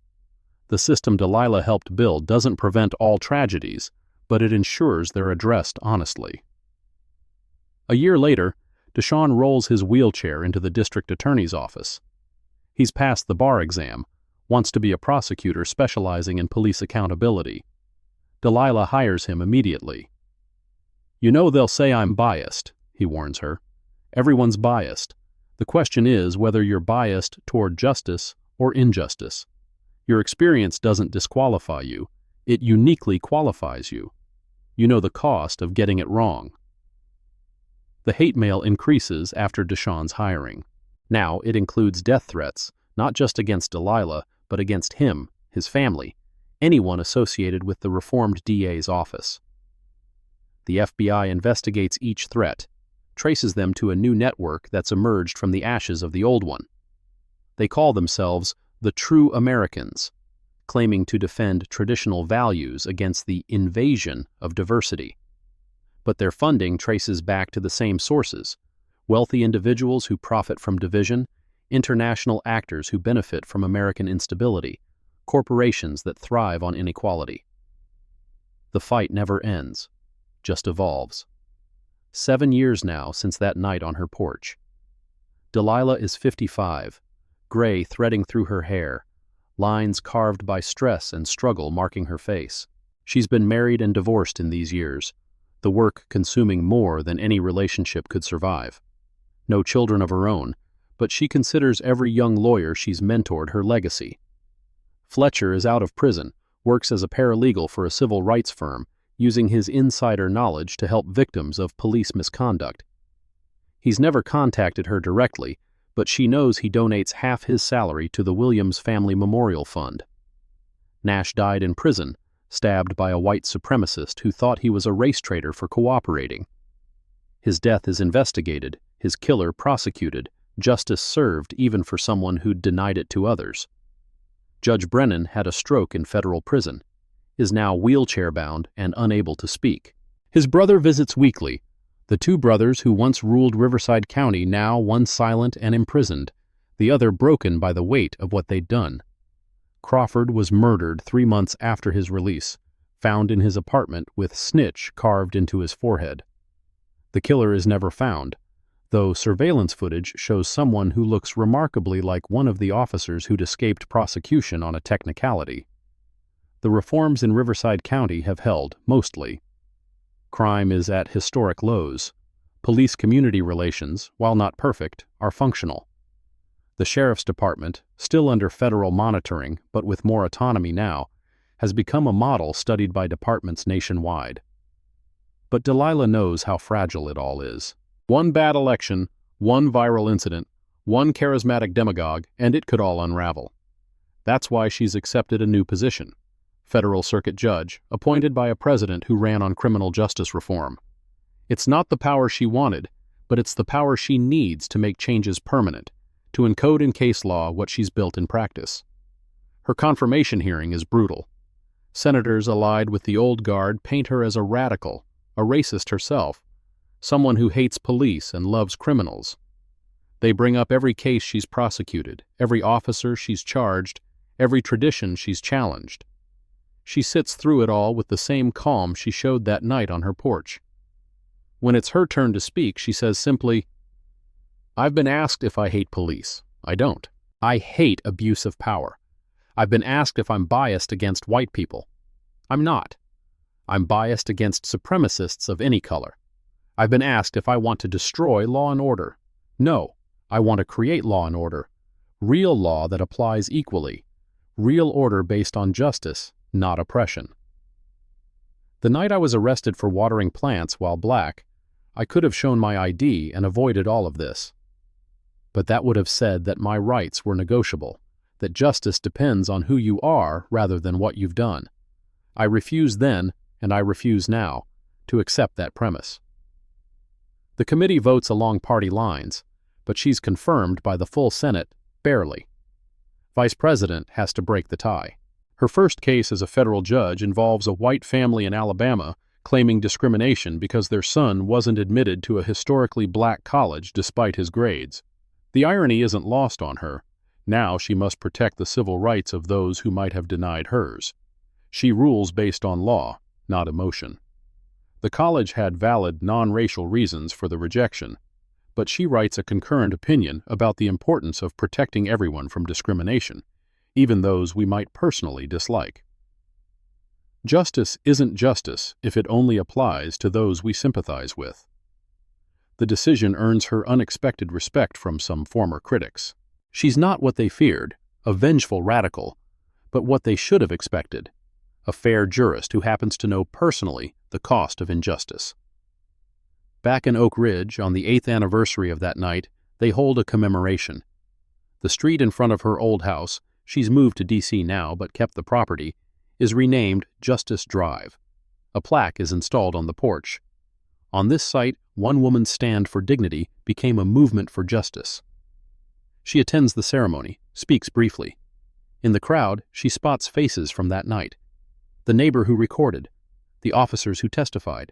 The system Delilah helped build doesn't prevent all tragedies, but it ensures they're addressed honestly. A year later, Deshaun rolls his wheelchair into the district attorney's office. He's passed the bar exam, wants to be a prosecutor specializing in police accountability. Delilah hires him immediately. "You know they'll say I'm biased," he warns her. "Everyone's biased. The question is whether you're biased toward justice or injustice. Your experience doesn't disqualify you. It uniquely qualifies you. You know the cost of getting it wrong." The hate mail increases after Deshaun's hiring. Now it includes death threats, not just against Delilah, but against him, his family, anyone associated with the reformed DA's office. The FBI investigates each threat, traces them to a new network that's emerged from the ashes of the old one. They call themselves the True Americans, claiming to defend traditional values against the invasion of diversity. But their funding traces back to the same sources: wealthy individuals who profit from division, international actors who benefit from American instability, corporations that thrive on inequality. The fight never ends, just evolves. 7 years now since that night on her porch. Delilah is 55, gray threading through her hair, lines carved by stress and struggle marking her face. She's been married and divorced in these years, the work consuming more than any relationship could survive. No children of her own, but she considers every young lawyer she's mentored her legacy. Fletcher is out of prison, works as a paralegal for a civil rights firm, using his insider knowledge to help victims of police misconduct. He's never contacted her directly, but she knows he donates half his salary to the Williams Family Memorial Fund. Nash died in prison, stabbed by a white supremacist who thought he was a race traitor for cooperating. His death is investigated, his killer prosecuted, justice served even for someone who'd denied it to others. Judge Brennan had a stroke in federal prison, is now wheelchair-bound and unable to speak. His brother visits weekly, the two brothers who once ruled Riverside County, now one silent and imprisoned, the other broken by the weight of what they'd done. Crawford was murdered 3 months after his release, found in his apartment with snitch carved into his forehead. The killer is never found, though surveillance footage shows someone who looks remarkably like one of the officers who'd escaped prosecution on a technicality. The reforms in Riverside County have held, mostly. Crime is at historic lows. Police-community relations, while not perfect, are functional. The Sheriff's Department, still under federal monitoring but with more autonomy now, has become a model studied by departments nationwide. But Delilah knows how fragile it all is. One bad election, one viral incident, one charismatic demagogue, and it could all unravel. That's why she's accepted a new position. Federal Circuit Judge, appointed by a president who ran on criminal justice reform. It's not the power she wanted, but it's the power she needs to make changes permanent, to encode in case law what she's built in practice. Her confirmation hearing is brutal. Senators allied with the old guard paint her as a radical, a racist herself, someone who hates police and loves criminals. They bring up every case she's prosecuted, every officer she's charged, every tradition she's challenged. She sits through it all with the same calm she showed that night on her porch. When it's her turn to speak, she says simply, "I've been asked if I hate police. I don't. I hate abuse of power. I've been asked if I'm biased against white people. I'm not. I'm biased against supremacists of any color. I've been asked if I want to destroy law and order. No, I want to create law and order. Real law that applies equally. Real order based on justice, not oppression." The night I was arrested for watering plants while black, I could have shown my ID and avoided all of this. But that would have said that my rights were negotiable, that justice depends on who you are rather than what you've done. I refused then, and I refuse now, to accept that premise. The committee votes along party lines, but she's confirmed by the full Senate, barely. Vice President has to break the tie. Her first case as a federal judge involves a white family in Alabama claiming discrimination because their son wasn't admitted to a historically black college despite his grades. The irony isn't lost on her. Now she must protect the civil rights of those who might have denied hers. She rules based on law, not emotion. The college had valid non-racial reasons for the rejection, but she writes a concurrent opinion about the importance of protecting everyone from discrimination, even those we might personally dislike. Justice isn't justice if it only applies to those we sympathize with. The decision earns her unexpected respect from some former critics. She's not what they feared, a vengeful radical, but what they should have expected, a fair jurist who happens to know personally the cost of injustice. Back in Oak Ridge, on the 8th anniversary of that night, they hold a commemoration. The street in front of her old house, she's moved to D.C. now but kept the property, is renamed Justice Drive. A plaque is installed on the porch. On this site, one woman's stand for dignity became a movement for justice. She attends the ceremony, speaks briefly. In the crowd, she spots faces from that night. The neighbor who recorded, the officers who testified.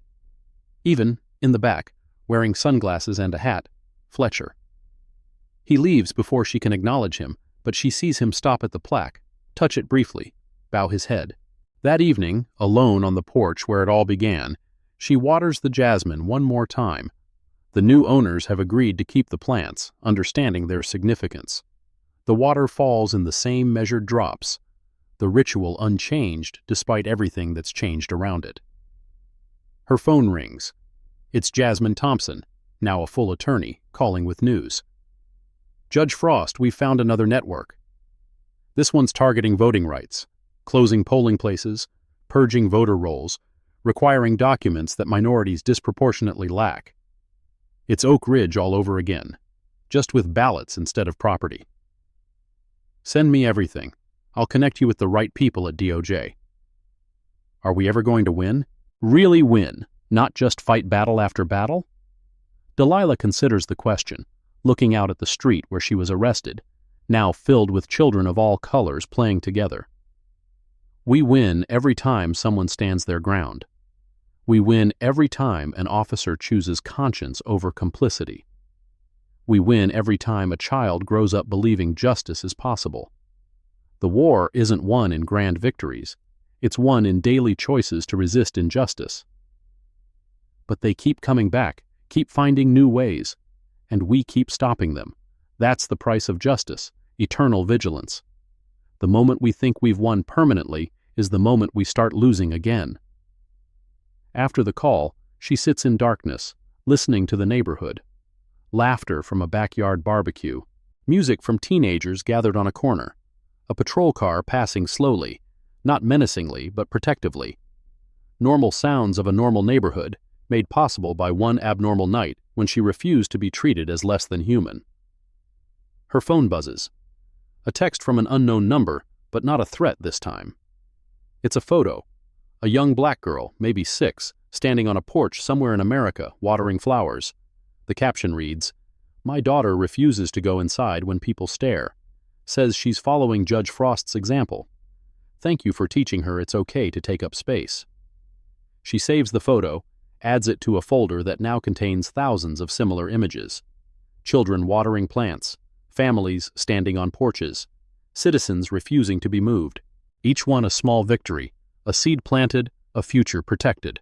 Even, in the back, wearing sunglasses and a hat, Fletcher. He leaves before she can acknowledge him, but she sees him stop at the plaque, touch it briefly, bow his head. That evening, alone on the porch where it all began, she waters the jasmine one more time. The new owners have agreed to keep the plants, understanding their significance. The water falls in the same measured drops. the ritual unchanged despite everything that's changed around it. Her phone rings. It's Jasmine Thompson, now a full attorney, calling with news. "Judge Frost, we've found another network. This one's targeting voting rights, closing polling places, purging voter rolls, requiring documents that minorities disproportionately lack. It's Oak Ridge all over again, just with ballots instead of property. Send me everything. I'll connect you with the right people at DOJ." Are we ever going to win? Really win, not just fight battle after battle? Delilah considers the question, looking out at the street where she was arrested, now filled with children of all colors playing together. We win every time someone stands their ground. We win every time an officer chooses conscience over complicity. We win every time a child grows up believing justice is possible. The war isn't won in grand victories. It's won in daily choices to resist injustice. But they keep coming back, keep finding new ways, and we keep stopping them. That's the price of justice, eternal vigilance. The moment we think we've won permanently is the moment we start losing again. After the call, she sits in darkness, listening to the neighborhood. Laughter from a backyard barbecue, music from teenagers gathered on a corner, a patrol car passing slowly, not menacingly but protectively. Normal sounds of a normal neighborhood, made possible by one abnormal night when she refused to be treated as less than human. Her phone buzzes. A text from an unknown number, but not a threat this time. It's a photo. A young black girl, maybe 6, standing on a porch somewhere in America, watering flowers. The caption reads, "My daughter refuses to go inside when people stare. Says she's following Judge Frost's example. Thank you for teaching her it's okay to take up space." She saves the photo, adds it to a folder that now contains thousands of similar images. Children watering plants, families standing on porches, citizens refusing to be moved. Each one a small victory, a seed planted, a future protected.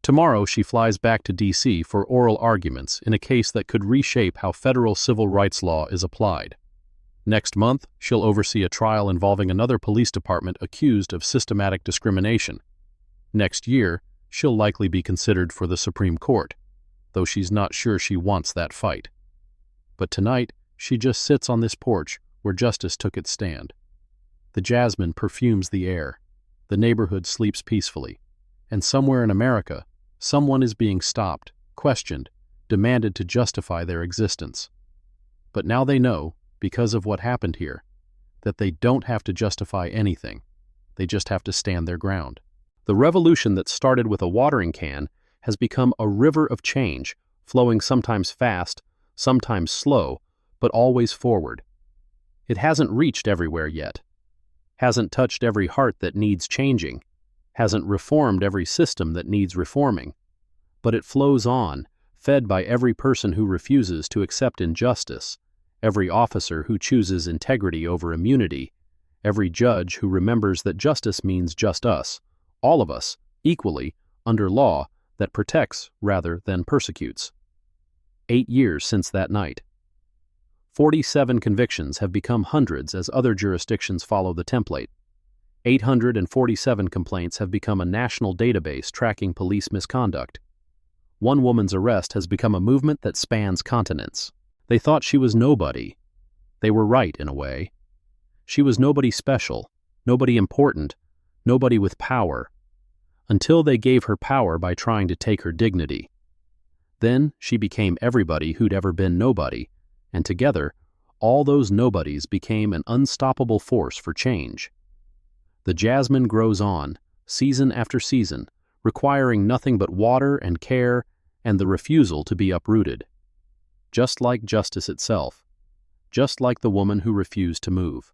Tomorrow she flies back to D.C. for oral arguments in a case that could reshape how federal civil rights law is applied. Next month, she'll oversee a trial involving another police department accused of systematic discrimination. Next year, she'll likely be considered for the Supreme Court, though she's not sure she wants that fight. But tonight, she just sits on this porch where justice took its stand. The jasmine perfumes the air. The neighborhood sleeps peacefully. And somewhere in America, someone is being stopped, questioned, demanded to justify their existence. But now they know, because of what happened here, that they don't have to justify anything. They just have to stand their ground. The revolution that started with a watering can has become a river of change, flowing sometimes fast, sometimes slow, but always forward. It hasn't reached everywhere yet, hasn't touched every heart that needs changing, hasn't reformed every system that needs reforming, but it flows on, fed by every person who refuses to accept injustice, every officer who chooses integrity over immunity, every judge who remembers that justice means just us, all of us, equally, under law that protects rather than persecutes. 8 years since that night. 47 convictions have become hundreds as other jurisdictions follow the template. 847 complaints have become a national database tracking police misconduct. One woman's arrest has become a movement that spans continents. They thought she was nobody. They were right in a way. She was nobody special, nobody important, nobody with power, until they gave her power by trying to take her dignity. Then she became everybody who'd ever been nobody, and together, all those nobodies became an unstoppable force for change. The jasmine grows on, season after season, requiring nothing but water and care and the refusal to be uprooted. Just like justice itself, just like the woman who refused to move.